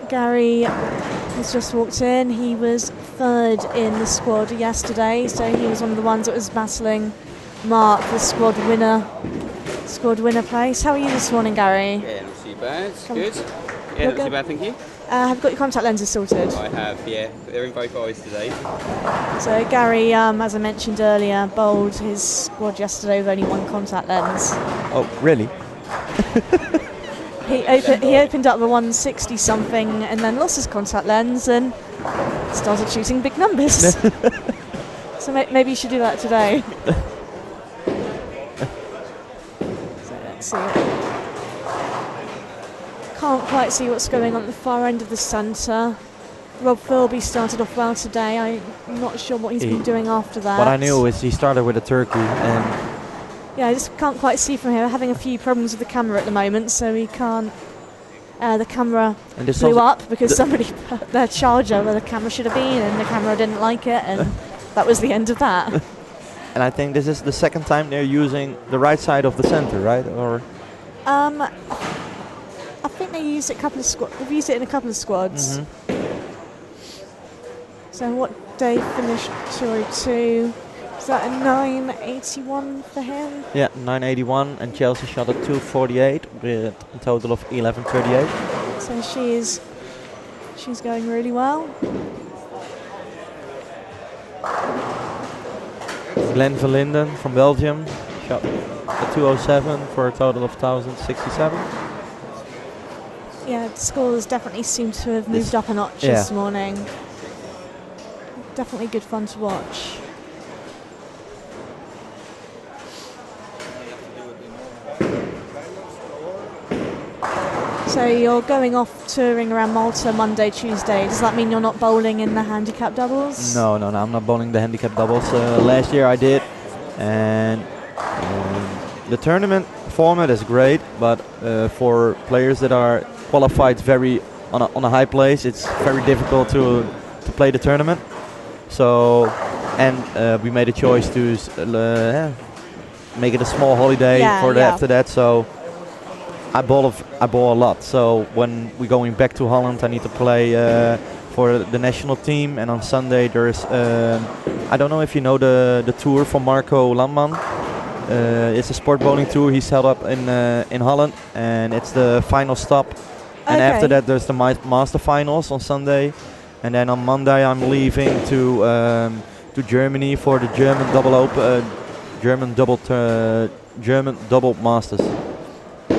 Gary has just walked in. He was 3rd in the squad yesterday, so he was one of the ones that was battling Mark, the squad winner place. How are you this morning, Gary? Yeah, not too bad. Come- Good. You're Yeah, not good? too bad, thank you. Have you got your contact lenses sorted? I have, yeah. They're in both eyes today. So Gary, as I mentioned earlier, bowled his squad yesterday with only 1 contact lens. Oh, really? He opened up the 160 something and then lost his contact lens and started shooting big numbers. So maybe you should do that today. So let's see. Can't quite see what's going on at the far end of the centre. Rob Philby started off well today. I'm not sure what he's been doing after that. What I knew is he started with a turkey, and yeah, I just can't quite see from here. We're having a few problems with the camera at the moment, so we can't. The camera blew up because somebody put their charger where the camera should have been, and the camera didn't like it, and that was the end of that. And I think this is the second time they're using the right side of the center, right? Or I think they used it They've used it in a couple of squads. So what Dave finished 202. Is that a 981 for him? Yeah, 981, and Chelsea shot at 248 with a total of 1138. So she's going really well. Glenn Verlinden from Belgium shot at 207 for a total of 1067. Yeah, the scores definitely seem to have moved up a notch this morning. Definitely good fun to watch. So you're going off touring around Malta Monday, Tuesday. Does that mean you're not bowling in the handicap doubles? No, I'm not bowling the handicap doubles. Last year I did, and The tournament format is great, but for players that are qualified very on a high place, it's very difficult to play the tournament. So, and we made a choice to make it a small holiday after that. So I ball a lot. So when we're going back to Holland, I need to play for the national team. And on Sunday there's I don't know if you know the tour from Marco Landman. It's a sport bowling tour. He's held up in Holland, and it's the final stop. And after that, there's the master finals on Sunday, and then on Monday I'm leaving to Germany for the German double masters.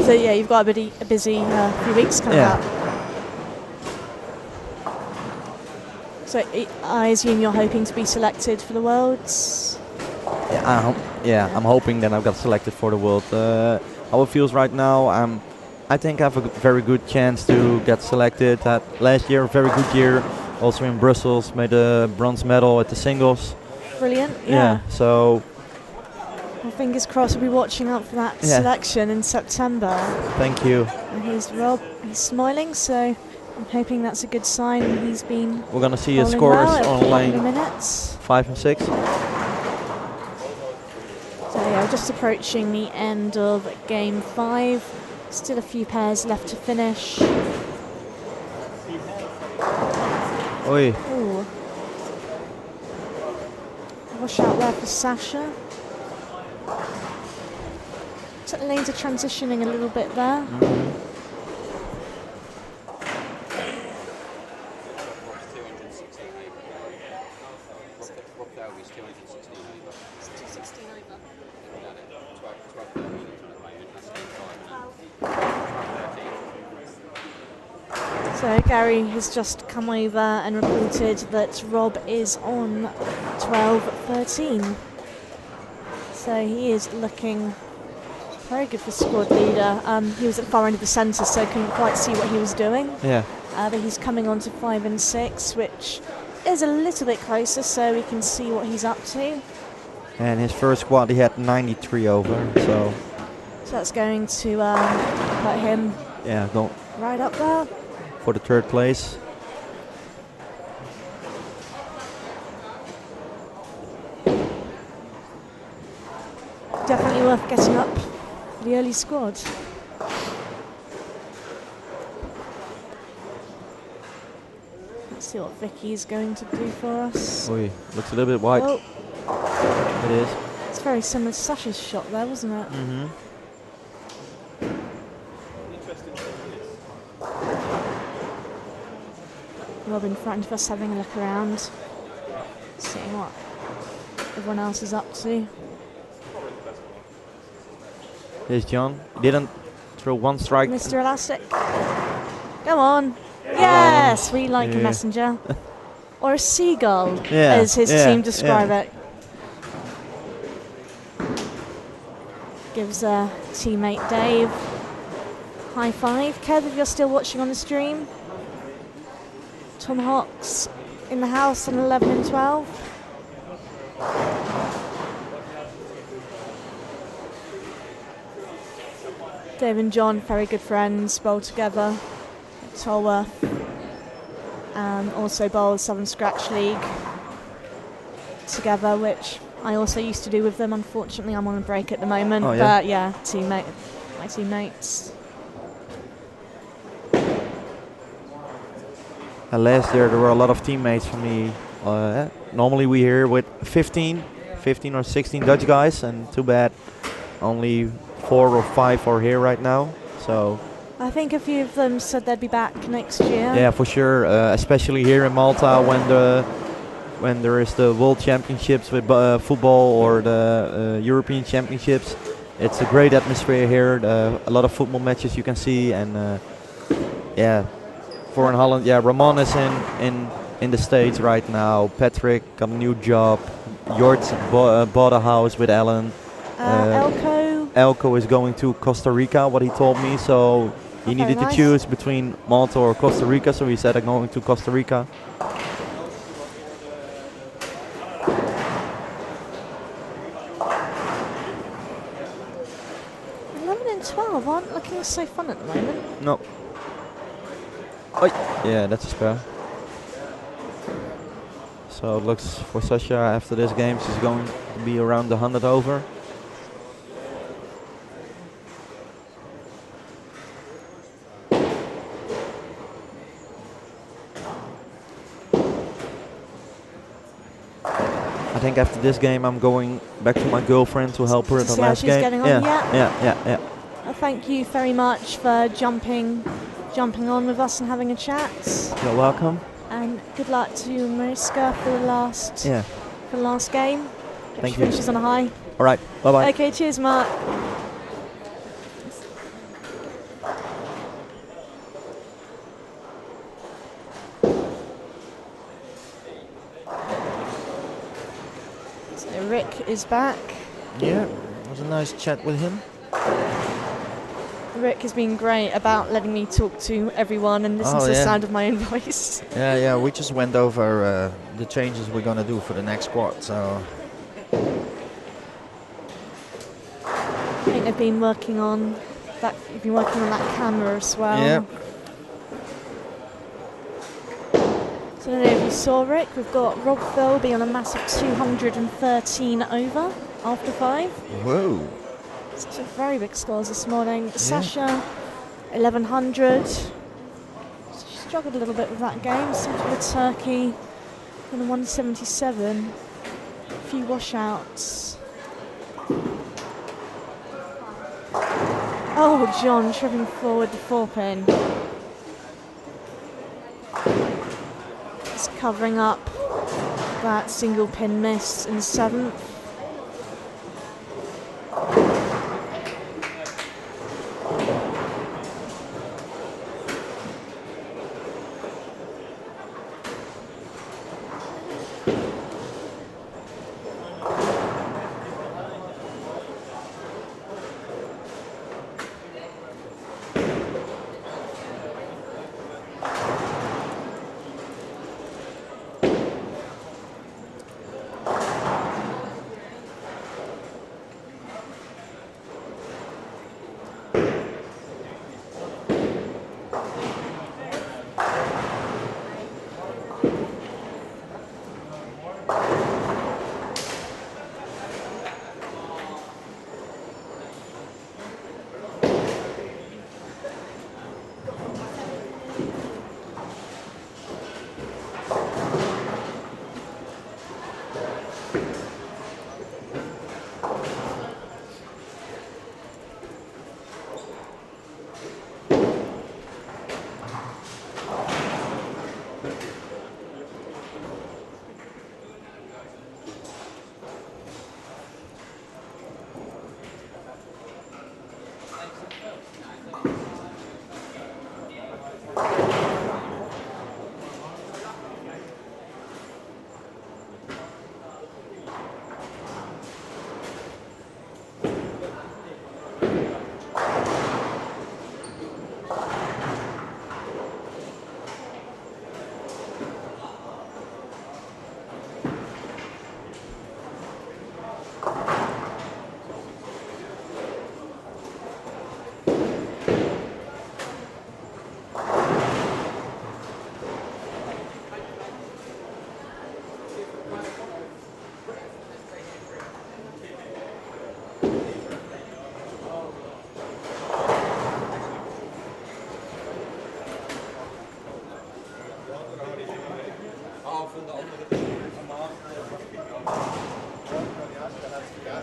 So yeah, you've got a busy few weeks coming up. So I assume you're hoping to be selected for the Worlds? I'm hoping that I've got selected for the World. How it feels right now, I think I have a very good chance to get selected. Last year, a very good year. Also in Brussels, made a bronze medal at the singles. Brilliant, yeah. So... Well, fingers crossed we'll be watching out for that selection in September. Thank you. And he's smiling, so I'm hoping that's a good sign. He's been We're going to see his scores on lane 5 and 6. So yeah, we're just approaching the end of game 5. Still a few pairs left to finish. Oi. Ooh. Wash out there for Sasha. So the lanes are transitioning a little bit there. So Gary has just come over and reported that Rob is on 12-13. So he is looking very good for squad leader. He was at the far end of the centre, so couldn't quite see what he was doing. Yeah. But he's coming on to 5 and 6, which is a little bit closer, so we can see what he's up to. And his first squad, he had 93 over, so that's going to put him right up there for the 3rd place. Definitely worth getting up the early squad. Let's see what Vicky's going to do for us. Oi, looks a little bit wide. Oh. It is. It's very similar to Sasha's shot there, wasn't it? Mm-hmm. Rob in front of us having a look around, seeing what everyone else is up to. Here's John. Didn't throw one strike. Mr. Elastic. Come on. Yes, we like a messenger. Or a seagull, as his team describe it. Gives teammate Dave high five. Kev, if you're still watching on the stream. Tom Hawks in the house on 11 and 12. Dave and John, very good friends, bowl together at Tolworth. Also bowl Southern Scratch League together, which I also used to do with them. Unfortunately, I'm on a break at the moment, but yeah, my teammates. Last year there were a lot of teammates for me. Normally we here with 15 or 16 Dutch guys, and too bad only 4 or 5 are here right now. So I think a few of them said they'd be back next year. Yeah, for sure. Especially here in Malta when there is the World Championships with football or the European Championships. It's a great atmosphere here. A lot of football matches you can see, and for in Holland, Ramon is in the States right now. Patrick got a new job. Jort bought a house with Ellen. Elko is going to Costa Rica, what he told me. So he needed to choose between Malta or Costa Rica, so he said I'm going to Costa Rica. 11 and 12 aren't looking so fun at the moment. No. Oi. Yeah, that's a spare. So it looks for Sasha after this game she's going to be around the 100 over. I think after this game I'm going back to my girlfriend to help her at the see how last she's game. getting on, Yeah. Well, thank you very much for jumping on with us and having a chat. You're welcome. And good luck to Mariska for the last game. Thank she you. finishes on a high. All right. Bye bye. Okay, cheers, Mark. So Rick is back. Yeah, it was a nice chat with him. Rick has been great about letting me talk to everyone and listen to the sound of my own voice. Yeah, we just went over the changes we're going to do for the next squad, so... I think they've been working on that. You've been working on that camera as well. Yeah. So I don't know if you saw, Rick, we've got Rob Philby on a massive 213 over after 5. Whoa. It's a very big scores this morning. Yeah. Sasha, 1100. She struggled a little bit with that game. Seemed to be a Turkey in the 177. A few washouts. Oh, John tripping forward the 4-pin. Just covering up that single pin miss in the 7th.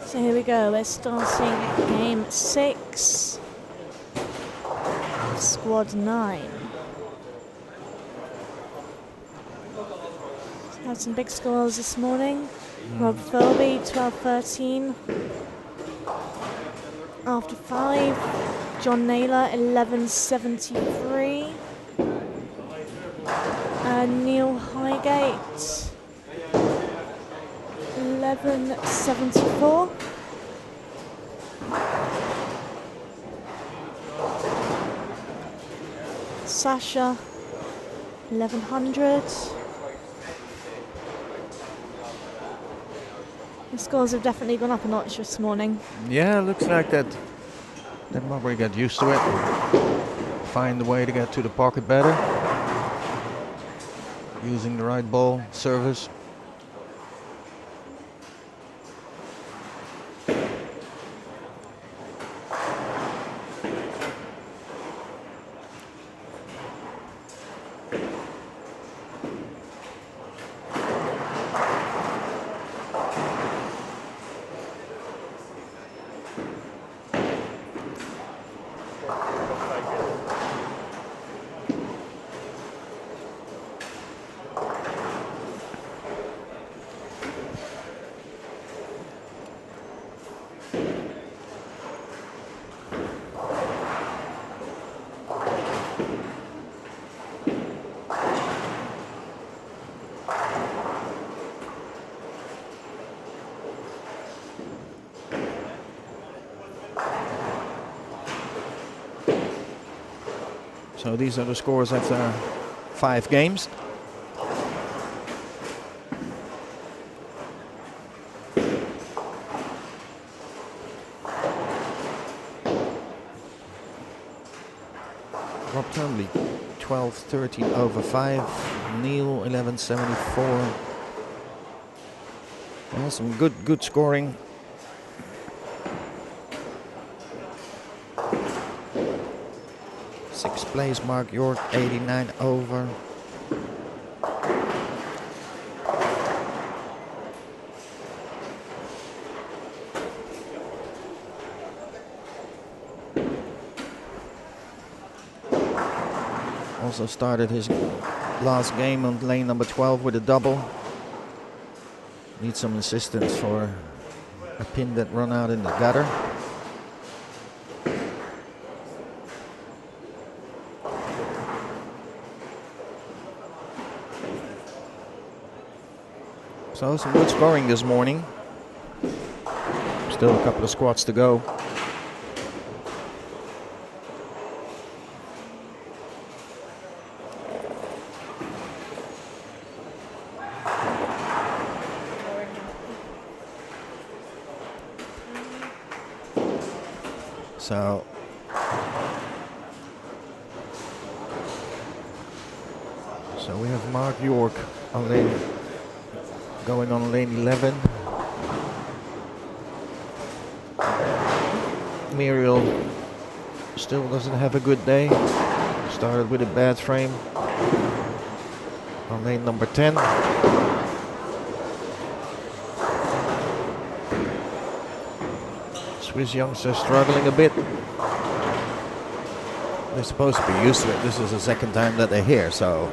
So here we go, we're starting game 6, squad 9. Had some big scores this morning. Rob Philby, 12-13. After 5, John Naylor, 11-73. Neil Highgate, 11-74. Sasha, 1100. The scores have definitely gone up a notch this morning. Yeah, looks like that. Denmark will get used to it. Find a way to get to the pocket better. Using the right ball service. So these are the scores after 5 games. Rob Turnley 12-13 over 5. Neil 11-74. Yeah, some good scoring. Sixth place, Mark York, 89 over. Also started his last game on lane number 12 with a double. Needs some assistance for a pin that run out in the gutter. So some good scoring this morning. Still a couple of squats to go. So we have Mark York on lane, going on lane 11. Muriel still doesn't have a good day. Started with a bad frame on lane number 10. Swiss youngsters struggling a bit. They're supposed to be used to it. This is the second time that they're here, so.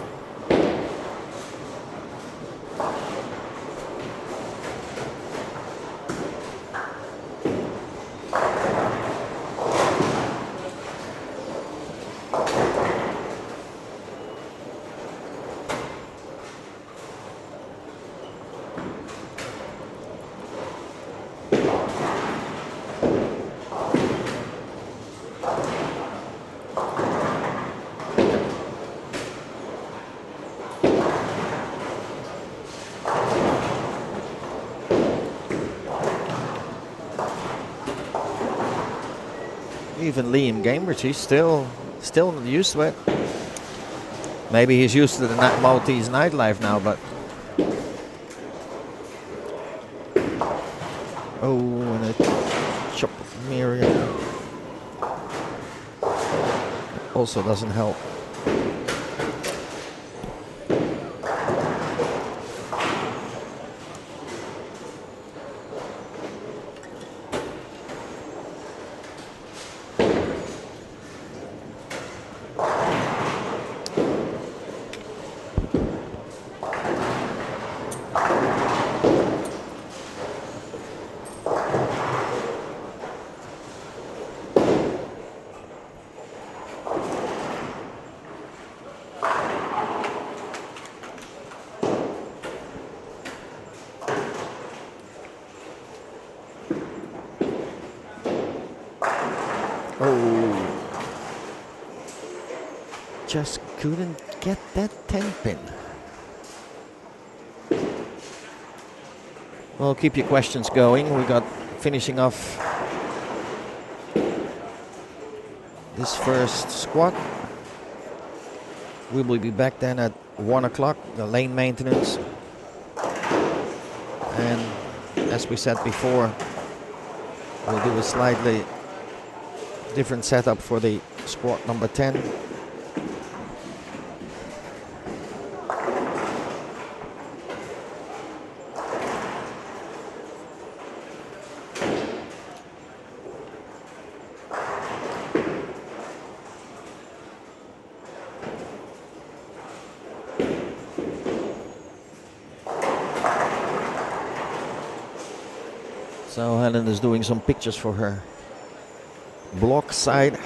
Even Liam Gamebridge, he's still not used to it. Maybe he's used to the Maltese nightlife now, but oh, and a chop of Miriam also doesn't help. Just couldn't get that 10 pin. Well, keep your questions going. We got finishing off this first squat. We will be back then at 1 o'clock, the lane maintenance. And as we said before, we'll do a slightly different setup for the squat number 10. So Helen is doing some pictures for her blog site.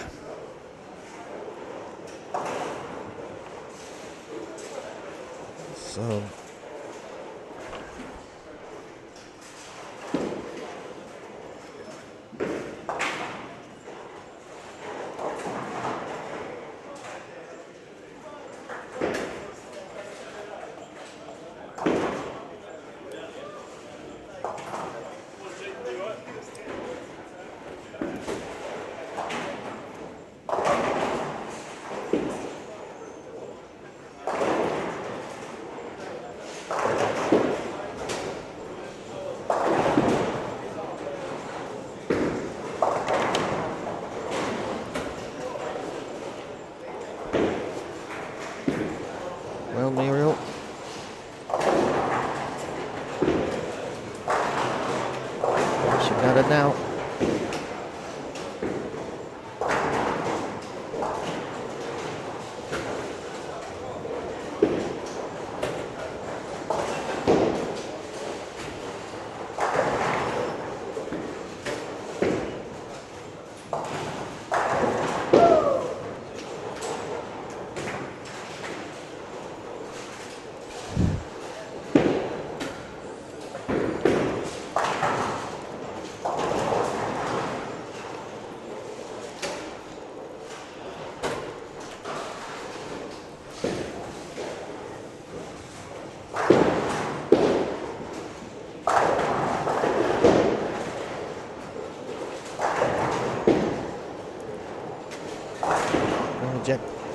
So well, Muriel. She got it now.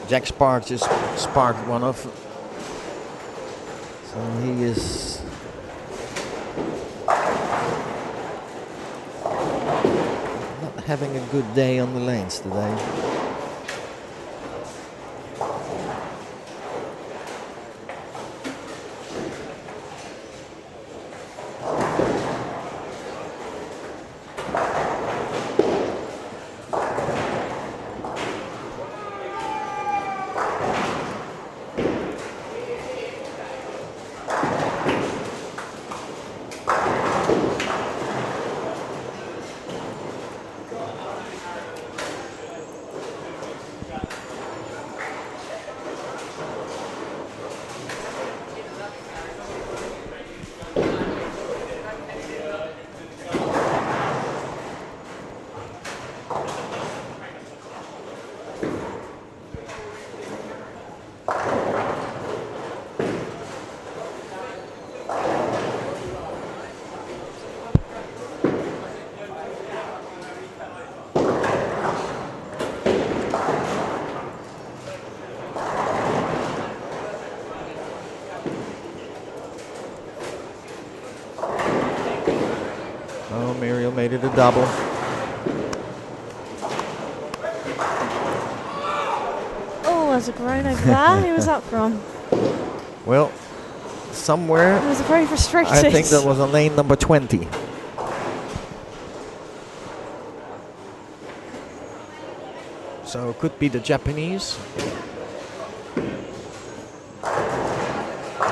Jack Sparks just sparked one off. So he is not having a good day on the lanes today. Muriel made it a double. Oh, there's a groan over there. Who was that from? Well, somewhere, It was very frustrating. I think that was on lane number 20. So it could be the Japanese.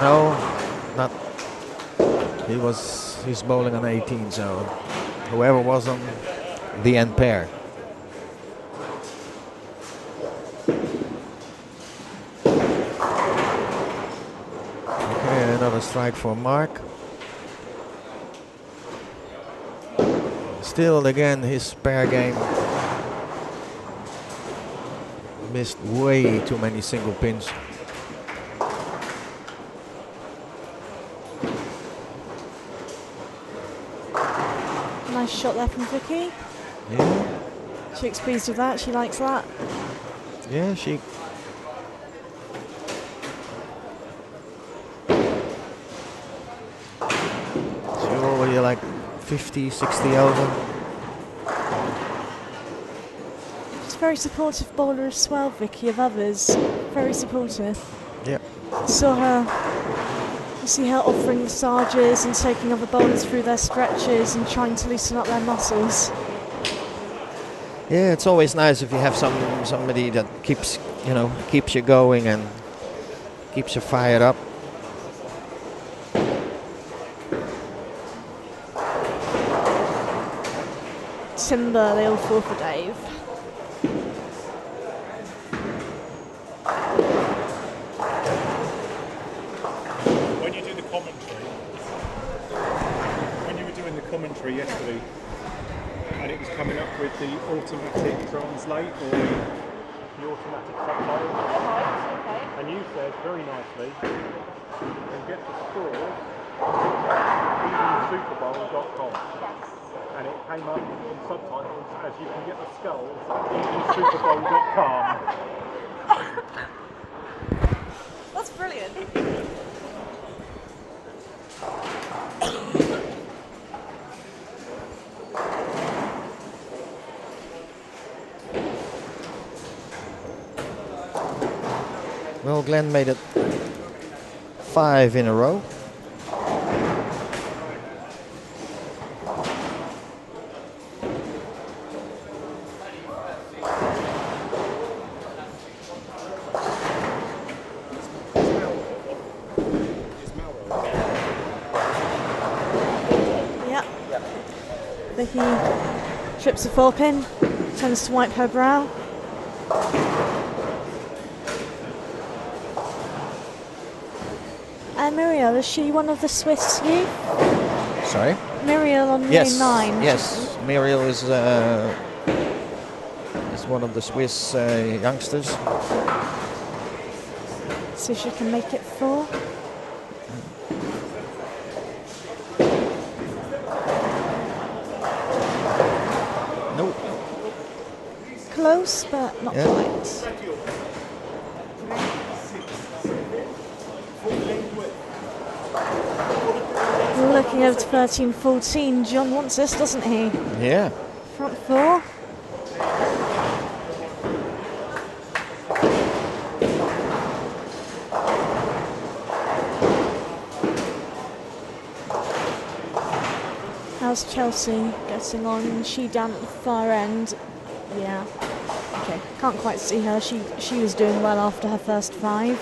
No, not. He's bowling on 18, so whoever was on the end pair. Okay, another strike for Mark. Still, again, his pair game missed way too many single pins. Nice shot there from Vicky. Yeah. She looks pleased with that. She likes that. Yeah, she. She's already like 50, 60 over. She's a very supportive bowler as well, Vicky, of others. Very supportive. Yep. Saw her. You see her offering massages and taking other bowlers through their stretches and trying to loosen up their muscles. Yeah, it's always nice if you have somebody that keeps you going and keeps you fired up. Timber, they all fall for Dave. When you do the commentary, when you were doing the commentary yesterday, and it was coming up with the automatic translate or the automatic subtitles, and you said very nicely, you can get the scores evensuperbowl.com. And it came up in subtitles as you can get the skulls at evensuperbowl.com. That's brilliant. Well, Glenn made it 5 in a row. Yep. Vicky trips a 4-pin, turns to wipe her brow. Muriel, is she one of the Swiss youth? Sorry? Muriel on Yes. lane 9. Yes. Muriel is one of the Swiss youngsters. So she can make it 4. Nope. Close, but not quite. Looking over to 13-14. John wants this, doesn't he? Yeah. Front 4. How's Chelsea getting on? She down at the far end. Yeah. Okay. Can't quite see her. She was doing well after her first 5.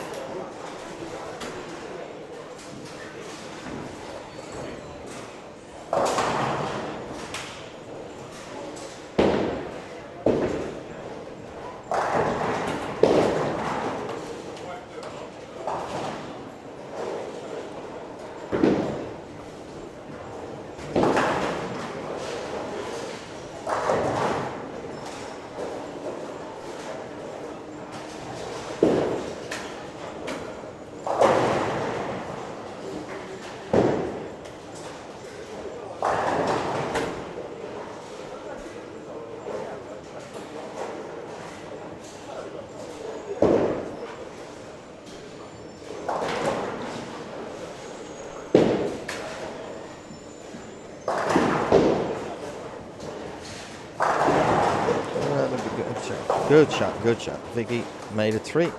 Good shot. Vicky made it 3. And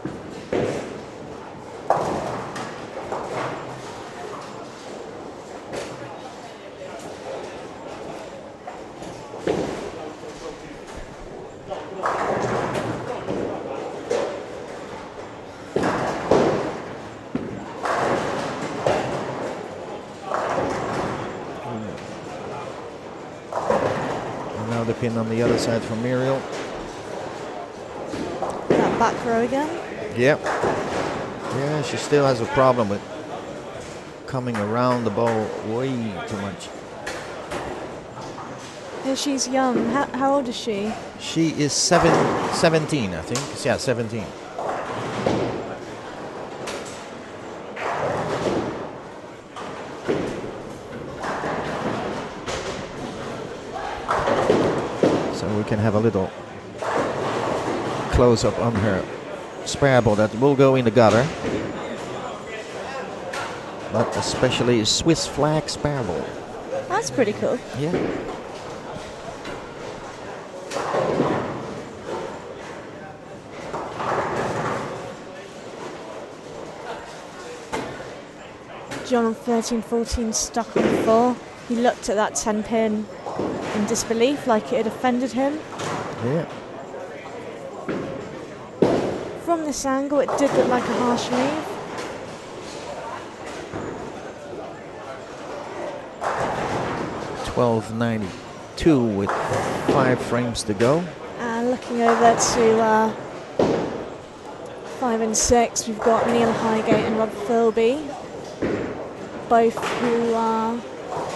now the pin on the other side for Muriel. That back row again. Yep. Yeah, she still has a problem with coming around the ball way too much. Yeah, she's young. How old is she? She is 17, I think. Yeah, 17. So we can have a little close-up on her spare ball that will go in the gutter. But especially a Swiss flag spare ball. That's pretty cool. Yeah. John on 13-14 stuck on 4. He looked at that 10 pin in disbelief, like it had offended him. Yeah. From this angle, it did look like a harsh leave. $12.92 with 5 frames to go. And looking over to 5 and 6, we've got Neil Highgate and Rob Philby, both who are, I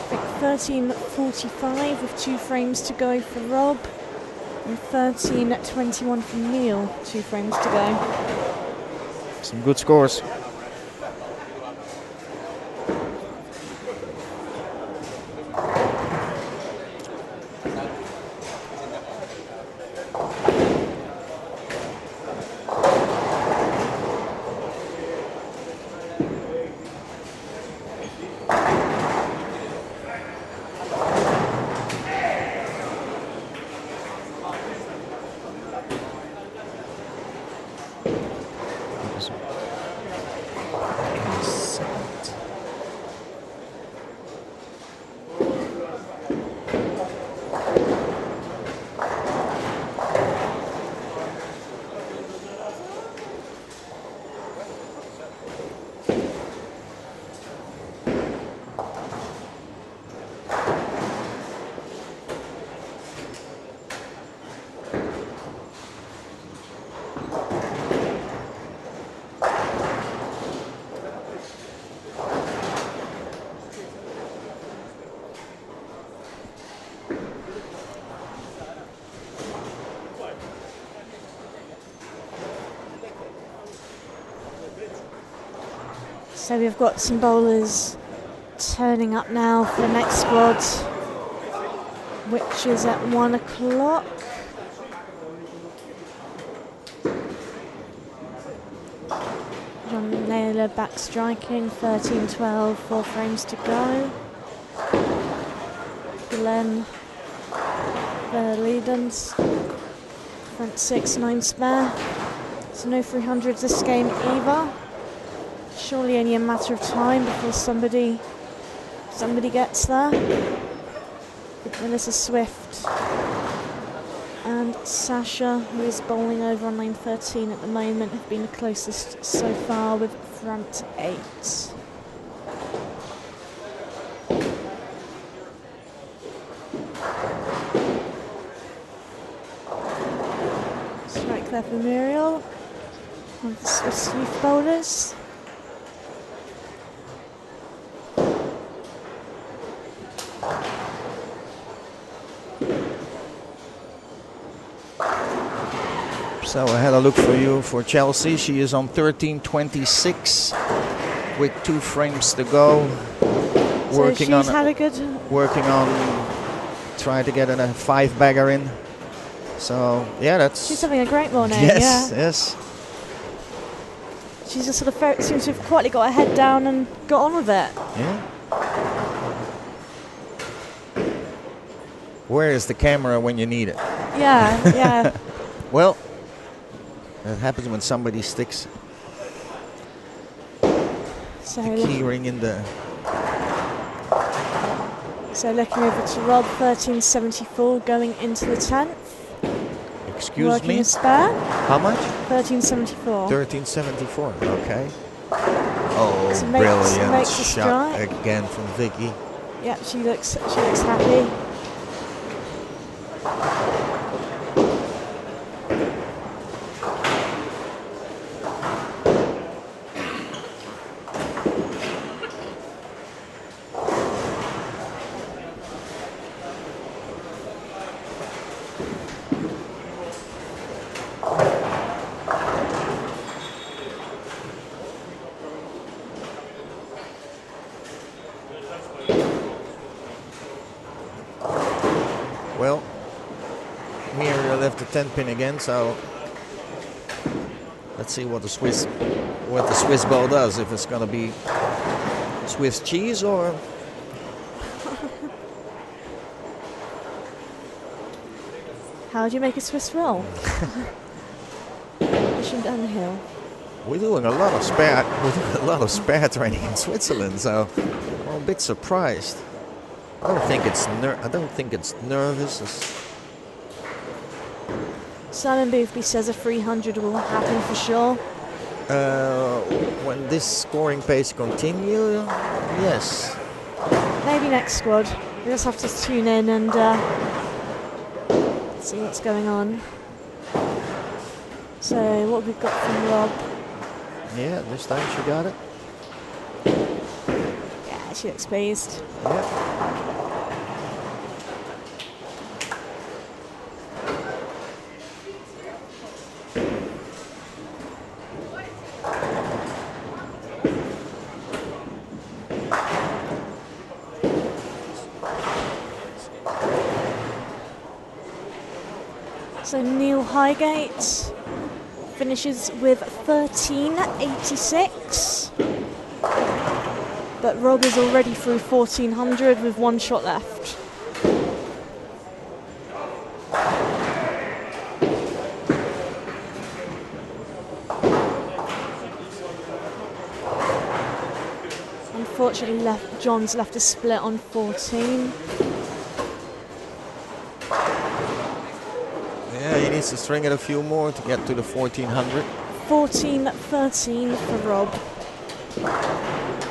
think, 13.45 with 2 frames to go for Rob, and 13.21 for Neil, 2 frames to go. Some good scores. So we've got some bowlers turning up now for the next squad, which is at 1 o'clock. John Naylor back striking, 13-12, 4 frames to go. Glenn Verleidens, front 6, 9 spare. So no 300s this game either. Surely only a matter of time before somebody gets there. Melissa Swift and Sasha, who is bowling over on lane 13 at the moment, have been the closest so far with front 8. Strike there for Muriel, one of the Swiss youth bowlers. So I had a look for you for Chelsea. She is on 13.26 with 2 frames to go. Working so she's had a good. Working on trying to get a 5-bagger in. So yeah, that's. She's having a great morning. Yes, yeah. yes. She's just sort of seems to have quietly got her head down and got on with it. Yeah. Where is the camera when you need it? Yeah, yeah. Well, that happens when somebody sticks So the key ring in the. So looking over to Rob, 13.74 going into the 10th. Excuse Working me? a spare. How much? 13.74. 13.74. Okay. Oh, So brilliant makes a shot strike. again from Vicky. Yep, she looks happy. 10 pin again, so let's see what the Swiss ball does. If it's gonna be Swiss cheese or How do you make a Swiss roll? Pushing down the hill. we're doing a lot of spare training in Switzerland, so I'm a bit surprised. I don't think it's nervous. Simon Boothby says a 300 will happen for sure. When this scoring pace continues, yes. Maybe next squad. We just have to tune in and see what's going on. So what we've got from Rob. Yeah, this time she got it. Yeah, she looks pleased. Yeah. So Neil Highgate finishes with 13.86, but Rob is already through 1400 with one shot left. Unfortunately, John's left a split on 14. Yeah, he needs to string it a few more to get to the 1400. 14.13 for Rob.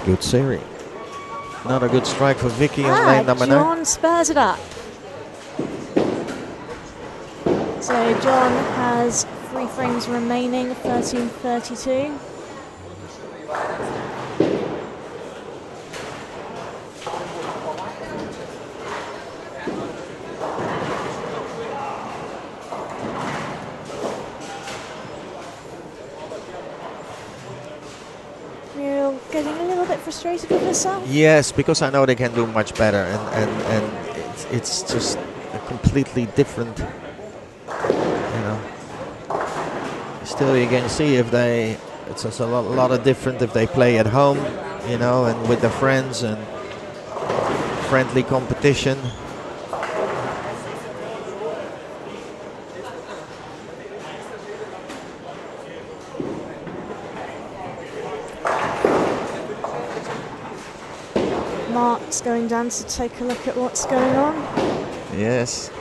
Good series. Another good strike for Vicky on lane number 9. John spurs it up. So John has 3 frames remaining, 13.32. You're getting a little bit frustrated with yourself? Yes, because I know they can do much better, and it's just a completely different, Still, you can see if it's just a lot of different if they play at home, and with their friends and friendly competition. Mark's going down to take a look at what's going on. Yes.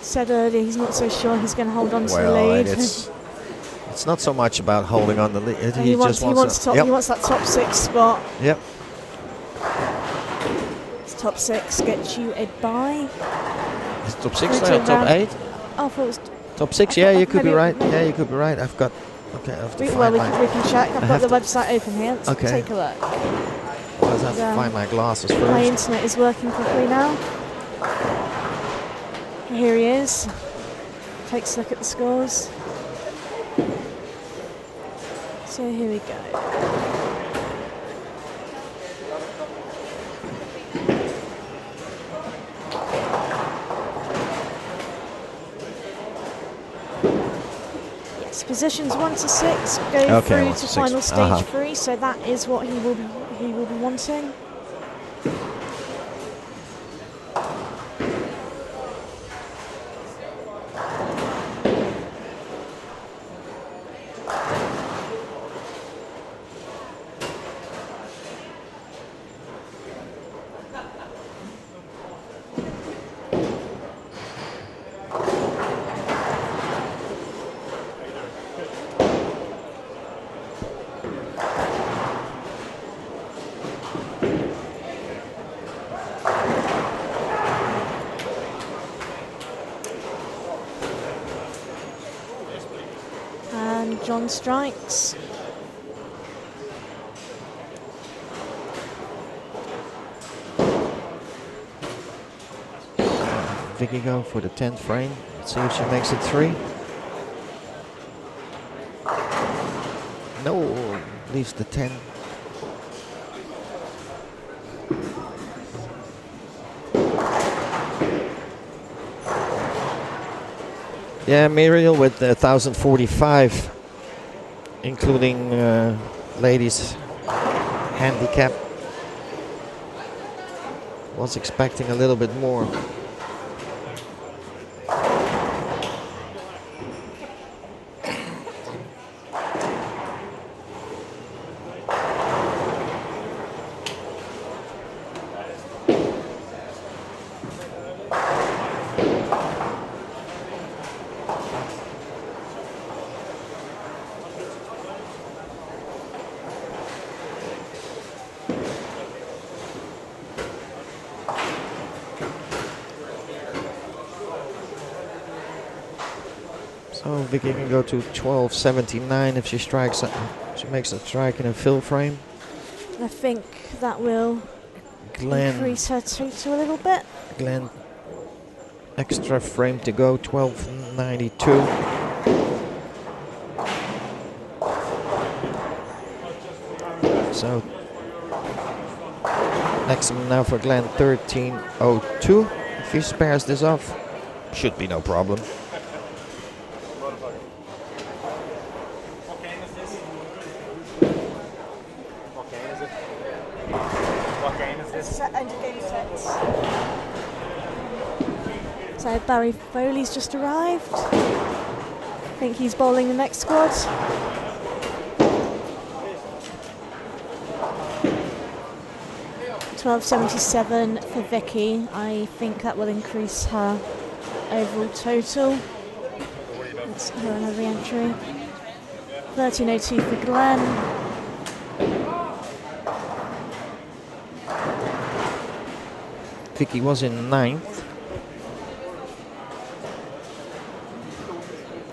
Said earlier he's not so sure he's going to hold on to the lead. It's not so much about holding on the lead. He wants that top 6 spot. Yep. This top 6 gets you a bye. Is it top 6 now? Top 8? Oh, I thought it was top 6. Yeah, you could be right. Yeah, you could be right. I've got. Okay, I have to find we can check. I've got the website open here. Let's take a look. I have to find my glasses first. My internet is working properly now. Here he is. Takes a look at the scores. So here we go. Yes, positions 1 to 6 go through to final stage 3. So that is what he will be wanting. John strikes. Vicky go for the 10th frame. Let's see if she makes it 3. No, leaves the 10. Yeah, Muriel with 1045, including ladies handicap. Was expecting a little bit more. So Vicky can go to 1279 if she strikes. She makes a strike in a fill frame. I think that will increase her total a little bit. Glenn, extra frame to go, 1292. So maximum now for Glenn 1302. If he spares this off, should be no problem. So Barry Foley's just arrived. I think he's bowling the next squad. $12.77 for Vicky. I think that will increase her overall total. That's her another re-entry. 13.02 for Glenn. Vicky was in 9th.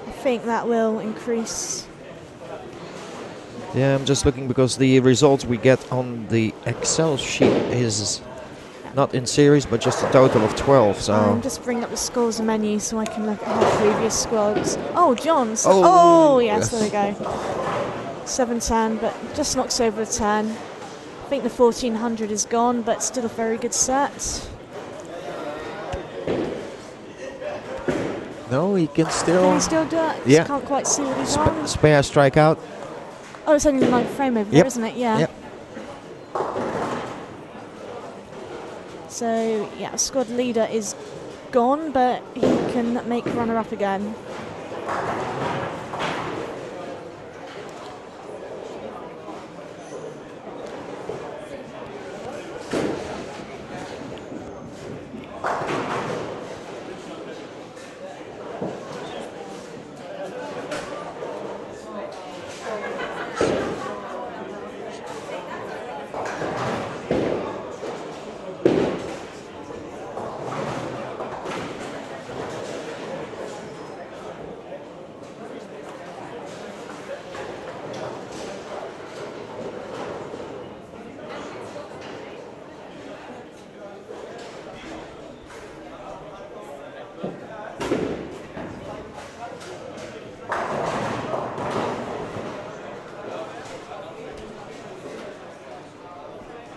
I think that will increase. Yeah, I'm just looking because the results we get on the Excel sheet is not in series, but just a total of 12. So I'm just bringing up the scores menu so I can look at her previous squads. Oh, John's. Oh, Oh yes. yes, there we go. 7-10, but just knocks over a 10. I think the 1400 is gone, but still a very good set. no, he can still. Can he still do it? Yeah. Just can't quite see what he's on. Spare strikeout. Oh, it's only the 9th frame over there, isn't it? Yeah. Yep. So, yeah, squad leader is gone, but he can make runner-up again.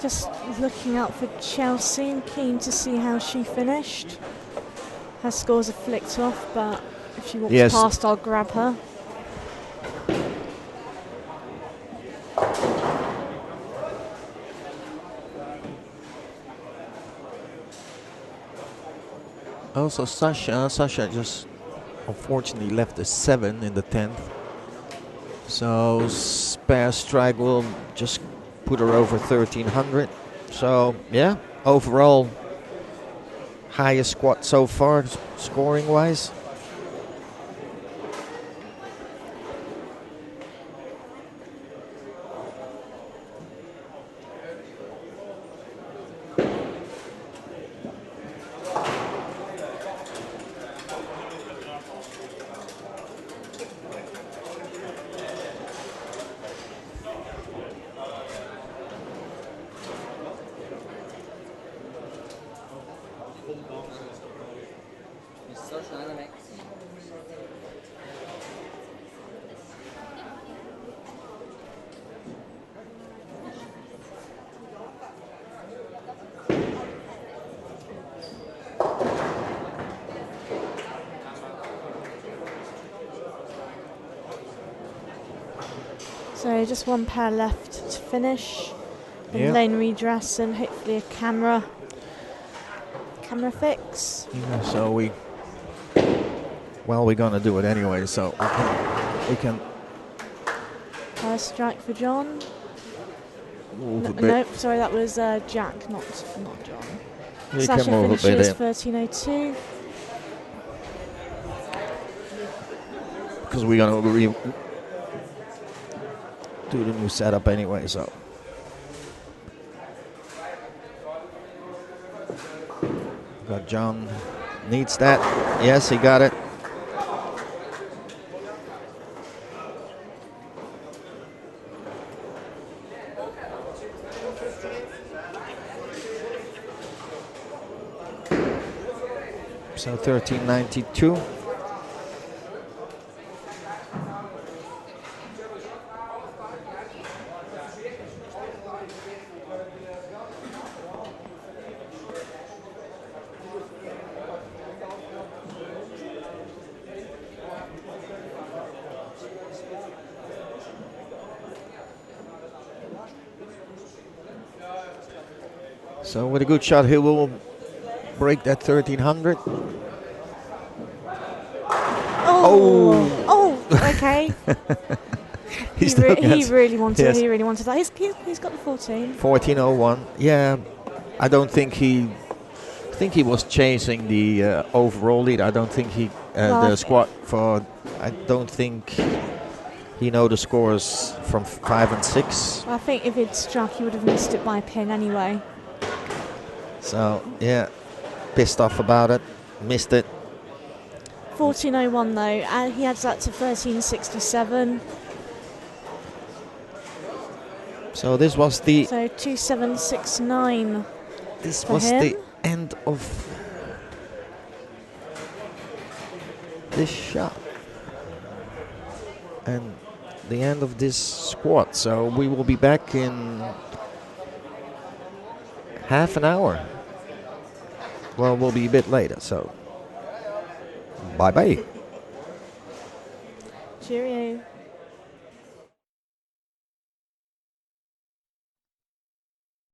Just looking out for Chelsea and keen to see how she finished. Her scores are flicked off, but if she walks past, I'll grab her. Also, Sasha just unfortunately left a 7 in the 10th. So spare strike will just put her over 1300. So yeah, overall highest squad so far scoring wise. Social dynamics. So just one pair left to finish. Yeah. And lane redress and hopefully a camera fix. Yeah, so we're gonna do it anyway, so we can First strike for John. move a bit. Nope, sorry, that was Jack, not John. You Sasha can move a bit finishes in, 13:02. because we're gonna do the new setup anyway, so. Got John needs that. Yes, he got it. So 1392. So with a good shot, he will break that 1300. Oh, okay. He he still gets- really wanted. yes. He really wanted that. He's got the 14. 1401. Yeah, I don't think he. I think he was chasing the overall lead. I don't think he the squad for. I don't think he know the scores from 5 and 6. I think if he'd struck, he would have missed it by a pin anyway. So yeah, pissed off about it. Missed it. 14:01 though, and he adds that to 13:67. So this was the. So 2769. This for was him. the end of this shot and the end of this squad. So we will be back in half an hour. Well, we'll be a bit later. So bye bye. Cheerio.